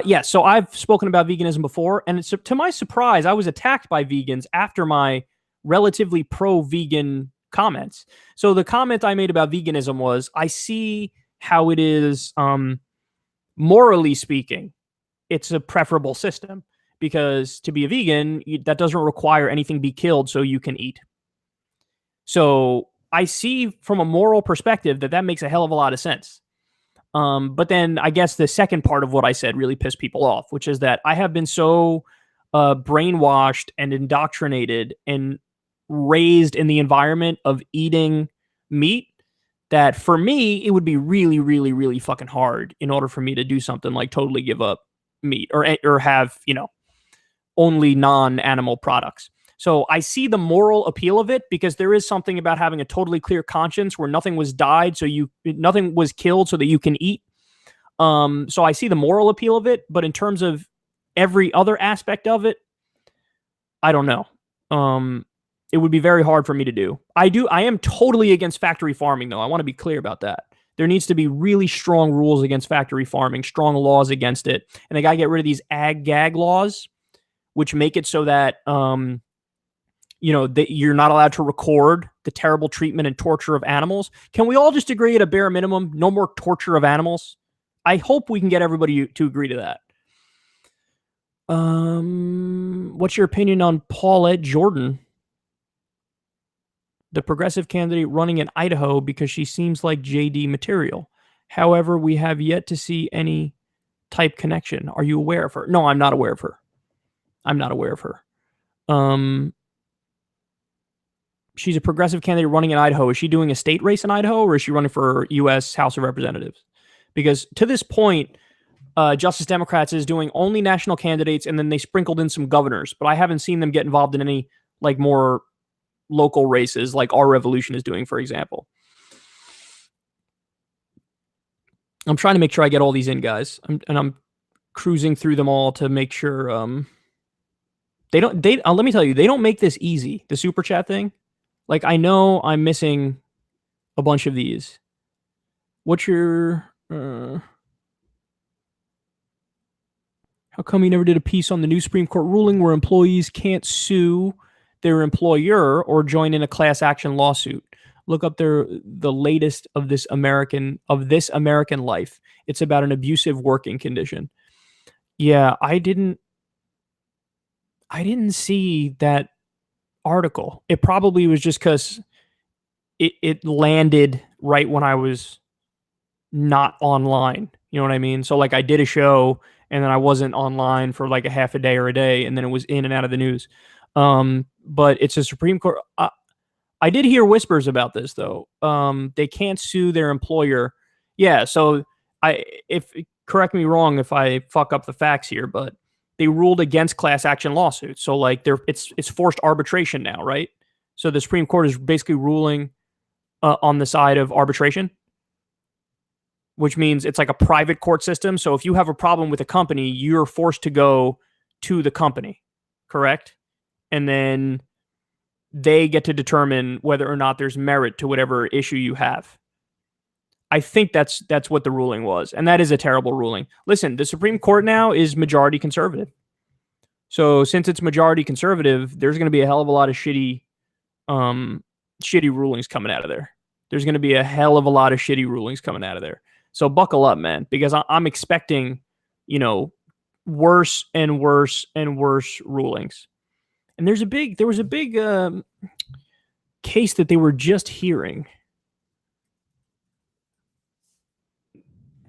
Yes, so I've spoken about veganism before, and to my surprise, I was attacked by vegans after my relatively pro-vegan comments. So the comment I made about veganism was, I see how it is, morally speaking, it's a preferable system, because to be a vegan, that doesn't require anything be killed so you can eat. So I see from a moral perspective that makes a hell of a lot of sense. But then I guess the second part of what I said really pissed people off, which is that I have been so brainwashed and indoctrinated and raised in the environment of eating meat that for me, it would be really, really, really fucking hard in order for me to do something like totally give up meat or have, only non-animal products. So I see the moral appeal of it because there is something about having a totally clear conscience where nothing was died, so nothing was killed so that you can eat. So I see the moral appeal of it, but in terms of every other aspect of it, I don't know. It would be very hard for me to do. I am totally against factory farming, though. I want to be clear about that. There needs to be really strong rules against factory farming, strong laws against it, and they got to get rid of these ag-gag laws, which make it so that that you're not allowed to record the terrible treatment and torture of animals. Can we all just agree at a bare minimum, no more torture of animals? I hope we can get everybody to agree to that. What's your opinion on Paulette Jordan, the progressive candidate running in Idaho, because she seems like JD material? However, we have yet to see any type connection. Are you aware of her? No, I'm not aware of her. I'm not aware of her. She's a progressive candidate running in Idaho. Is she doing a state race in Idaho, or is she running for U.S. House of Representatives? Because to this point, Justice Democrats is doing only national candidates, and then they sprinkled in some governors. But I haven't seen them get involved in any like more local races like Our Revolution is doing, for example. I'm trying to make sure I get all these in, guys. I'm cruising through them all to make sure. Let me tell you, they don't make this easy. The super chat thing. Like, I know I'm missing a bunch of these. What's your... how come you never did a piece on the new Supreme Court ruling where employees can't sue their employer or join in a class action lawsuit? Look up the latest of this American life. It's about an abusive working condition. Yeah, I didn't see that article. It probably was just because it landed right when I was not online. You know what I mean? So like I did a show and then I wasn't online for like a half a day or a day, and then it was in and out of the news. But it's a Supreme Court. I did hear whispers about this though. They can't sue their employer. Yeah. So correct me wrong if I fuck up the facts here, but they ruled against class action lawsuits. So like it's forced arbitration now, right? So the Supreme Court is basically ruling on the side of arbitration, which means it's like a private court system. So if you have a problem with a company, you're forced to go to the company, correct? And then they get to determine whether or not there's merit to whatever issue you have. I think that's what the ruling was, and that is a terrible ruling. Listen, the Supreme Court now is majority conservative. So since it's majority conservative, there's going to be a hell of a lot of shitty rulings coming out of there. There's going to be a hell of a lot of shitty rulings coming out of there. So buckle up, man, because I'm expecting, worse and worse and worse rulings. And there was a big case that they were just hearing.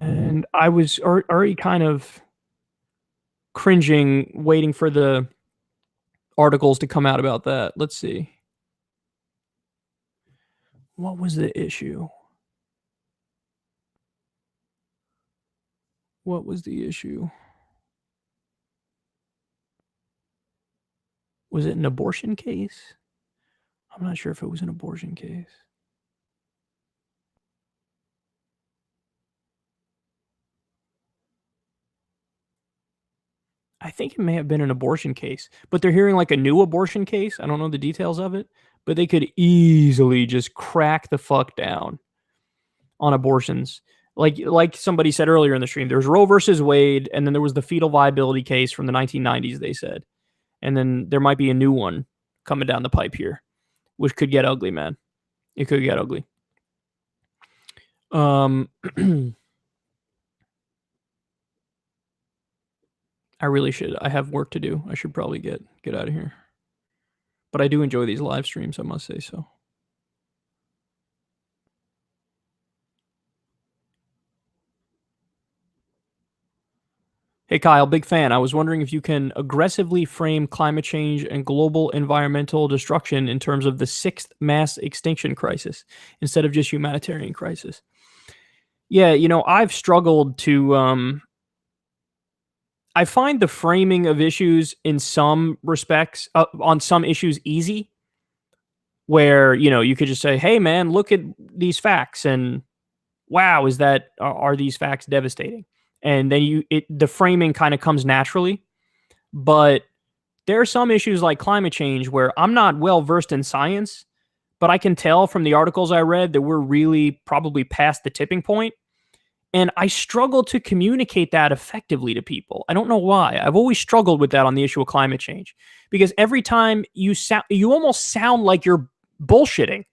And I was already kind of cringing, waiting for the articles to come out about that. Let's see. What was the issue? What was the issue? Was it an abortion case? I'm not sure if it was an abortion case. I think it may have been an abortion case, but they're hearing like a new abortion case. I don't know the details of it, but they could easily just crack the fuck down on abortions. Like somebody said earlier in the stream, there's Roe versus Wade, and then there was the fetal viability case from the 1990s, they said. And then there might be a new one coming down the pipe here, which could get ugly, man. It could get ugly. I really should. I have work to do. I should probably get out of here. But I do enjoy these live streams, I must say so. Hey, Kyle, big fan. I was wondering if you can aggressively frame climate change and global environmental destruction in terms of the sixth mass extinction crisis instead of just humanitarian crisis. Yeah, I've struggled to. I find the framing of issues in some respects, on some issues, easy, where, you could just say, hey, man, look at these facts. And wow, are these facts devastating? And then the framing kind of comes naturally. But there are some issues like climate change where I'm not well versed in science, but I can tell from the articles I read that we're really probably past the tipping point. And I struggle to communicate that effectively to people. I don't know why. I've always struggled with that on the issue of climate change, because every time you almost sound like you're bullshitting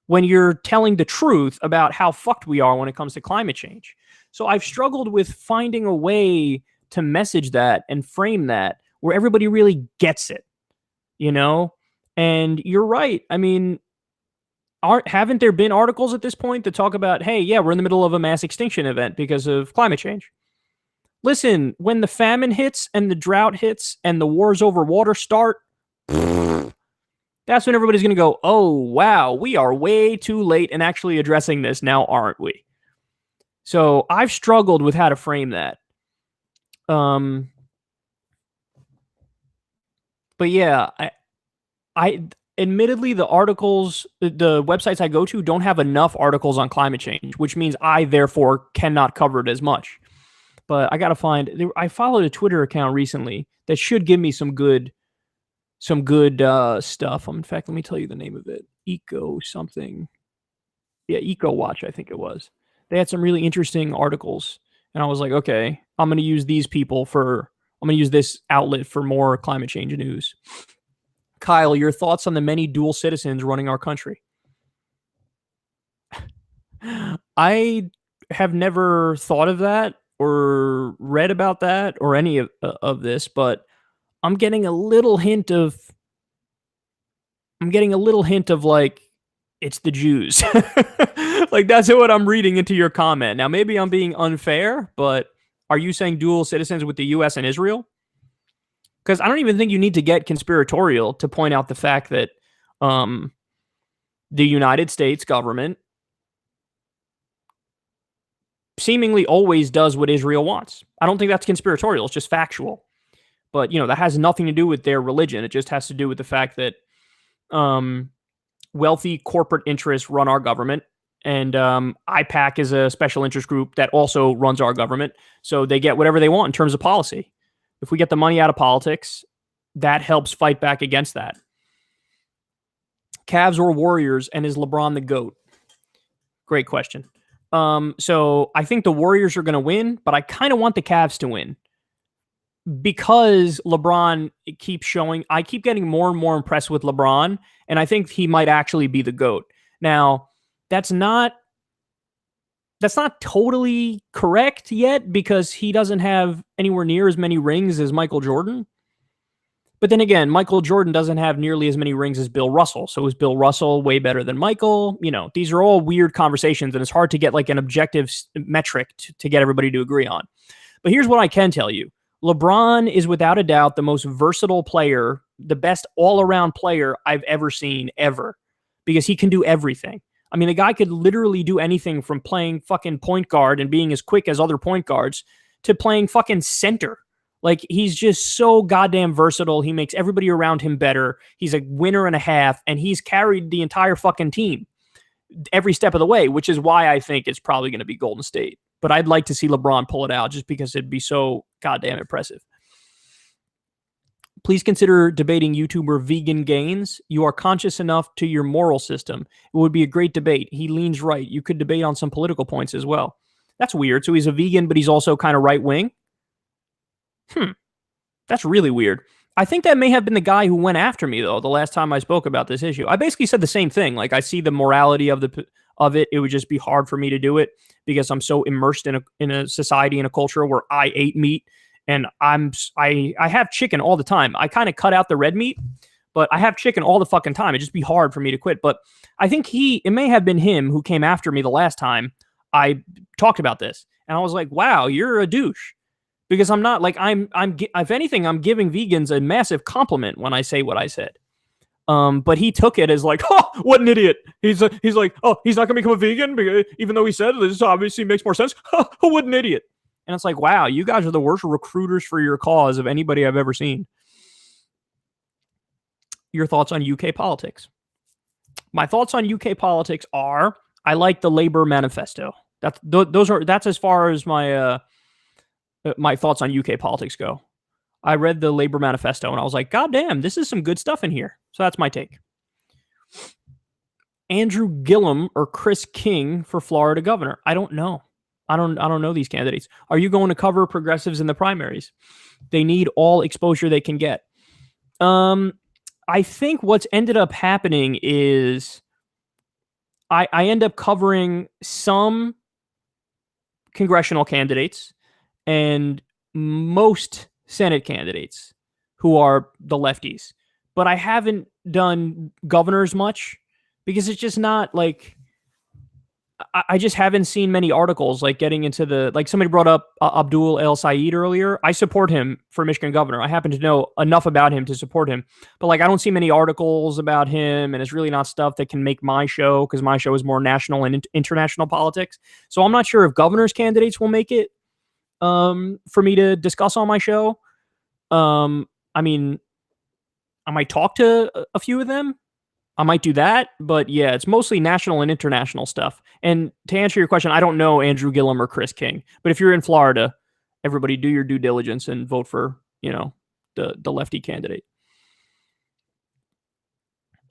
when you're telling the truth about how fucked we are when it comes to climate change. So I've struggled with finding a way to message that and frame that where everybody really gets it, And you're right. I mean, haven't there been articles at this point that talk about, hey, yeah, we're in the middle of a mass extinction event because of climate change? Listen, when the famine hits and the drought hits and the wars over water start, that's when everybody's going to go, oh, wow, we are way too late in actually addressing this now, aren't we? So I've struggled with how to frame that. But yeah, I admittedly, the articles, the websites I go to don't have enough articles on climate change, which means I therefore cannot cover it as much. But I got to I followed a Twitter account recently that should give me some good stuff. In fact, let me tell you the name of it. Eco something. Yeah, Eco Watch, I think it was. They had some really interesting articles. And I was like, okay, I'm going to use this outlet for more climate change news. Kyle, your thoughts on the many dual citizens running our country? I have never thought of that or read about that or any of this, but I'm getting a little hint of like, it's the Jews. Like, that's what I'm reading into your comment. Now, maybe I'm being unfair, but are you saying dual citizens with the U.S. and Israel? Because I don't even think you need to get conspiratorial to point out the fact that the United States government seemingly always does what Israel wants. I don't think that's conspiratorial. It's just factual. But, that has nothing to do with their religion. It just has to do with the fact that wealthy corporate interests run our government. And IPAC is a special interest group that also runs our government. So they get whatever they want in terms of policy. If we get the money out of politics, that helps fight back against that. Cavs or Warriors, and is LeBron the GOAT? Great question. So I think the Warriors are going to win, but I kind of want the Cavs to win because LeBron keeps showing. I keep getting more and more impressed with LeBron, and I think he might actually be the GOAT. Now, that's not totally correct yet because he doesn't have anywhere near as many rings as Michael Jordan. But then again, Michael Jordan doesn't have nearly as many rings as Bill Russell. So is Bill Russell way better than Michael? These are all weird conversations, and it's hard to get like an objective metric to get everybody to agree on. But here's what I can tell you. LeBron is without a doubt the most versatile player, the best all-around player I've ever seen, ever, because he can do everything. I mean, the guy could literally do anything from playing fucking point guard and being as quick as other point guards to playing fucking center. Like, he's just so goddamn versatile. He makes everybody around him better. He's a winner and a half, and he's carried the entire fucking team every step of the way, which is why I think it's probably going to be Golden State. But I'd like to see LeBron pull it out just because it'd be so goddamn impressive. Please consider debating YouTuber Vegan Gains. You are conscious enough to your moral system. It would be a great debate. He leans right. You could debate on some political points as well. That's weird. So he's a vegan, but he's also kind of right-wing? That's really weird. I think that may have been the guy who went after me, though, the last time I spoke about this issue. I basically said the same thing. Like, I see the morality of it. It would just be hard for me to do it because I'm so immersed in a society and a culture where I ate meat. And I have chicken all the time. I kind of cut out the red meat, but I have chicken all the fucking time. It'd just be hard for me to quit. But I think it may have been him who came after me the last time I talked about this. And I was like, wow, you're a douche. because I'm not like if anything, I'm giving vegans a massive compliment when I say what I said. But he took it as like, oh, what an idiot. He's like, oh, he's not gonna become a vegan because, even though he said this obviously makes more sense. What an idiot. And it's like, wow, you guys are the worst recruiters for your cause of anybody I've ever seen. Your thoughts on UK politics? My thoughts on UK politics are, I like the Labour manifesto. That's as far as my my thoughts on UK politics go. I read the Labour manifesto and I was like, God damn, this is some good stuff in here. So that's my take. Andrew Gillum or Chris King for Florida governor? I don't know. I don't know these candidates. Are you going to cover progressives in the primaries? They need all exposure they can get. I think what's ended up happening is I end up covering some congressional candidates and most Senate candidates who are the lefties. But I haven't done governors much because it's just not like, I just haven't seen many articles like getting into the, like somebody brought up Abdul El Sayed earlier. I support him for Michigan governor. I happen to know enough about him to support him, but like I don't see many articles about him, and it's really not stuff that can make my show, because my show is more national and international politics. So I'm not sure if governors candidates will make it for me to discuss on my show. I mean, I might talk to a few of them. I might do that, but yeah, it's mostly national and international stuff. And to answer your question, I don't know Andrew Gillum or Chris King, but if you're in Florida, everybody do your due diligence and vote for, the lefty candidate.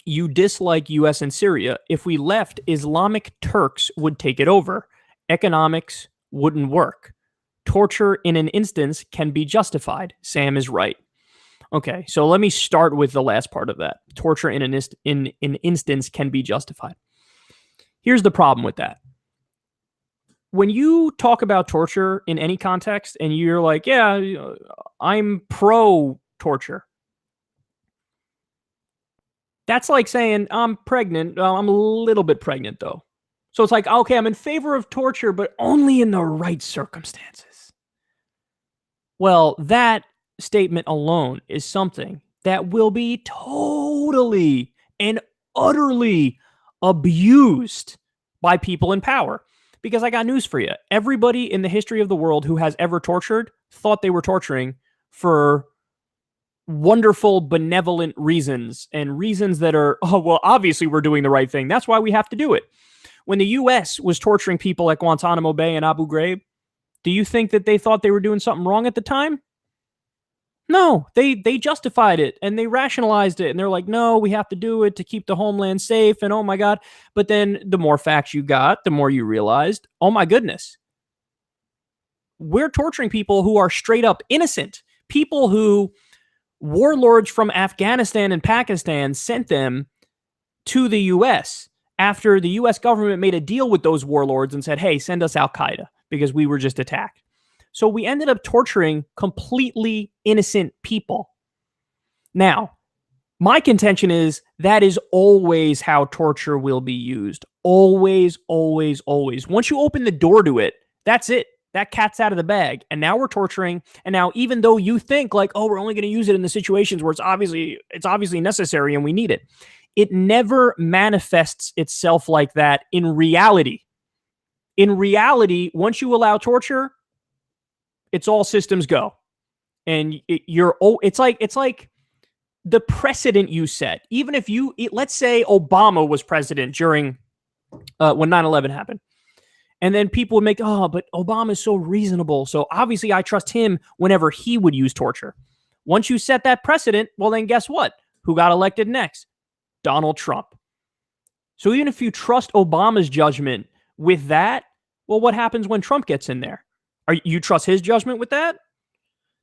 You dislike US and Syria. If we left, Islamic Turks would take it over. Economics wouldn't work. Torture in an instance can be justified. Sam is right. Okay, so let me start with the last part of that. Torture in an instance can be justified. Here's the problem with that. When you talk about torture in any context and you're like, yeah, I'm pro-torture, that's like saying, I'm pregnant. I'm a little bit pregnant, though. So it's like, okay, I'm in favor of torture, but only in the right circumstances. Well, that statement alone is something that will be totally and utterly abused by people in power. Because I got news for you. Everybody in the history of the world who has ever tortured thought they were torturing for wonderful, benevolent reasons, and reasons that are, oh, well, obviously we're doing the right thing. That's why we have to do it. When the U.S. was torturing people at Guantanamo Bay and Abu Ghraib, do you think that they thought they were doing something wrong at the time? No, they justified it and they rationalized it, and they're like, no, we have to do it to keep the homeland safe, and oh my God. But then the more facts you got, the more you realized, oh my goodness, we're torturing people who are straight up innocent. People who warlords from Afghanistan and Pakistan sent them to the U.S. after the U.S. government made a deal with those warlords and said, hey, send us Al-Qaeda because we were just attacked. So we ended up torturing completely innocent people. Now, my contention is that is always how torture will be used. Always, always, always. Once you open the door to it, that's it. That cat's out of the bag. And now we're torturing. And now, even though you think like, oh, we're only going to use it in the situations where it's obviously necessary and we need it, it never manifests itself like that in reality. In reality, once you allow torture, it's all systems go. And it's like the precedent you set. Even if let's say Obama was president during when 9/11 happened. And then people would make, oh, but Obama is so reasonable. So obviously I trust him whenever he would use torture. Once you set that precedent, well, then guess what? Who got elected next? Donald Trump. So even if you trust Obama's judgment with that, well, what happens when Trump gets in there? You trust his judgment with that?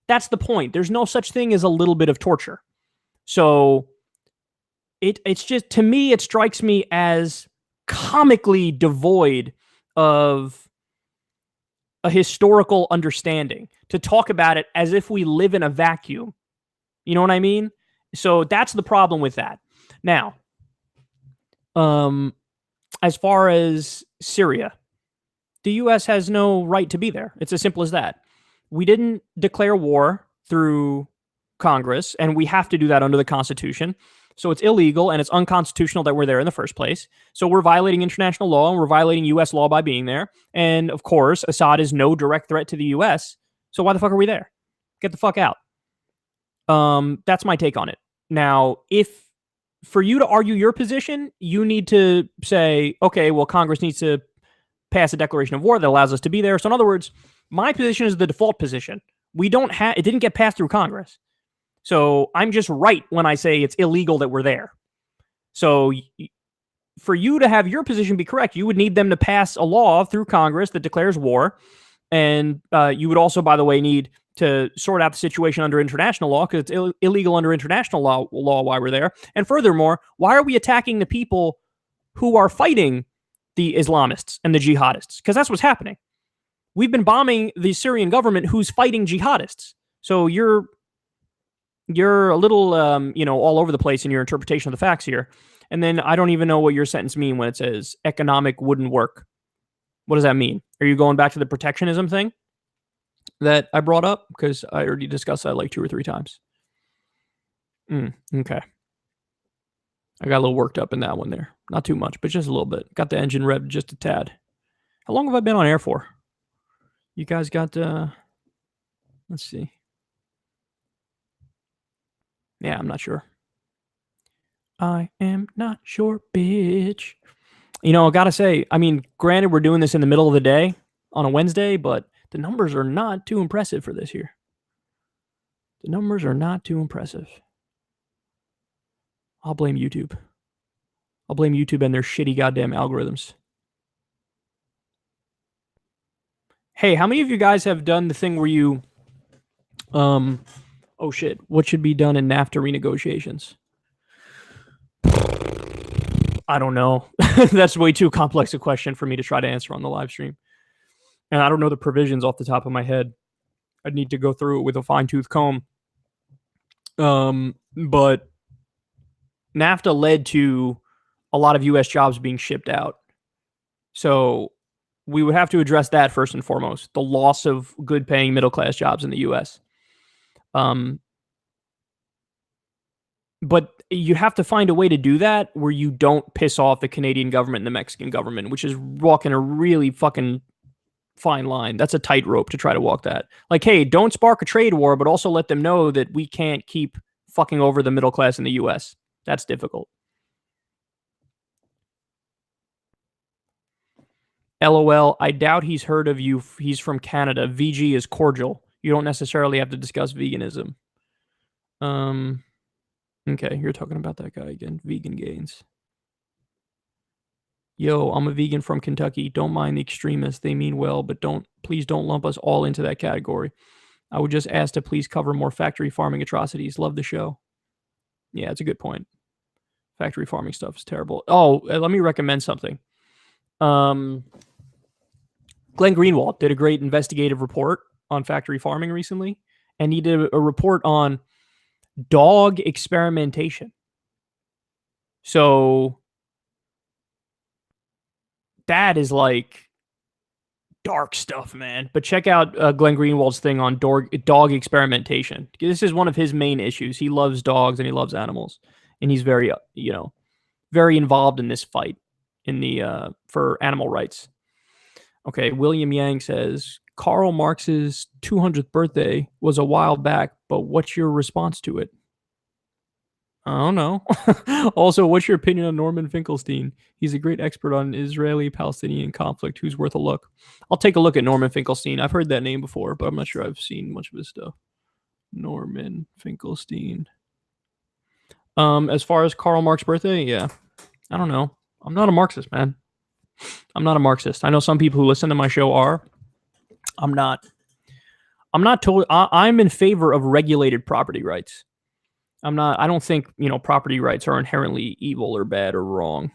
That's the point. There's no such thing as a little bit of torture. So it's just, to me, it strikes me as comically devoid of a historical understanding to talk about it as if we live in a vacuum. You know what I mean? So that's the problem with that. Now, as far as Syria, the U.S. has no right to be there. It's as simple as that. We didn't declare war through Congress, and we have to do that under the Constitution. So it's illegal and it's unconstitutional that we're there in the first place. So we're violating international law and we're violating U.S. law by being there. And of course, Assad is no direct threat to the U.S. So why the fuck are we there? Get the fuck out. That's my take on it. Now, if for you to argue your position, you need to say, okay, well, Congress needs to pass a declaration of war that allows us to be there. So in other words, my position is the default position. We don't have, it didn't get passed through Congress. So I'm just right when I say it's illegal that we're there. So for you to have your position be correct, you would need them to pass a law through Congress that declares war. And you would also, by the way, need to sort out the situation under international law because it's illegal under international law while we're there. And furthermore, why are we attacking the people who are fighting the Islamists and the jihadists? Because that's what's happening. We've been bombing the Syrian government who's fighting jihadists. So you're a little, all over the place in your interpretation of the facts here. And then I don't even know what your sentence mean when it says economic wouldn't work. What does that mean? Are you going back to the protectionism thing that I brought up? Because I already discussed that like 2 or 3 times. Okay. I got a little worked up in that one there. Not too much, but just a little bit. Got the engine revved just a tad. How long have I been on air for? You guys got, let's see. Yeah, I'm not sure. I am not sure, bitch. I gotta say, I mean, granted, we're doing this in the middle of the day on a Wednesday, but the numbers are not too impressive for this here. The numbers are not too impressive. I'll blame YouTube. I'll blame YouTube and their shitty goddamn algorithms. Hey, how many of you guys have done the thing where you, oh shit, what should be done in NAFTA renegotiations? I don't know. That's way too complex a question for me to try to answer on the live stream. And I don't know the provisions off the top of my head. I'd need to go through it with a fine-tooth comb. But NAFTA led to a lot of U.S. jobs being shipped out. So we would have to address that first and foremost, the loss of good-paying middle-class jobs in the U.S. But you have to find a way to do that where you don't piss off the Canadian government and the Mexican government, which is walking a really fucking fine line. That's a tightrope to try to walk that. Like, hey, don't spark a trade war, but also let them know that we can't keep fucking over the middle class in the U.S. That's difficult. LOL, I doubt he's heard of you. He's from Canada. VG is cordial. You don't necessarily have to discuss veganism. Okay, you're talking about that guy again. Vegan gains. Yo, I'm a vegan from Kentucky. Don't mind the extremists. They mean well, but please don't lump us all into that category. I would just ask to please cover more factory farming atrocities. Love the show. Yeah, it's a good point. Factory farming stuff is terrible. Oh, let me recommend something. Glenn Greenwald did a great investigative report on factory farming recently, and he did a report on dog experimentation. So that is like dark stuff, man. But check out Glenn Greenwald's thing on dog experimentation. This is one of his main issues. He loves dogs and he loves animals, and he's very, very involved in this fight in the for animal rights. Okay, William Yang says Karl Marx's 200th birthday was a while back, but what's your response to it? I don't know. Also, what's your opinion on Norman Finkelstein? He's a great expert on Israeli-Palestinian conflict who's worth a look. I'll take a look at Norman Finkelstein. I've heard that name before, but I'm not sure I've seen much of his stuff. Norman Finkelstein. As far as Karl Marx's birthday, yeah. I don't know. I'm not a Marxist, man. I'm not a Marxist. I know some people who listen to my show are. I'm not totally. I'm in favor of regulated property rights. I don't think, property rights are inherently evil or bad or wrong.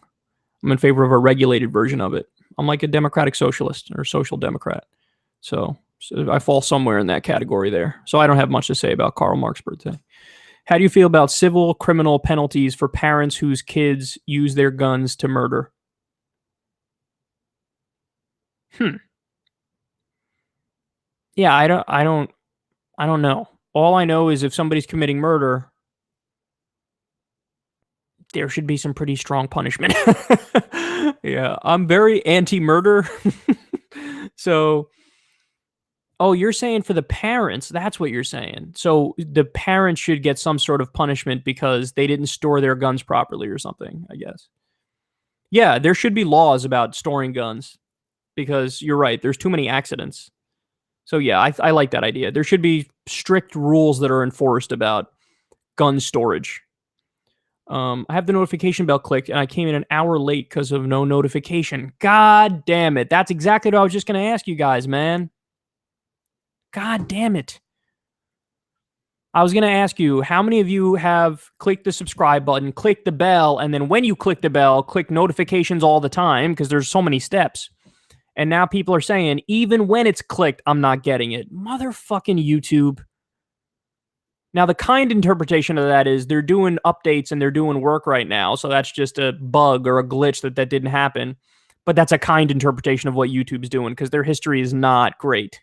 I'm in favor of a regulated version of it. I'm like a democratic socialist or social democrat. So I fall somewhere in that category there. So I don't have much to say about Karl Marx's birthday. How do you feel about civil criminal penalties for parents whose kids use their guns to murder? Yeah, I don't know. All I know is if somebody's committing murder, there should be some pretty strong punishment. Yeah, I'm very anti-murder. So, oh, you're saying for the parents, that's what you're saying. So the parents should get some sort of punishment because they didn't store their guns properly or something, I guess. Yeah, there should be laws about storing guns because you're right, there's too many accidents. So yeah, I like that idea. There should be strict rules that are enforced about gun storage. I have the notification bell clicked, and I came in an hour late because of no notification. God damn it! That's exactly what I was just going to ask you guys, man. God damn it! I was going to ask you how many of you have clicked the subscribe button, click the bell, and then when you click the bell, click notifications all the time because there's so many steps. And now people are saying even when it's clicked, I'm not getting it. Motherfucking YouTube. Now, the kind interpretation of that is they're doing updates and they're doing work right now. So that's just a bug or a glitch that didn't happen. But that's a kind interpretation of what YouTube's doing because their history is not great.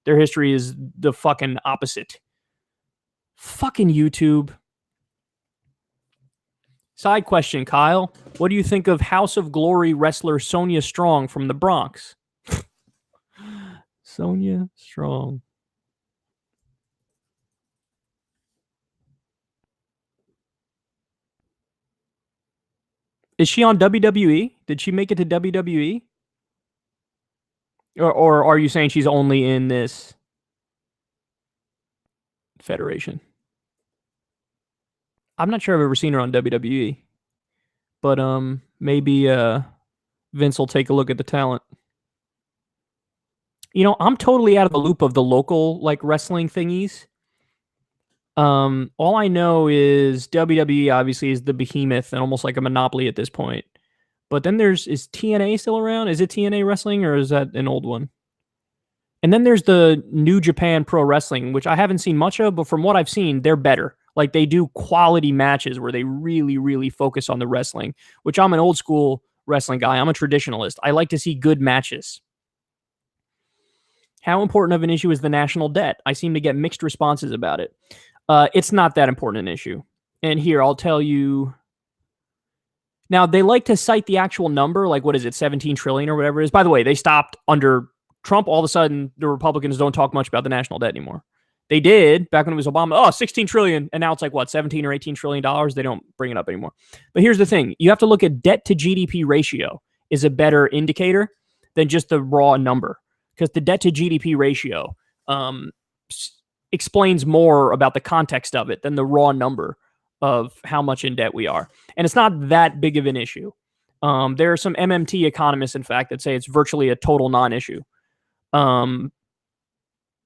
Their history is the fucking opposite. Fucking YouTube. Side question, Kyle. What do you think of House of Glory wrestler Sonya Strong from the Bronx? Sonya Strong. Is she on WWE? Did she make it to WWE? Or are you saying she's only in this federation? I'm not sure I've ever seen her on WWE, but maybe Vince will take a look at the talent. You know, I'm totally out of the loop of the local like wrestling thingies. All I know is WWE obviously is the behemoth and almost like a monopoly at this point. But then is TNA still around? Is it TNA wrestling or is that an old one? And then there's the New Japan Pro Wrestling, which I haven't seen much of, but from what I've seen, they're better. Like they do quality matches where they really, really focus on the wrestling, which I'm an old school wrestling guy. I'm a traditionalist. I like to see good matches. How important of an issue is the national debt? I seem to get mixed responses about it. It's not that important an issue. And here, I'll tell you. Now, they like to cite the actual number, like what is it, 17 trillion or whatever it is. By the way, they stopped under Trump. All of a sudden, the Republicans don't talk much about the national debt anymore. They did back when it was Obama. 16 trillion. And now it's like what, 17 or 18 trillion dollars. They don't bring it up anymore. But here's the thing. You have to look at debt to GDP ratio is a better indicator than just the raw number because the debt to GDP ratio explains more about the context of it than the raw number of how much in debt we are. And it's not that big of an issue. There are some MMT economists, in fact, that say it's virtually a total non-issue.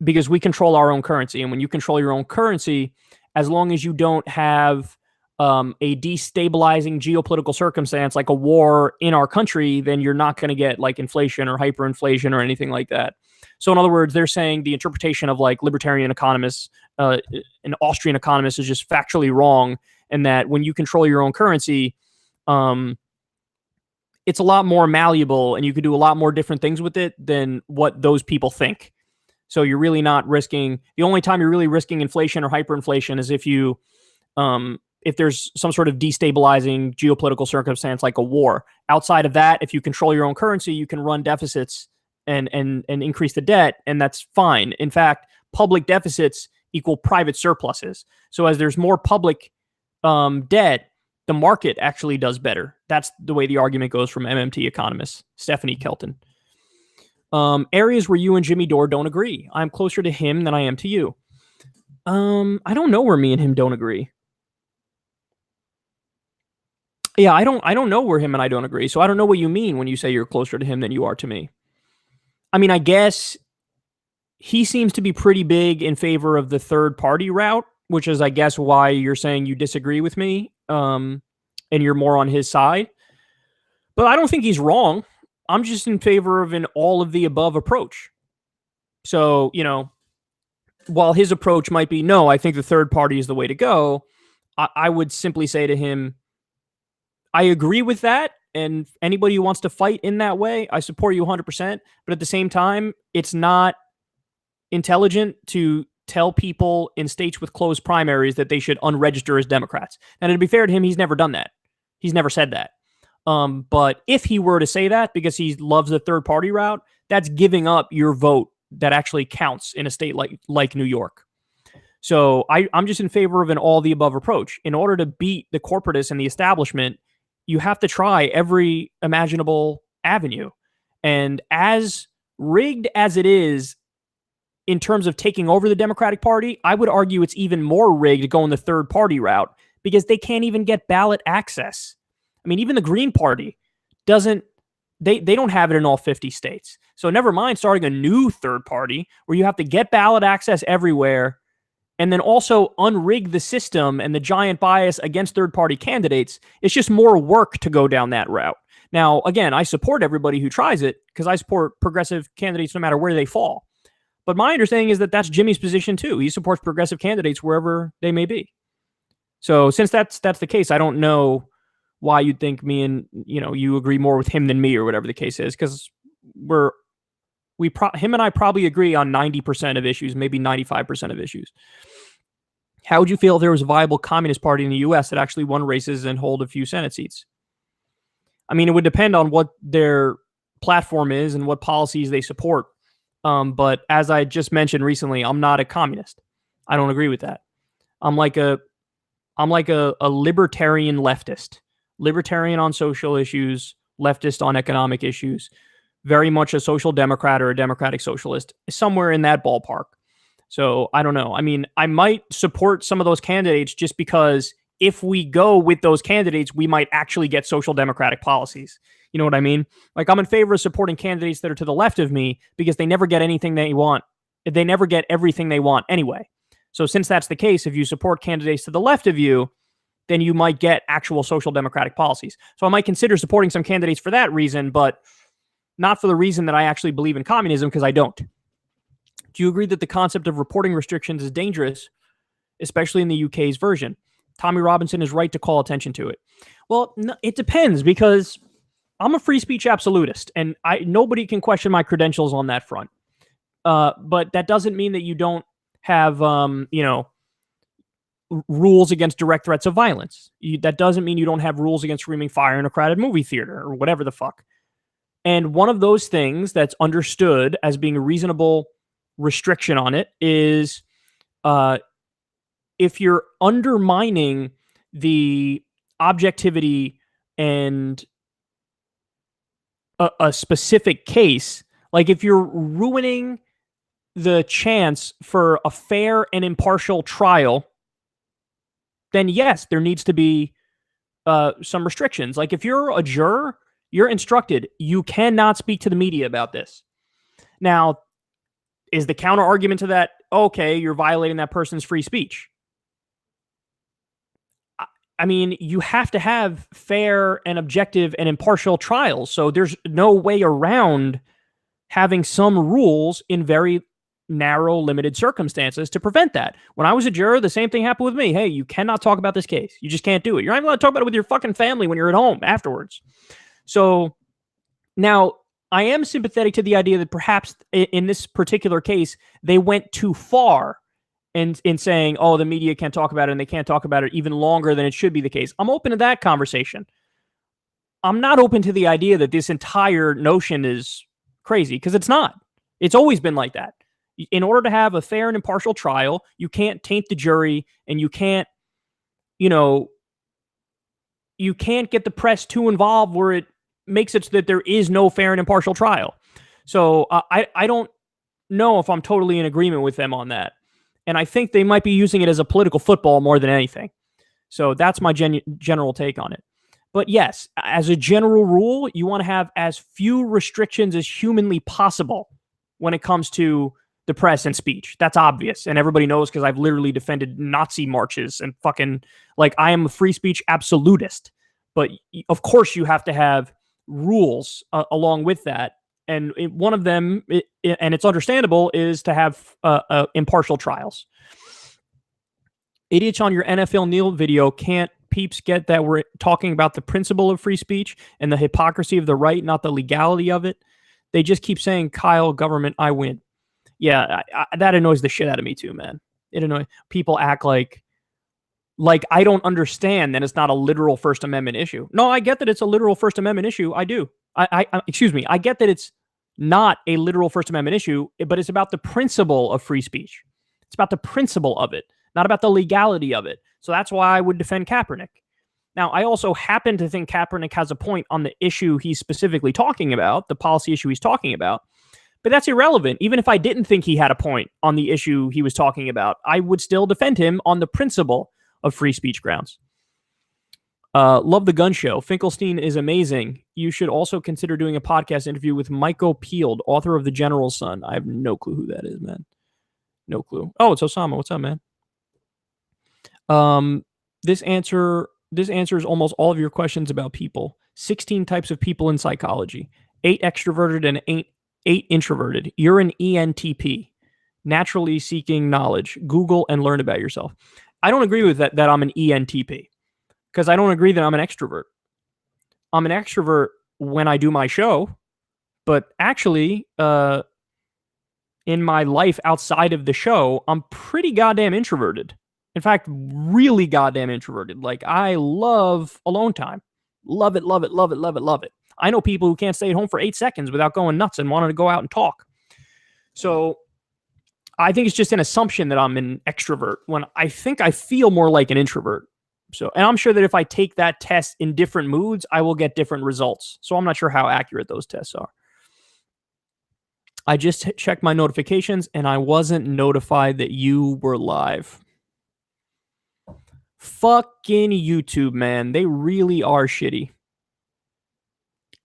Because we control our own currency. And when you control your own currency, as long as you don't have a destabilizing geopolitical circumstance like a war in our country, then you're not going to get like inflation or hyperinflation or anything like that. So in other words, they're saying the interpretation of like libertarian economists and Austrian economists is just factually wrong, and that when you control your own currency, it's a lot more malleable and you could do a lot more different things with it than what those people think. So you're really not risking. The only time you're really risking inflation or hyperinflation is if there's some sort of destabilizing geopolitical circumstance like a war. Outside of that, if you control your own currency, you can run deficits and increase the debt, and that's fine. In fact, public deficits equal private surpluses. So as there's more public debt, the market actually does better. That's the way the argument goes from MMT economist Stephanie Kelton. Areas where you and Jimmy Dore don't agree. I'm closer to him than I am to you. I don't know where me and him don't agree. Yeah, I don't know where him and I don't agree. So I don't know what you mean when you say you're closer to him than you are to me. I mean, I guess he seems to be pretty big in favor of the third party route, which is, I guess, why you're saying you disagree with me, and you're more on his side. But I don't think he's wrong. I'm just in favor of an all of the above approach. So, while his approach might be, no, I think the third party is the way to go, I would simply say to him, I agree with that. And anybody who wants to fight in that way, I support you 100%. But at the same time, it's not intelligent to tell people in states with closed primaries that they should unregister as Democrats. And to be fair to him, he's never done that. He's never said that. But if he were to say that because he loves the third party route, that's giving up your vote that actually counts in a state like New York. So I'm just in favor of an all the above approach. In order to beat the corporatists and the establishment, you have to try every imaginable avenue. And as rigged as it is in terms of taking over the Democratic Party, I would argue it's even more rigged going the third party route because they can't even get ballot access. I mean, even the Green Party doesn't, they don't have it in all 50 states. So never mind starting a new third party where you have to get ballot access everywhere and then also unrig the system and the giant bias against third-party candidates. It's just more work to go down that route. Now, again, I support everybody who tries it because I support progressive candidates no matter where they fall. But my understanding is that that's Jimmy's position too. He supports progressive candidates wherever they may be. So since that's the case, I don't know why you'd think me and you agree more with him than me or whatever the case is, because him and I probably agree on 90% of issues, maybe 95% of issues. How would you feel if there was a viable communist party in the U.S. that actually won races and hold a few Senate seats? I mean, it would depend on what their platform is and what policies they support. But as I just mentioned recently, I'm not a communist. I don't agree with that. I'm like a libertarian leftist. Libertarian on social issues, leftist on economic issues. Very much a social democrat or a democratic socialist, somewhere in that ballpark. So I don't know. I mean, I might support some of those candidates just because if we go with those candidates, we might actually get social democratic policies. You know what I mean? Like, I'm in favor of supporting candidates that are to the left of me because they never get anything they want. They never get everything they want anyway. So since that's the case, if you support candidates to the left of you, then you might get actual social democratic policies. So I might consider supporting some candidates for that reason, but not for the reason that I actually believe in communism, because I don't. Do you agree that the concept of reporting restrictions is dangerous, especially in the UK's version? Tommy Robinson is right to call attention to it. Well, no, it depends, because I'm a free speech absolutist, and nobody can question my credentials on that front. But that doesn't mean that you don't have, rules against direct threats of violence. That doesn't mean you don't have rules against screaming fire in a crowded movie theater or whatever the fuck. And one of those things that's understood as being a reasonable restriction on it is if you're undermining the objectivity and a specific case, like if you're ruining the chance for a fair and impartial trial, then yes, there needs to be some restrictions. Like if you're a juror, you're instructed, you cannot speak to the media about this. Now, is the counter argument to that, okay, you're violating that person's free speech? I mean, you have to have fair and objective and impartial trials. So there's no way around having some rules in very narrow, limited circumstances to prevent that. When I was a juror, the same thing happened with me. Hey, you cannot talk about this case. You just can't do it. You're not even allowed to talk about it with your fucking family when you're at home afterwards. So now I am sympathetic to the idea that perhaps in this particular case, they went too far in saying, oh, the media can't talk about it and they can't talk about it even longer than it should be the case. I'm open to that conversation. I'm not open to the idea that this entire notion is crazy, because it's not. It's always been like that. In order to have a fair and impartial trial, you can't taint the jury, and you can't, you can't get the press too involved where it makes it so that there is no fair and impartial trial. So I don't know if I'm totally in agreement with them on that. And I think they might be using it as a political football more than anything. So that's my general take on it. But yes, as a general rule, you want to have as few restrictions as humanly possible when it comes to the press and speech. That's obvious. And everybody knows, because I've literally defended Nazi marches and fucking, like, I am a free speech absolutist. But of course you have to have rules along with that. And one of them, and it's understandable, is to have impartial trials. Idiots on your NFL Neil video, can't peeps get that we're talking about the principle of free speech and the hypocrisy of the right, not the legality of it? They just keep saying, Kyle, government, I win. Yeah, that annoys the shit out of me too, man. It annoys people act like I don't understand that it's not a literal First Amendment issue. No, I get that it's a literal First Amendment issue. I do. Excuse me. I get that it's not a literal First Amendment issue, but it's about the principle of free speech. It's about the principle of it, not about the legality of it. So that's why I would defend Kaepernick. Now, I also happen to think Kaepernick has a point on the issue he's specifically talking about, the policy issue he's talking about. But that's irrelevant. Even if I didn't think he had a point on the issue he was talking about, I would still defend him on the principle of free speech grounds. Love the gun show. Finkelstein is amazing. You should also consider doing a podcast interview with Michael Peeled, author of The General's Son. I have no clue who that is, man. No clue. Oh, it's Osama. What's up, man? This answers almost all of your questions about people. 16 types of people in psychology. 8 extroverted and 8 introverted. You're an ENTP. Naturally seeking knowledge. Google and learn about yourself. I don't agree with that I'm an ENTP. Because I don't agree that I'm an extrovert. I'm an extrovert when I do my show, but actually, in my life outside of the show, I'm pretty goddamn introverted. In fact, really goddamn introverted. Like, I love alone time. Love it, love it, love it, love it, love it. I know people who can't stay at home for 8 seconds without going nuts and wanting to go out and talk. So I think it's just an assumption that I'm an extrovert when I think I feel more like an introvert. So, and I'm sure that if I take that test in different moods, I will get different results. So I'm not sure how accurate those tests are. I just checked my notifications and I wasn't notified that you were live. Fucking YouTube, man. They really are shitty.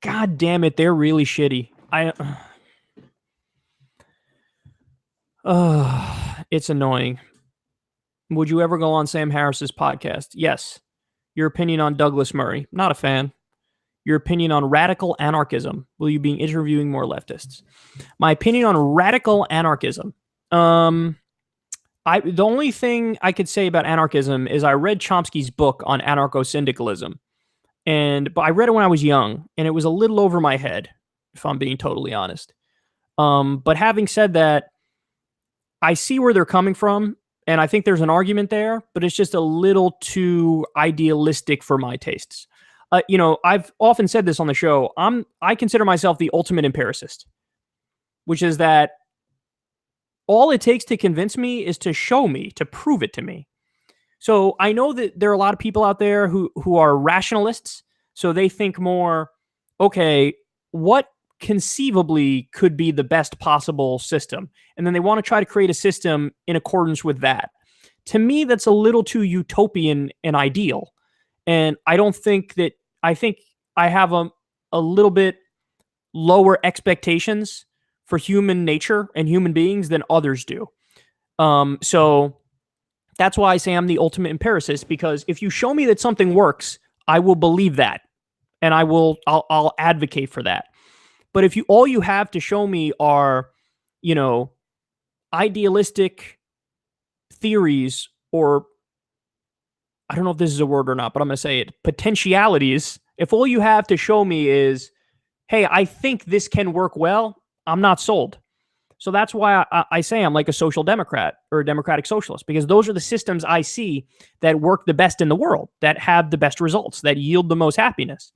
God damn it. They're really shitty. It's annoying. Would you ever go on Sam Harris's podcast? Yes. Your opinion on Douglas Murray? Not a fan. Your opinion on radical anarchism? Will you be interviewing more leftists? My opinion on radical anarchism. The only thing I could say about anarchism is I read Chomsky's book on anarcho-syndicalism. But I read it when I was young, and it was a little over my head, if I'm being totally honest. But having said that, I see where they're coming from. And I think there's an argument there, but it's just a little too idealistic for my tastes. I've often said this on the show. I consider myself the ultimate empiricist, which is that all it takes to convince me is to show me, to prove it to me. So I know that there are a lot of people out there who are rationalists. So they think more, okay, what conceivably could be the best possible system? And then they want to try to create a system in accordance with that. To me, that's a little too utopian and ideal. And I think I have a little bit lower expectations for human nature and human beings than others do. So that's why I say I'm the ultimate empiricist, because if you show me that something works, I will believe that. And I'll advocate for that. But if all you have to show me are, idealistic theories, or I don't know if this is a word or not, but I'm going to say it, potentialities. If all you have to show me is, hey, I think this can work well, I'm not sold. So that's why I say I'm like a social democrat or a democratic socialist, because those are the systems I see that work the best in the world, that have the best results, that yield the most happiness.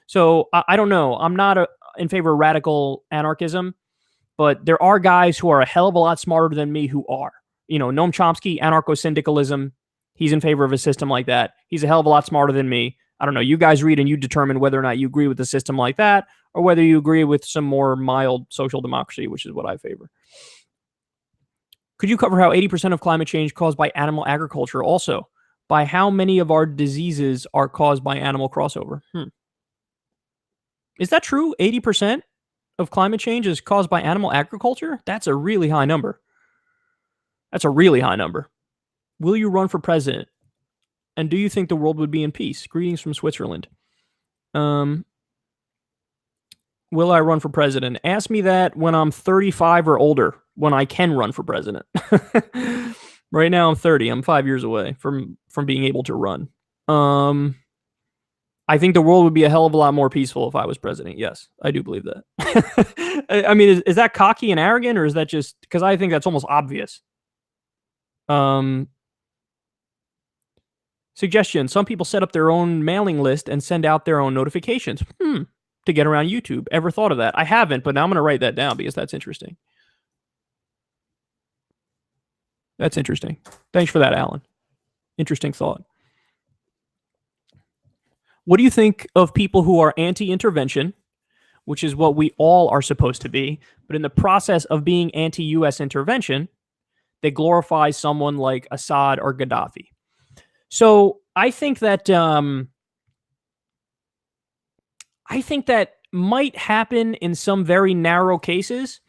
So I don't know. I'm not in favor of radical anarchism, but there are guys who are a hell of a lot smarter than me who are. Noam Chomsky, anarcho-syndicalism, he's in favor of a system like that. He's a hell of a lot smarter than me. I don't know. You guys read and you determine whether or not you agree with a system like that, or whether you agree with some more mild social democracy, which is what I favor. Could you cover how 80% of climate change caused by animal agriculture? Also, by how many of our diseases are caused by animal crossover? Is that true? 80% of climate change is caused by animal agriculture? That's a really high number. That's a really high number. Will you run for president? And do you think the world would be in peace? Greetings from Switzerland. Will I run for president? Ask me that when I'm 35 or older, when I can run for president. Right now I'm 30. I'm 5 years away from being able to run. I think the world would be a hell of a lot more peaceful if I was president. Yes, I do believe that. I mean, is that cocky and arrogant, or is that just because I think that's almost obvious? Suggestion: some people set up their own mailing list and send out their own notifications. To get around YouTube. Ever thought of that? I haven't, but now I'm going to write that down because that's interesting. That's interesting. Thanks for that, Alan. Interesting thought. What do you think of people who are anti-intervention, which is what we all are supposed to be, but in the process of being anti-US intervention, they glorify someone like Assad or Gaddafi? So I think that might happen in some very narrow cases,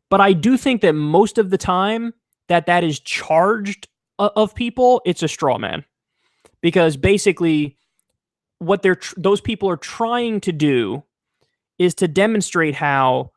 but I do think that most of the time that is charged of people, it's a straw man, because basically what those people are trying to do is to demonstrate how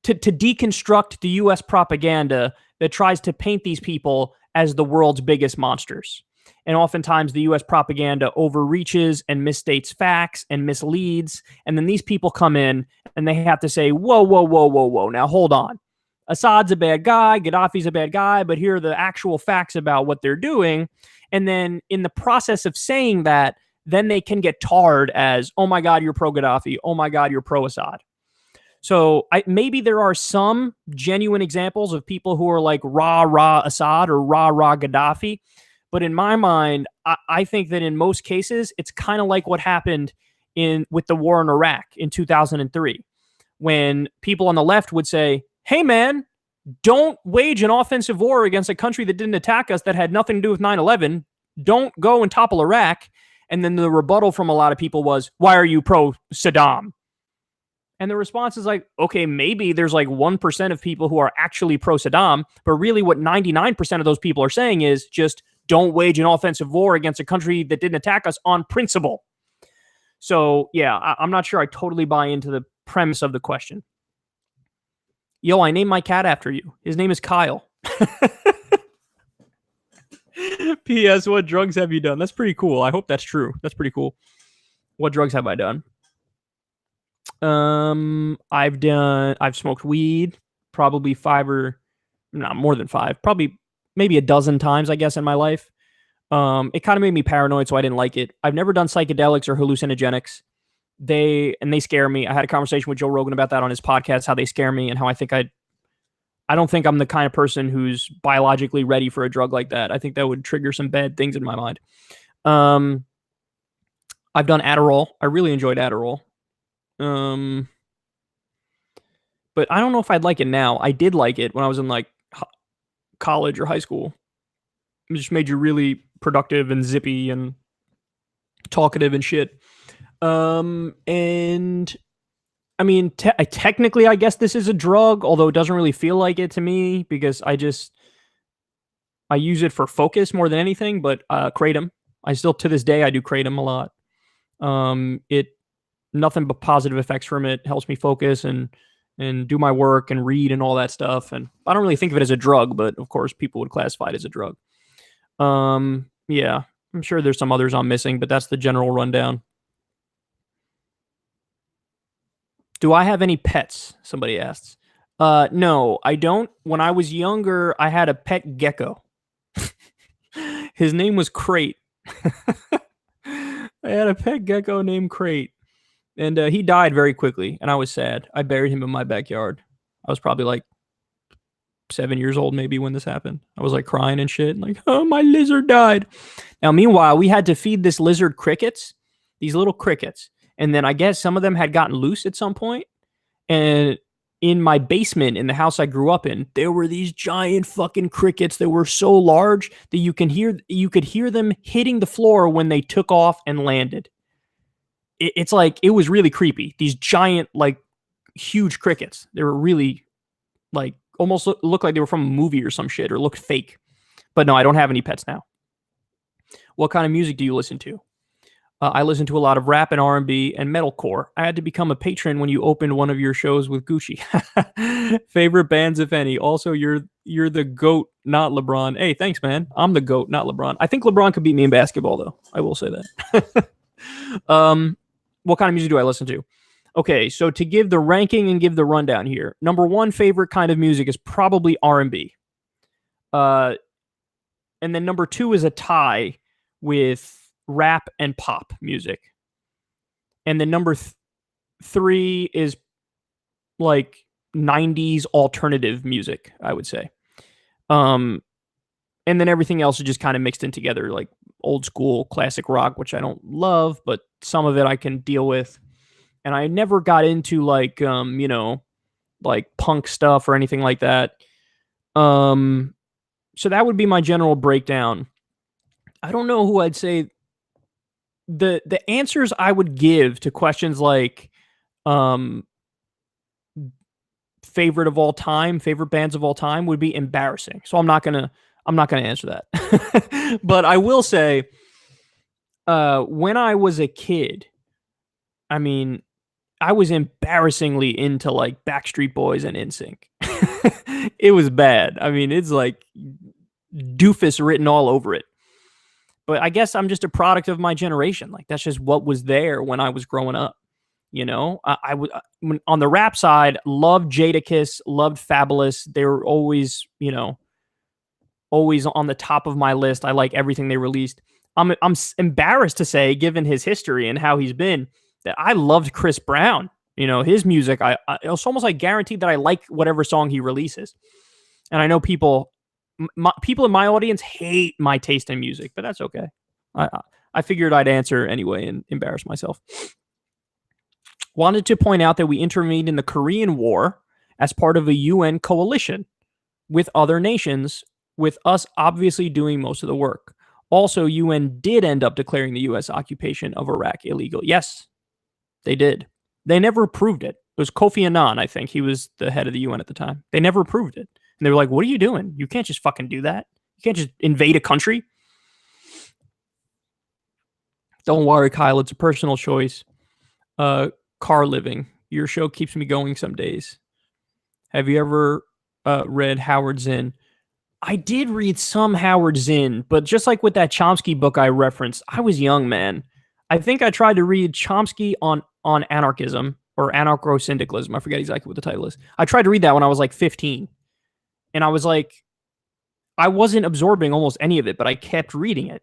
to deconstruct the U.S. propaganda that tries to paint these people as the world's biggest monsters. And oftentimes the U.S. propaganda overreaches and misstates facts and misleads. And then these people come in and they have to say, whoa, whoa, whoa, whoa, whoa. Now, hold on. Assad's a bad guy. Gaddafi's a bad guy. But here are the actual facts about what they're doing. And then in the process of saying that, then they can get tarred as, oh, my God, you're pro-Gaddafi. Oh, my God, you're pro-Assad. So maybe there are some genuine examples of people who are like rah Assad or rah Gaddafi. But in my mind, I think that in most cases, it's kind of like what happened with the war in Iraq in 2003, when people on the left would say, hey, man, don't wage an offensive war against a country that didn't attack us, that had nothing to do with 9/11. Don't go and topple Iraq. And then the rebuttal from a lot of people was, why are you pro-Saddam? And the response is like, okay, maybe there's like 1% of people who are actually pro-Saddam, but really what 99% of those people are saying is just don't wage an offensive war against a country that didn't attack us on principle. So, yeah, I'm not sure I totally buy into the premise of the question. Yo, I named my cat after you. His name is Kyle. P.S. What drugs have you done? That's pretty cool. I hope that's true. That's pretty cool. What drugs have I done? I've smoked weed probably more than 5, probably maybe a dozen times, I guess, in my life. It kind of made me paranoid, so I didn't like it. I've never done psychedelics or hallucinogenics. They scare me. I had a conversation with Joe Rogan about that on his podcast, how they scare me and how I don't think I'm the kind of person who's biologically ready for a drug like that. I think that would trigger some bad things in my mind. I've done Adderall. I really enjoyed Adderall. But I don't know if I'd like it now. I did like it when I was in like college or high school. It just made you really productive and zippy and talkative and shit. And I mean, technically, I guess this is a drug, although it doesn't really feel like it to me because I use it for focus more than anything. But kratom, I still to this day I do kratom a lot. Nothing but positive effects from it. Helps me focus and do my work and read and all that stuff. And I don't really think of it as a drug, but of course people would classify it as a drug. Yeah, I'm sure there's some others I'm missing, but that's the general rundown. Do I have any pets? Somebody asks. No, I don't. When I was younger, I had a pet gecko. His name was Crate. I had a pet gecko named Crate. And he died very quickly, and I was sad. I buried him in my backyard. I was probably like 7 years old maybe when this happened. I was like crying and shit, like, oh, my lizard died. Now, meanwhile, we had to feed this lizard crickets, these little crickets. And then I guess some of them had gotten loose at some point. And in my basement in the house I grew up in, there were these giant fucking crickets that were so large that you could hear them hitting the floor when they took off and landed. It's like, it was really creepy. These giant, like, huge crickets. They were really, like, almost looked like they were from a movie or some shit, or looked fake. But no, I don't have any pets now. What kind of music do you listen to? I listen to a lot of rap and R&B and metalcore. I had to become a patron when you opened one of your shows with Gucci. Favorite bands, if any. Also, you're the GOAT, not LeBron. Hey, thanks, man. I'm the GOAT, not LeBron. I think LeBron could beat me in basketball, though. I will say that. What kind of music do I listen to? Okay, so to give the ranking and give the rundown here, number one favorite kind of music is probably R&B. And then number two is a tie with rap and pop music. And then number three is like 90s alternative music, I would say. And then everything else is just kind of mixed in together, like old school classic rock, which I don't love, but some of it I can deal with. And I never got into like like punk stuff or anything like that. So that would be my general breakdown. I don't know who I'd say the answers I would give to questions like favorite of all time, favorite bands of all time would be embarrassing. So I'm not gonna answer that. But I will say, when I was a kid, I mean, I was embarrassingly into like Backstreet Boys and NSYNC. It was bad. I mean, it's like doofus written all over it. But I guess I'm just a product of my generation. Like that's just what was there when I was growing up. You know, I would on the rap side, loved Jadakiss, loved Fabulous. They were always, always on the top of my list. I like everything they released. I'm embarrassed to say, given his history and how he's been, that I loved Chris Brown. His music. It's almost like guaranteed that I like whatever song he releases. And I know people in my audience hate my taste in music, but that's okay. I figured I'd answer anyway and embarrass myself. Wanted to point out that we intervened in the Korean War as part of a UN coalition with other nations, with us obviously doing most of the work. Also, UN did end up declaring the U.S. occupation of Iraq illegal. Yes, they did. They never approved it. It was Kofi Annan, I think. He was the head of the UN at the time. They never approved it. And they were like, what are you doing? You can't just fucking do that. You can't just invade a country. Don't worry, Kyle. It's a personal choice. Car living. Your show keeps me going some days. Have you ever read Howard Zinn? I did read some Howard Zinn, but just like with that Chomsky book I referenced, I was young, man. I think I tried to read Chomsky on anarchism or anarcho-syndicalism. I forget exactly what the title is. I tried to read that when I was like 15. And I was like, I wasn't absorbing almost any of it, but I kept reading it.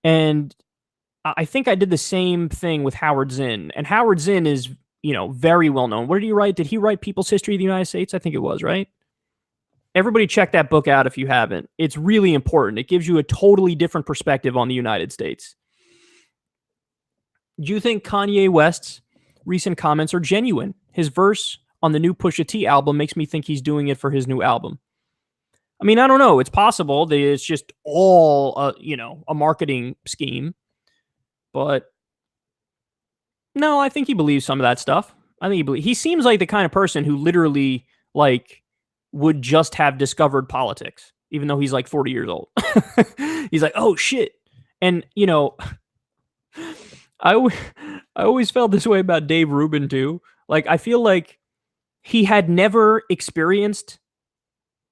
And I think I did the same thing with Howard Zinn. And Howard Zinn is, very well known. What did he write? Did he write People's History of the United States? I think it was, right? Everybody check that book out if you haven't. It's really important. It gives you a totally different perspective on the United States. Do you think Kanye West's recent comments are genuine? His verse on the new Pusha T album makes me think he's doing it for his new album. I mean, I don't know. It's possible that it's just all, a marketing scheme. But no, I think he believes some of that stuff. I think he seems like the kind of person who literally would just have discovered politics, even though he's like 40 years old. He's like, oh shit. And I always felt this way about Dave Rubin too. Like, I feel like he had never experienced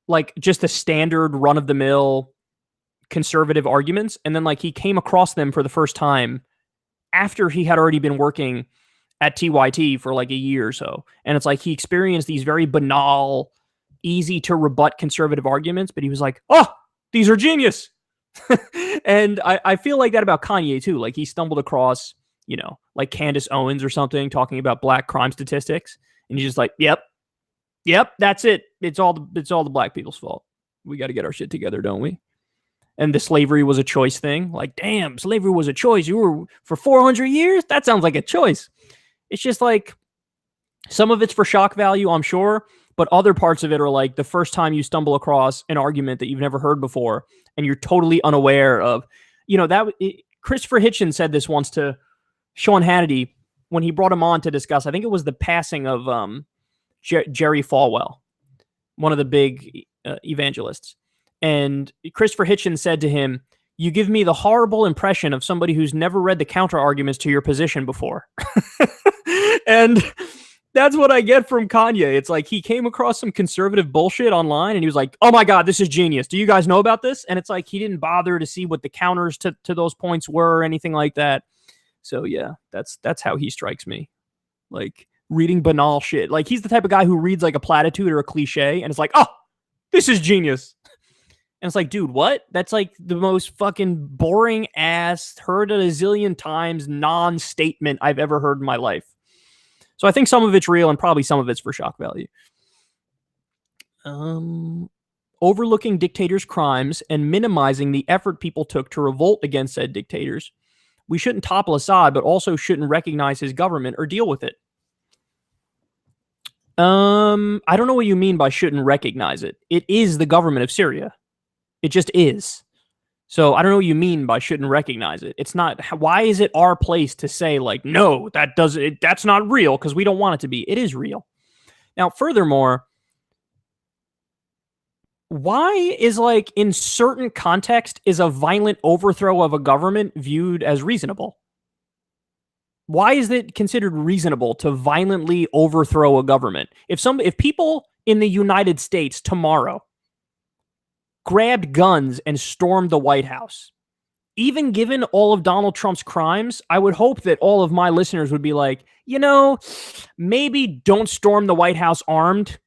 like just the standard run of the mill conservative arguments. And then he came across them for the first time after he had already been working at TYT for like a year or so. And it's like he experienced these very banal, easy to rebut conservative arguments, but he was like, oh, these are genius. And I feel like that about Kanye too. Like he stumbled across, like Candace Owens or something talking about black crime statistics. And he's just like, yep, that's it. It's all the black people's fault. We got to get our shit together, don't we? And the slavery was a choice thing. Like, damn, slavery was a choice. You were for 400 years? That sounds like a choice. It's just like some of it's for shock value, I'm sure. But other parts of it are like the first time you stumble across an argument that you've never heard before and you're totally unaware of, Christopher Hitchens said this once to Sean Hannity when he brought him on to discuss, I think it was the passing of Jerry Falwell, one of the big evangelists. And Christopher Hitchens said to him, you give me the horrible impression of somebody who's never read the counter arguments to your position before. And that's what I get from Kanye. It's like he came across some conservative bullshit online and he was like, oh my God, this is genius. Do you guys know about this? And it's like he didn't bother to see what the counters to those points were or anything like that. So yeah, that's how he strikes me. like reading banal shit. Like he's the type of guy who reads like a platitude or a cliche and it's like, oh, this is genius. And it's like, dude, what? That's like the most fucking boring ass, heard it a zillion times, non-statement I've ever heard in my life. So I think some of it's real and probably some of it's for shock value. Overlooking dictators' crimes and minimizing the effort people took to revolt against said dictators. We shouldn't topple Assad, but also shouldn't recognize his government or deal with it. I don't know what you mean by shouldn't recognize it. It is the government of Syria. It just is. So I don't know what you mean by shouldn't recognize it. It's not. Why is it our place to say like, no, that's not real because we don't want it to be. It is real. Now, furthermore, why is like in certain context is a violent overthrow of a government viewed as reasonable? Why is it considered reasonable to violently overthrow a government? If people in the United States tomorrow grabbed guns and stormed the White House, even given all of Donald Trump's crimes, I would hope that all of my listeners would be like, maybe don't storm the White House armed.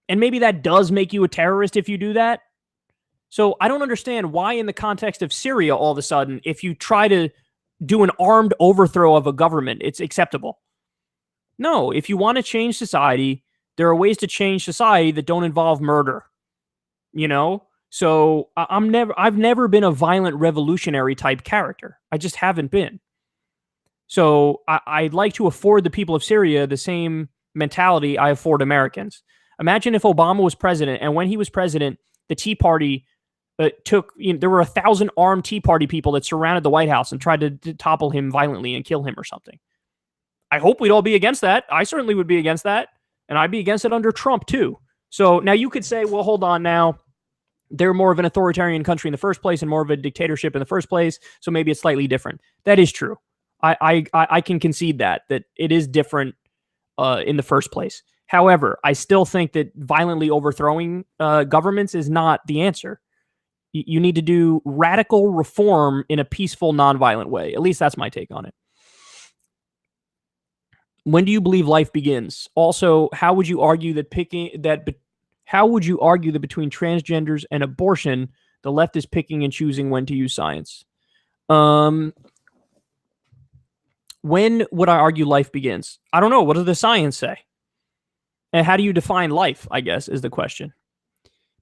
And maybe that does make you a terrorist if you do that. So I don't understand why in the context of Syria, all of a sudden, if you try to do an armed overthrow of a government, it's acceptable. No, if you want to change society, there are ways to change society that don't involve murder. So I've never been a violent revolutionary type character. I just haven't been. So I'd like to afford the people of Syria the same mentality I afford Americans. Imagine if Obama was president, and when he was president, the Tea Party there were 1,000 armed Tea Party people that surrounded the White House and tried to topple him violently and kill him or something. I hope we'd all be against that. I certainly would be against that. And I'd be against it under Trump too. So now you could say, well, hold on now. They're more of an authoritarian country in the first place and more of a dictatorship in the first place. So maybe it's slightly different. That is true. I can concede that it is different in the first place. However, I still think that violently overthrowing governments is not the answer. You need to do radical reform in a peaceful, nonviolent way. At least that's my take on it. When do you believe life begins? Also, how would you argue that between transgenders and abortion, the left is picking and choosing when to use science? When would I argue life begins? I don't know. What does the science say? And how do you define life, I guess, is the question.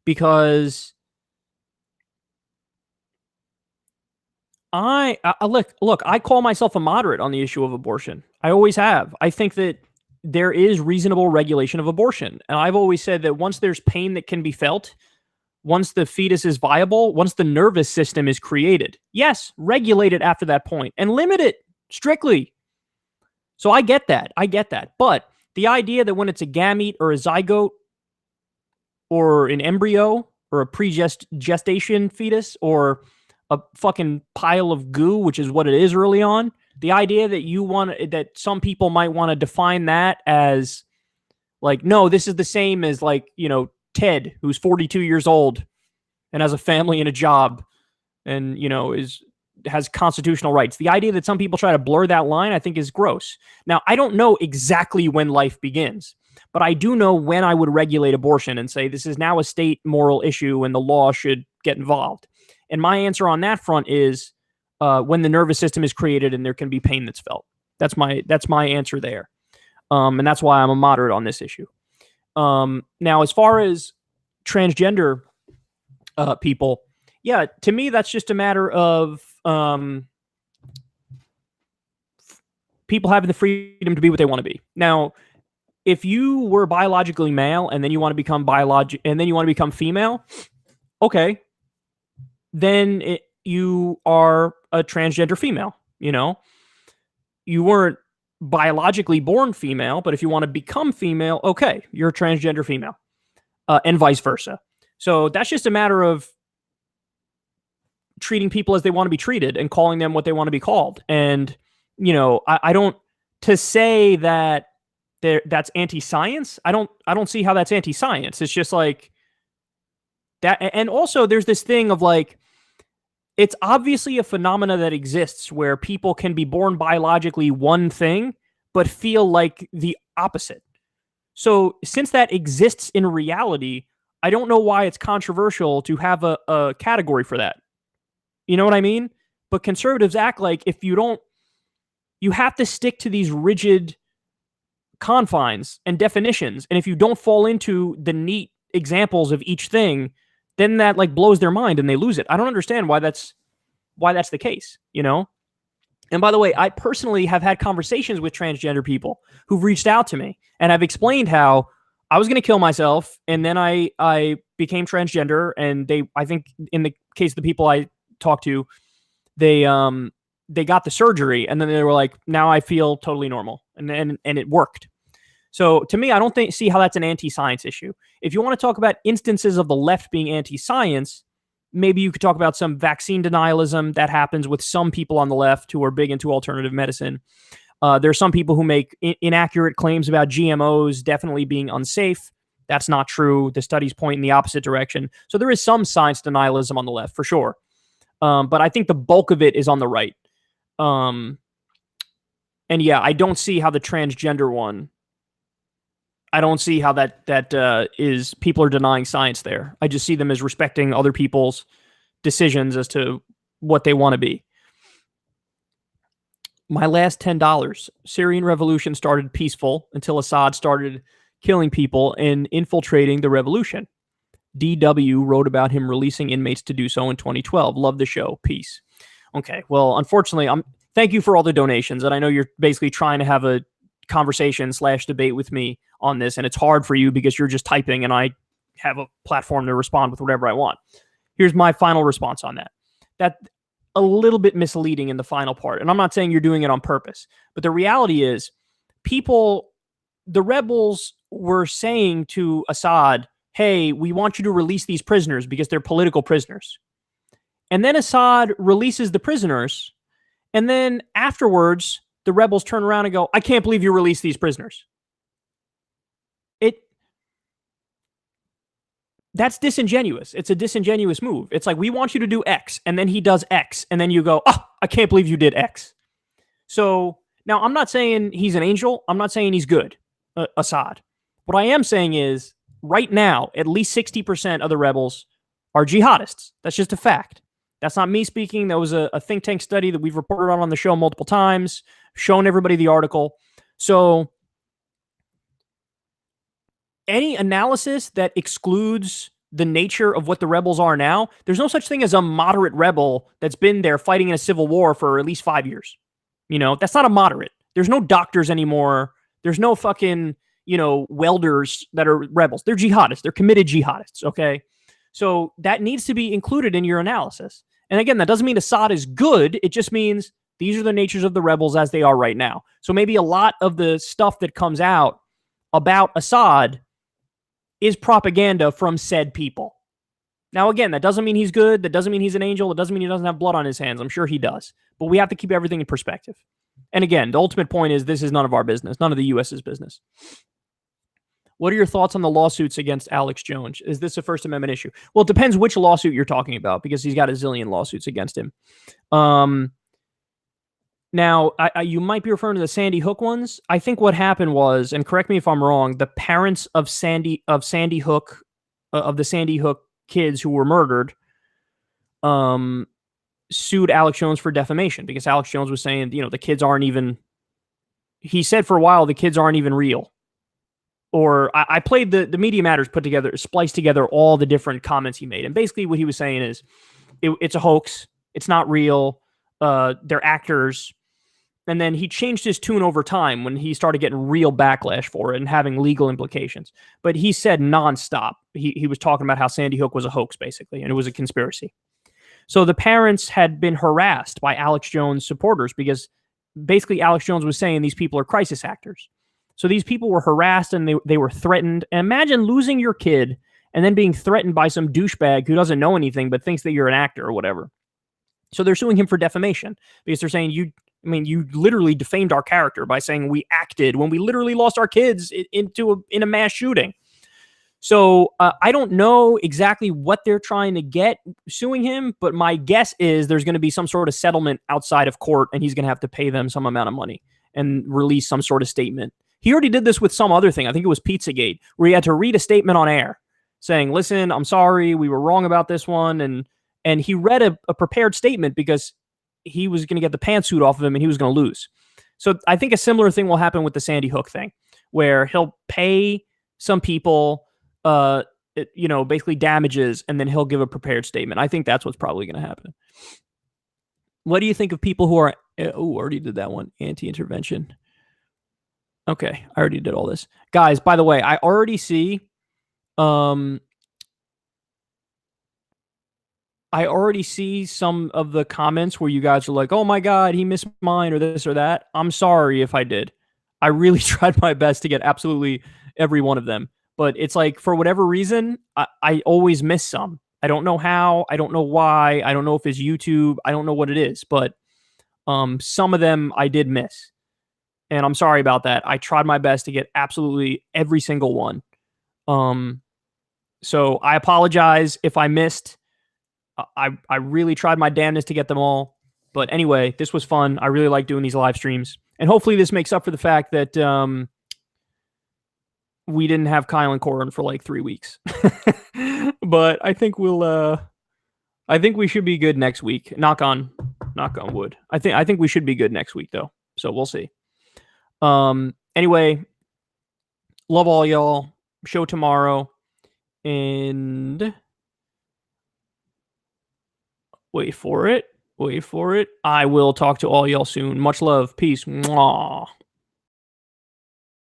Because look, I call myself a moderate on the issue of abortion. I always have. I think that there is reasonable regulation of abortion. And I've always said that once there's pain that can be felt, once the fetus is viable, once the nervous system is created, yes, regulate it after that point and limit it strictly. So I get that. But the idea that when it's a gamete or a zygote or an embryo or a pre-gestation fetus or a fucking pile of goo, which is what it is early on, the idea that that some people might want to define that as like, no, this is the same as like, Ted, who's 42 years old and has a family and a job and, has constitutional rights. The idea that some people try to blur that line, I think is gross. Now, I don't know exactly when life begins, but I do know when I would regulate abortion and say this is now a state moral issue and the law should get involved. And my answer on that front is when the nervous system is created and there can be pain that's felt. That's my answer there. And that's why I'm a moderate on this issue. Now, as far as transgender people, yeah, to me, that's just a matter of people having the freedom to be what they want to be. Now, if you were biologically male and then you want to become female, okay, then you are a transgender female. You weren't biologically born female, but if you want to become female, okay, you're a transgender female, and vice versa. So that's just a matter of treating people as they want to be treated and calling them what they want to be called. And, I don't, to say that that's anti-science, I don't see how that's anti-science. It's just like that. And also there's this thing of like, it's obviously a phenomena that exists where people can be born biologically one thing, but feel like the opposite. So since that exists in reality, I don't know why it's controversial to have a category for that. You know what I mean? But conservatives act like if you don't, you have to stick to these rigid confines and definitions. And if you don't fall into the neat examples of each thing, then that like blows their mind and they lose it. I don't understand why that's the case, you know? And by the way, I personally have had conversations with transgender people who've reached out to me, and I've explained how I was going to kill myself, and then I became transgender, and I think in the case of the people I talked to, they got the surgery, and then they were like, now I feel totally normal, and it worked. So to me, I don't see how that's an anti-science issue. If you want to talk about instances of the left being anti-science, maybe you could talk about some vaccine denialism that happens with some people on the left who are big into alternative medicine. There are some people who make inaccurate claims about GMOs definitely being unsafe. That's not true. The studies point in the opposite direction. So there is some science denialism on the left, for sure. But I think the bulk of it is on the right. And yeah, I don't see how the transgender one, I don't see how that is people are denying science there. I just see them as respecting other people's decisions as to what they want to be. My last $10. Syrian revolution started peaceful until Assad started killing people and infiltrating the revolution. DW wrote about him releasing inmates to do so in 2012. Love the show. Peace. Okay. Well, unfortunately, thank you for all the donations. And I know you're basically trying to have a conversation/debate with me on this, and it's hard for you because you're just typing and I have a platform to respond with whatever I want. Here's my final response on that. That a little bit misleading in the final part. And I'm not saying you're doing it on purpose, but the reality is the rebels were saying to Assad, hey, we want you to release these prisoners because they're political prisoners. And then Assad releases the prisoners, and then afterwards, the rebels turn around and go, I can't believe you released these prisoners. That's disingenuous. It's a disingenuous move. It's like, we want you to do X, and then he does X, and then you go, oh, I can't believe you did X. So now I'm not saying he's an angel. I'm not saying he's good, Assad. What I am saying is, right now, at least 60% of the rebels are jihadists. That's just a fact. That's not me speaking. That was a think tank study that we've reported on the show multiple times, shown everybody the article. So any analysis that excludes the nature of what the rebels are now, there's no such thing as a moderate rebel that's been there fighting in a civil war for at least 5 years. You know, that's not a moderate. There's no doctors anymore. There's no fucking, welders that are rebels. They're jihadists. They're committed jihadists, okay? So that needs to be included in your analysis. And again, that doesn't mean Assad is good. It just means these are the natures of the rebels as they are right now. So maybe a lot of the stuff that comes out about Assad is propaganda from said people. Now, again, that doesn't mean he's good. That doesn't mean he's an angel. It doesn't mean he doesn't have blood on his hands. I'm sure he does. But we have to keep everything in perspective. And again, the ultimate point is this is none of our business. None of the U.S.'s business. What are your thoughts on the lawsuits against Alex Jones? Is this a First Amendment issue? Well, it depends which lawsuit you're talking about, because he's got a zillion lawsuits against him. Now, you might be referring to the Sandy Hook ones. I think what happened was, and correct me if I'm wrong, the parents of the Sandy Hook kids who were murdered, sued Alex Jones for defamation, because Alex Jones was saying, the kids aren't even. He said for a while the kids aren't even real. Or I played the Media Matters spliced together all the different comments he made, and basically what he was saying is, it's a hoax. It's not real. They're actors. And then he changed his tune over time when he started getting real backlash for it and having legal implications. But he said nonstop, he was talking about how Sandy Hook was a hoax, basically, and it was a conspiracy. So the parents had been harassed by Alex Jones supporters because basically Alex Jones was saying these people are crisis actors. So these people were harassed and they were threatened. And imagine losing your kid and then being threatened by some douchebag who doesn't know anything but thinks that you're an actor or whatever. So they're suing him for defamation because they're saying you literally defamed our character by saying we acted when we literally lost our kids in a mass shooting. So I don't know exactly what they're trying to get suing him, but my guess is there's going to be some sort of settlement outside of court and he's going to have to pay them some amount of money. and release some sort of statement. He already did this with some other thing. I think it was Pizzagate, where he had to read a statement on air saying, listen, I'm sorry, we were wrong about this one. And he read a prepared statement because he was going to get the pantsuit off of him and he was going to lose. So I think a similar thing will happen with the Sandy Hook thing, where he'll pay some people, basically damages, and then he'll give a prepared statement. I think that's what's probably going to happen. What do you think of people who are, already did that one, anti-intervention? Okay, I already did all this. Guys, by the way, I already see some of the comments where you guys are like, oh my God, he missed mine or this or that. I'm sorry if I did. I really tried my best to get absolutely every one of them. But it's like, for whatever reason, I always miss some. I don't know how. I don't know why. I don't know if it's YouTube. I don't know what it is. But some of them I did miss. And I'm sorry about that. I tried my best to get absolutely every single one. So I apologize if I missed. I really tried my damnedest to get them all. But anyway, this was fun. I really like doing these live streams. And hopefully this makes up for the fact that we didn't have Kyle and Corin for like 3 weeks. But I think I think we should be good next week. Knock on wood. I think we should be good next week though. So we'll see. Anyway, love all y'all. Show tomorrow. And wait for it. I will talk to all y'all soon. Much love. Peace. Mwah.